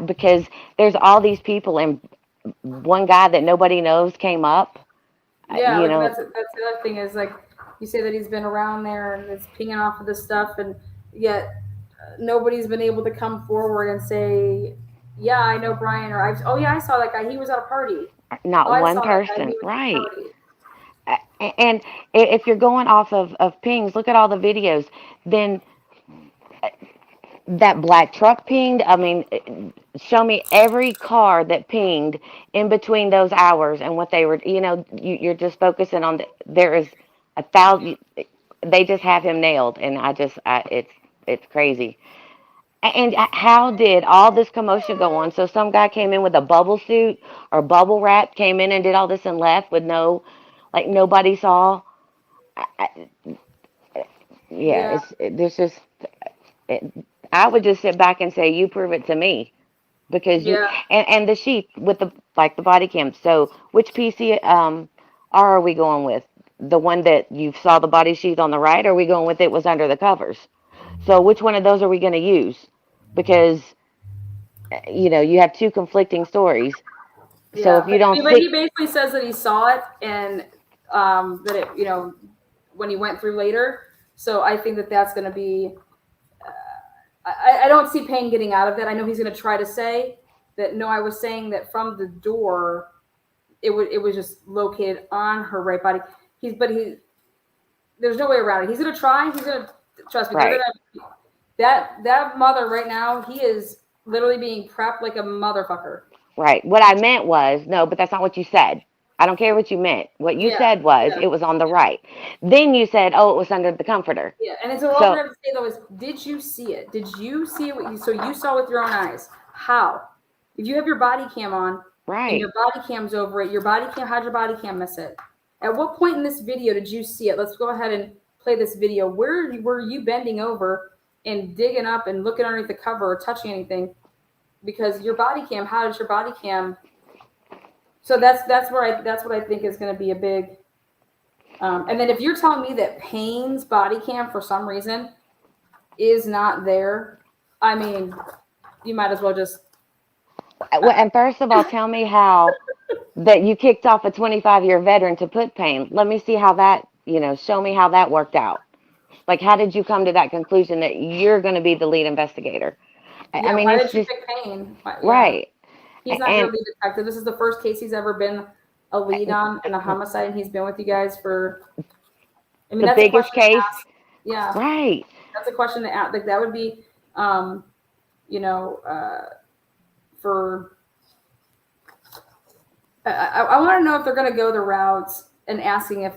because there's all these people, and one guy that nobody knows came up. Yeah, that's the other thing is, like, you say that he's been around there and it's pinging off of this stuff, and yet nobody's been able to come forward and say, yeah, I know Brian, or I saw that guy. He was at a party. Not one person, right? And if you're going off of pings, look at all the videos. Then that black truck pinged. I mean, show me every car that pinged in between those hours and what they were. You're just focusing on there is 1,000. They just have him nailed, and it's crazy. And how did all this commotion go on? So some guy came in with a bubble suit or bubble wrap, came in and did all this and left with nobody saw. There's just. I would just sit back and say, you prove it to me, because and the sheath with the body cam. So which PC are we going with? The one that you saw the body sheath on the right, or are we going with it was under the covers? So which one of those are we going to use? Because you have two conflicting stories. Yeah, so if you don't but he basically says that he saw it, and that it when he went through later. So I think that that's going to be. I don't see Payne getting out of that. I know he's going to try to say that, no, I was saying that from the door, it was just located on her right body. There's no way around it. He's going to try. He's going to, trust me. Right. That mother right now, he is literally being prepped like a motherfucker. Right. What I meant was, no, but that's not what you said. I don't care what you meant. What you said was it was on the right. Then you said, oh, it was under the comforter. Yeah, and so all we're going to say, though, is, did you see it? Did you see it? So you saw with your own eyes. How? If you have your body cam on, right, and your body cam's over it, how'd your body cam miss it? At what point in this video did you see it? Let's go ahead and play this video. Where were you bending over and digging up and looking underneath the cover or touching anything? Because your body cam, how does your body cam? So that's what I think is going to be a big. And then if you're telling me that Payne's body cam for some reason is not there, I mean, you might as well just. Well, and first of all, tell me how that you kicked off a 25-year veteran to put Payne. Let me see how that, show me how that worked out. Like, how did you come to that conclusion that you're going to be the lead investigator? Yeah, I mean, why it's did you just pick Payne? right. He's not your lead detective. This is the first case he's ever been a lead on in a homicide, and he's been with you guys for. I mean, the that's biggest case. Yeah. Right. That's a question to ask. Like, that would be, for. I want to know if they're going to go the routes and asking if,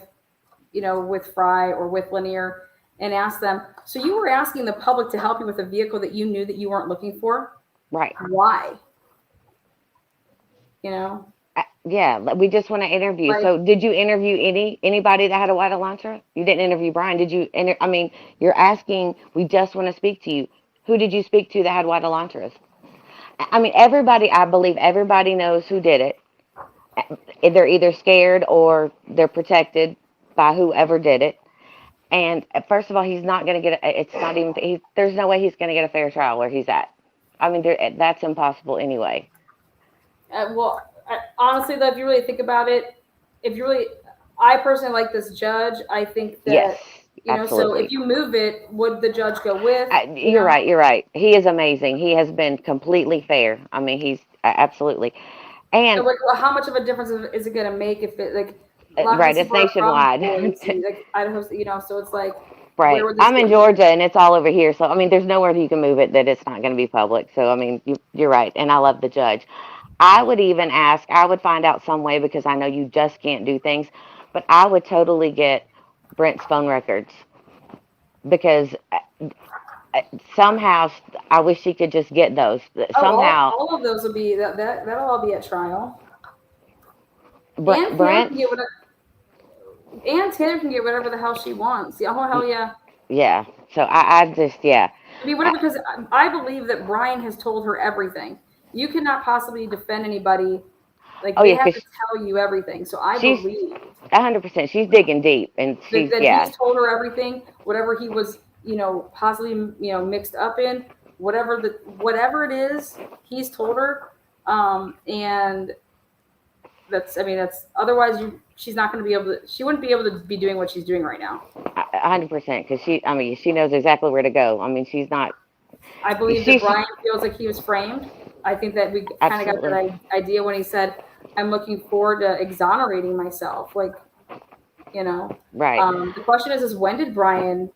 with Fry or with Lanier, and ask them. So you were asking the public to help you with a vehicle that you knew that you weren't looking for. Right. Why? Yeah, we just want to interview. So did you interview anybody that had a white Elantra? You didn't interview Brian. Did you? I mean, you're asking, we just want to speak to you. Who did you speak to that had white Elantras? I mean, I believe everybody knows who did it. They're either scared or they're protected by whoever did it. And first of all, he's not going to get, it's not even, there's no way he's going to get a fair trial where he's at. I mean, that's impossible anyway. Honestly, though, if you really think about it, I personally like this judge. I think that, yes, absolutely. So if you move it, would the judge go with? You're right. He is amazing. He has been completely fair. I mean, he's absolutely. And so, how much of a difference is it going to make if it, like, right, it's nationwide. Like, Idaho, so it's like. Right. where would this I'm in get Georgia and it's all over here. So, I mean, there's nowhere that you can move it that it's not going to be public. So, I mean, you're right. And I love the judge. I would even ask, I would find out some way because I know you just can't do things, but I would totally get Brent's phone records because somehow I wish she could just get those. Oh, Somehow, all of those will be that'll all be at trial. And Taylor Brent, can get whatever. And Taylor can get whatever the hell she wants. Yeah, oh hell yeah. yeah. So I just, yeah. I mean, whatever, because I believe that Bryan has told her everything. You cannot possibly defend anybody. Like, Oh, they yeah, have to 'cause tell you everything. So I she's believe 100%. She's digging deep, and she's that yeah. he's told her everything, whatever he was, possibly, mixed up in, whatever it is, he's told her. And that's otherwise she's not going to be able to. She wouldn't be able to be doing what she's doing right now. 100%, because she knows exactly where to go. I mean, she's not. I believe that Bryan feels like he was framed. I think that we kind of got that idea when he said, "I'm looking forward to exonerating myself." Like, Right. The question is when did Bryan,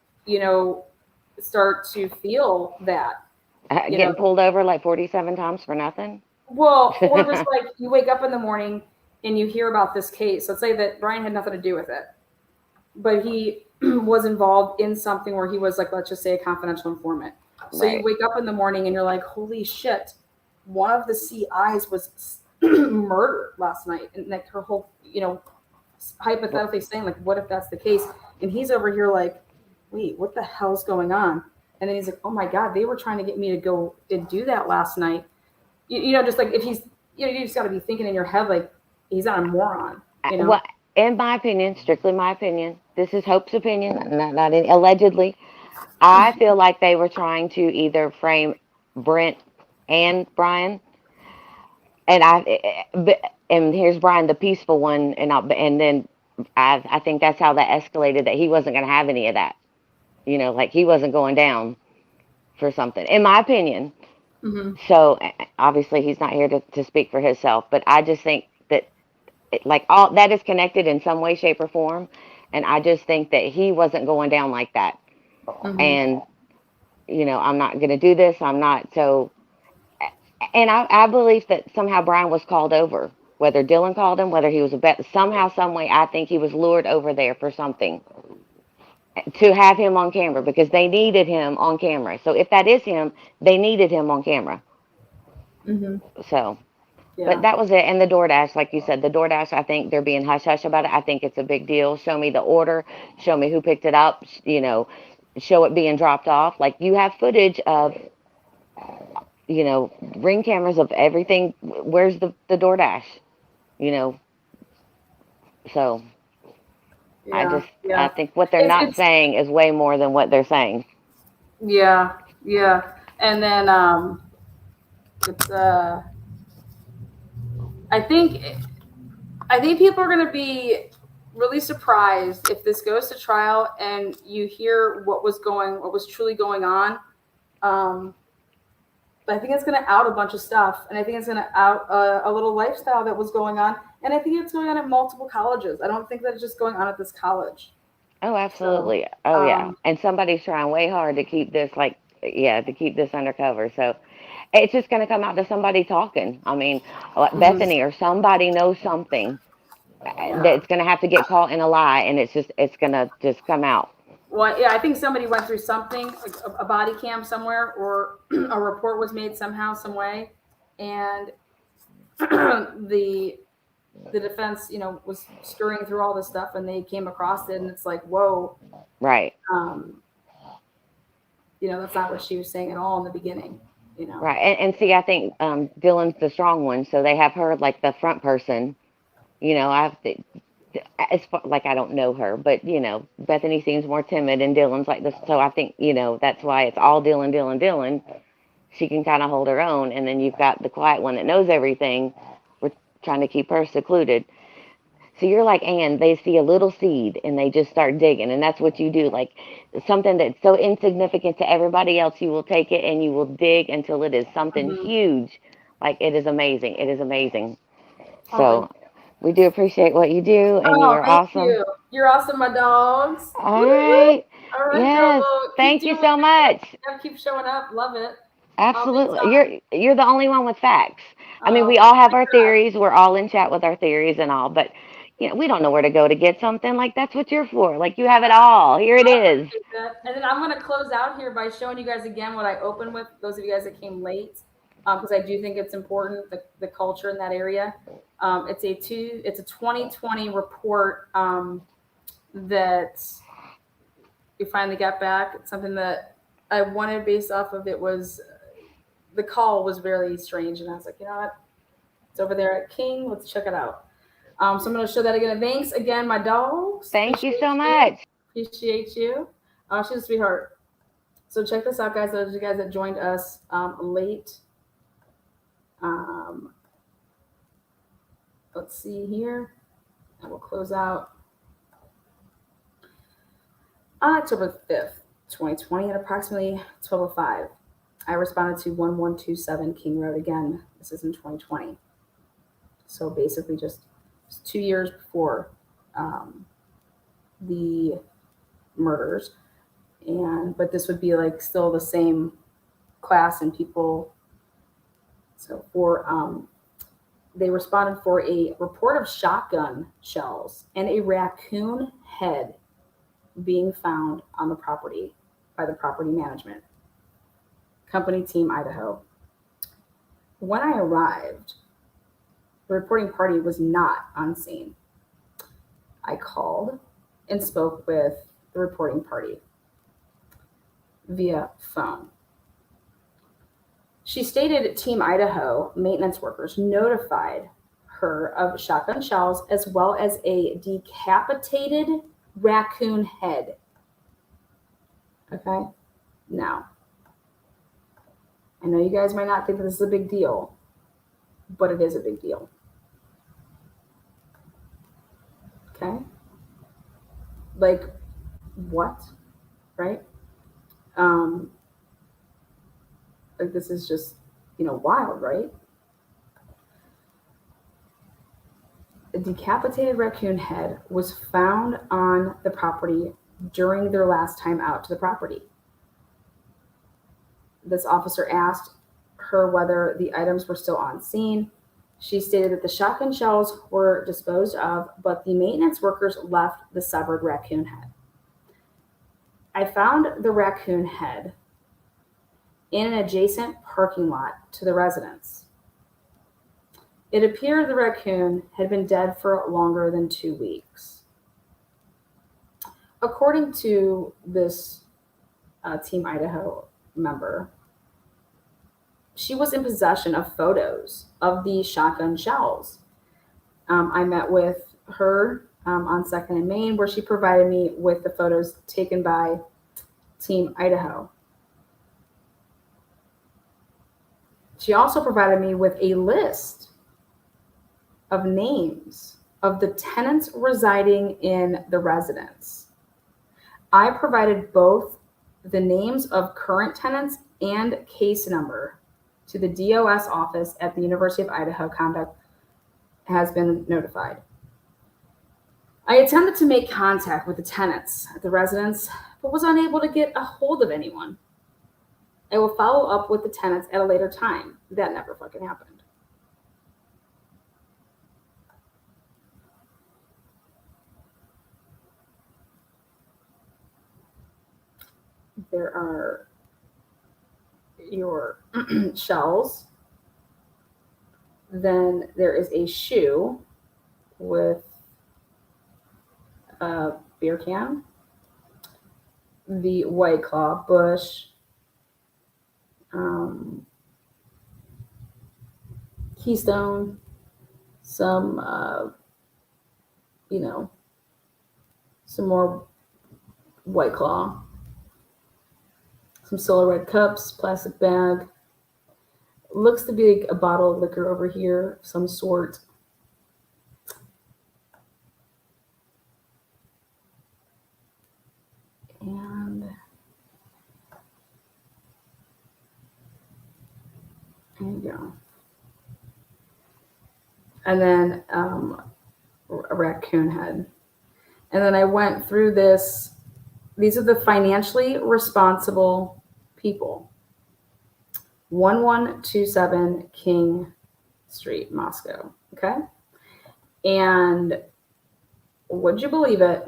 start to feel that? Getting pulled over like 47 times for nothing? Well, or it was like you wake up in the morning and you hear about this case. Let's say that Bryan had nothing to do with it, but he was involved in something where he was like, let's just say, a confidential informant. So you wake up in the morning and you're like, holy shit, one of the CIs was murdered last night. And like her whole, hypothetically saying, like, what if that's the case? And he's over here like, wait, what the hell's going on? And then he's like, oh my God, they were trying to get me to go and do that last night. Just like if he's, you just got to be thinking in your head, like, he's not a moron. Well, in my opinion, strictly my opinion, this is Hope's opinion, not allegedly. I feel like they were trying to either frame Brent and Bryan, and here's Bryan, the peaceful one, and then I think that's how that escalated. That he wasn't going to have any of that, like he wasn't going down for something, in my opinion. Mm-hmm. So obviously he's not here to speak for himself, but I just think that like all that is connected in some way, shape, or form, and I just think that he wasn't going down like that. Mm-hmm. And I'm not going to do this. I'm not so. And I believe that somehow Bryan was called over, whether Dylan called him, whether he was somehow, some way. I think he was lured over there for something to have him on camera because they needed him on camera. So if that is him, they needed him on camera. Mm-hmm. So, yeah. But that was it. And the DoorDash, like you said, the DoorDash, I think they're being hush hush about it. I think it's a big deal. Show me the order. Show me who picked it up. Show it being dropped off. Like you have footage of, ring cameras of everything. Where's the DoorDash? So. Yeah, I think what they're not saying is way more than what they're saying. Yeah. And then it's I think people are going to be really surprised if this goes to trial and you hear what was truly going on. But I think it's going to out a bunch of stuff, and I think it's going to out a little lifestyle that was going on, and I think it's going on at multiple colleges. I don't think that it's just going on at this college. Oh, absolutely. So, yeah. And somebody's trying way hard to keep this to keep this undercover. So it's just going to come out to somebody talking. I mean, like Bethany or somebody knows something that's going to have to get caught in a lie, and it's going to just come out. Well, yeah, I think somebody went through something, like a body cam somewhere, or a report was made somehow, some way, and the defense, was scurrying through all this stuff, and they came across it, and it's like, whoa, right? That's not what she was saying at all in the beginning, Right, and see, I think Dylan's the strong one, so they have her like the front person. It's like I don't know her, but Bethany seems more timid, and Dylan's like this. So I think that's why it's all Dylan. She can kind of hold her own, and then you've got the quiet one that knows everything. We're trying to keep her secluded. So you're like Anne. They see a little seed, and they just start digging, and that's what you do. Like something that's so insignificant to everybody else, you will take it and you will dig until it is something huge. Like it is amazing. It is amazing. So. We do appreciate what you do, and you are awesome. You. You're awesome, my dogs. All right. All right, Yes. girl. Keep Thank you doing so it. much. Yeah, keep showing up. Love it. Absolutely. Anytime. You're the only one with facts. I mean, Oh, we all have our theories. We're all in chat with our theories and all, but we don't know where to go to get something. Like that's what you're for. Like you have it all. Here it is. and then I'm going to close out here by showing you guys again what I opened with, those of you guys that came late, because I do think it's important, the culture in that area. It's a 2020 report that we finally got back. It's something that I wanted based off of. It was, the call was very strange, and I was like, you know what? It's over there at King. Let's check it out. So I'm going to show that again. Thanks again, my dogs. Thank you so much. Appreciate you. She's a sweetheart. So check this out, guys. Those of you guys that joined us late. Let's see here. And we'll close out. On October 5th, 2020, at approximately 12:05, I responded to 1127 King Road again. This is in 2020. So basically just 2 years before the murders. But this would be like still the same class and people. So they responded for a report of shotgun shells and a raccoon head being found on the property by the property management company, Team Idaho. When I arrived, the reporting party was not on scene. I called and spoke with the reporting party via phone. She stated Team Idaho maintenance workers notified her of shotgun shells as well as a decapitated raccoon head. Okay? Now, I know you guys might not think that this is a big deal, but it is a big deal. Okay? Like, what? Right? Like, this is just, wild, right? A decapitated raccoon head was found on the property during their last time out to the property. This officer asked her whether the items were still on scene. She stated that the shotgun shells were disposed of, but the maintenance workers left the severed raccoon head. I found the raccoon head in an adjacent parking lot to the residence. It appeared the raccoon had been dead for longer than 2 weeks. According to this Team Idaho member, she was in possession of photos of the shotgun shells. I met with her on 2nd and Main, where she provided me with the photos taken by Team Idaho. She also provided me with a list of names of the tenants residing in the residence. I provided both the names of current tenants and case number to the DOS office at the University of Idaho. Conduct has been notified. I attempted to make contact with the tenants at the residence, but was unable to get a hold of anyone. I will follow up with the tenants at a later time. That never fucking happened. There are your shells. Then there is a shoe with a beer can, the White Claw Bush, Keystone, some, some more White Claw, some Solar Red cups, plastic bag. Looks to be like a bottle of liquor over here of some sort. And there you go. And then a raccoon head. And then I went through this These are the financially responsible people. 1127 King Street, Moscow. Okay. And would you believe it?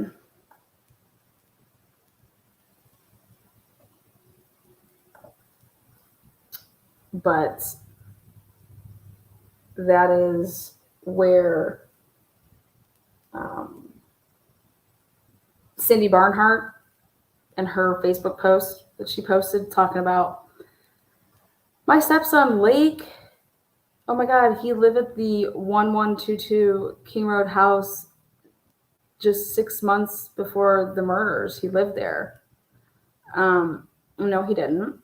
But that is where Cindy Barnhart and her Facebook post that she posted talking about my stepson Lake. Oh my God, he lived at the 1122 King Road house just 6 months before the murders. He lived there. No, he didn't.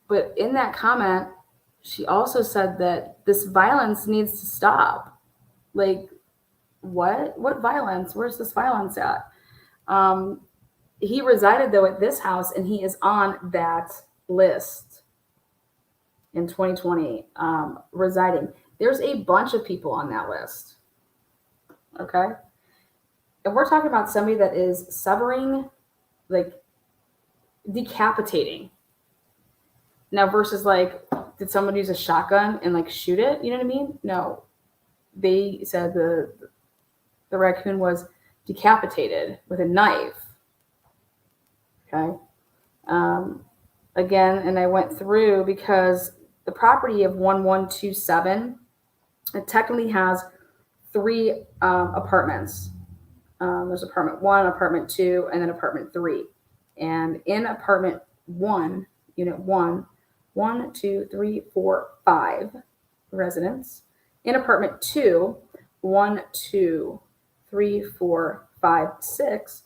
But in that comment, she also said that this violence needs to stop. Like, what? What violence? Where's this violence at? He resided, though, at this house, and he is on that list in 2020, residing. There's a bunch of people on that list. Okay? And we're talking about somebody that is severing, like, decapitating. Now, versus, like, did someone use a shotgun and, like, shoot it? You know what I mean? No. They said the raccoon was decapitated with a knife. Okay. Again, and I went through because the property of 1127, it technically has 3 apartments. There's apartment 1, apartment 2, and then apartment 3. And in apartment 1, unit 1, 1, 2, 3, 4, 5 residents. In apartment 2, 1, 2, 3, 4, 5, 6.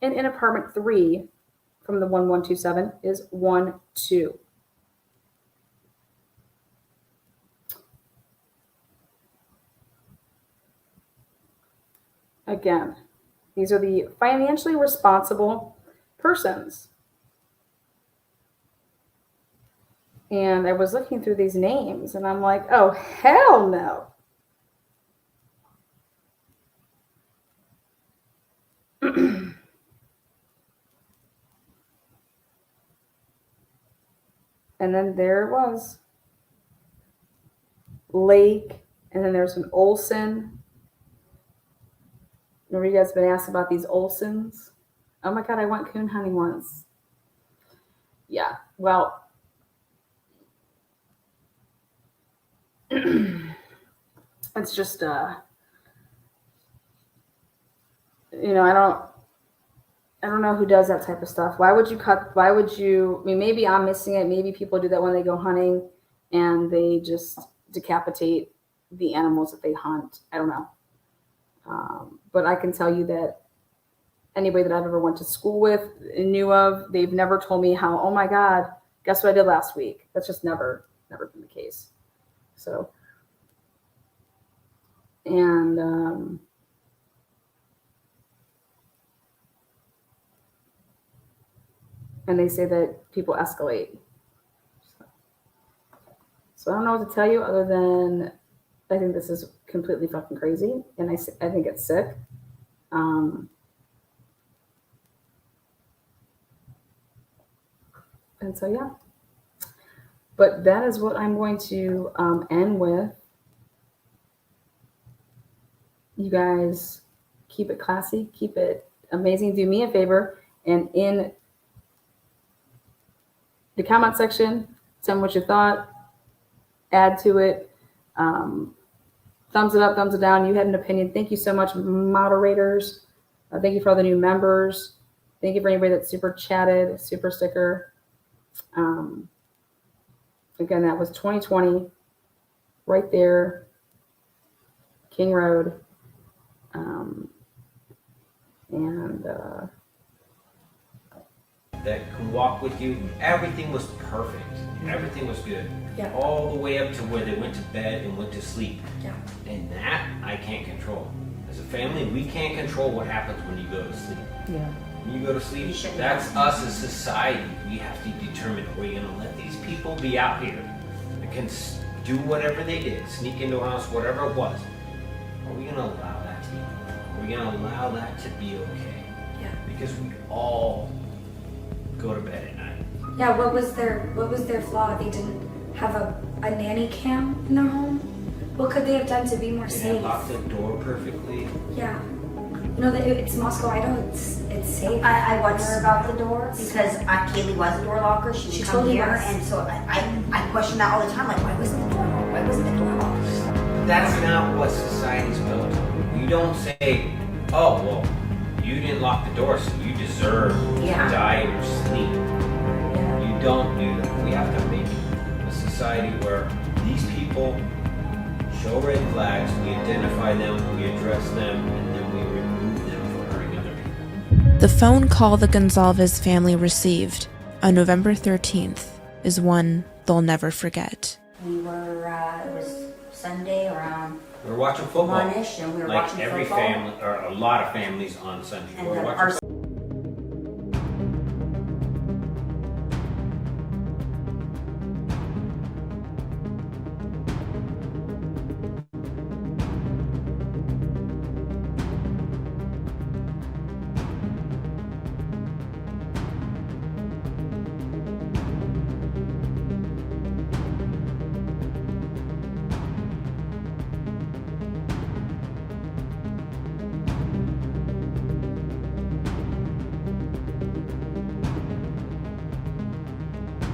And in apartment 3 from the 1127 is 1, 2. Again, these are the financially responsible persons. And I was looking through these names and I'm like, oh, hell no. And then there it was. Lake. And then there's an Olsen. Remember you guys been asked about these Olsens? Oh my God, I went coon hunting once. Yeah, well, it's just, I don't know who does that type of stuff. Why would you, maybe I'm missing it. Maybe people do that when they go hunting and they just decapitate the animals that they hunt. I don't know. But I can tell you that anybody that I've ever went to school with, knew of, they've never told me how, oh my God, guess what I did last week? That's just never been the case. So, and they say that people escalate. So I don't know what to tell you other than I think this is completely fucking crazy, and I think it's sick. And so, yeah. But that is what I'm going to end with. You guys keep it classy, keep it amazing. Do me a favor, and in the comment section, tell me what you thought, add to it. Thumbs it up, thumbs it down. You had an opinion. Thank you so much, moderators. Thank you for all the new members. Thank you for anybody that super chatted, super sticker. Again, that was 2020, right there, King Road. That could walk with you. Everything was perfect. Everything was good. Yeah. All the way up to where they went to bed and went to sleep. Yeah. And that I can't control. As a family, we can't control what happens when you go to sleep. Yeah. When you go to sleep, that's us as society. We have to determine, are we going to let these people be out here that can do whatever they did, sneak into a house, whatever it was? Are we going to allow that to be? Are we gonna allow that to be okay? Yeah. Because we all go to bed at night. Yeah, what was their flaw? They didn't have a nanny cam in their home? What could they have done to be more They safe? didn't lock the door perfectly. Yeah. You know, it's Moscow, Idaho, it's safe. I wonder about the door because Kaylee was a door locker. She would come totally here, was. and so I question that all the time. Like, why wasn't the door locked? Why wasn't the door locked? That's not what society's built on. You don't say, oh, well, you didn't lock the door, so you deserve to die in your sleep. You don't do that. We have to make a society where these people show red flags, we identify them, we address them, and then we remove them from hurting other people. The phone call the Gonzalez family received on November 13th is one they'll never forget. We were, it was Sunday around We were watching football. 1-ish, and we were like watching every football. family, or a lot of families on Sunday. And We were then watching our football.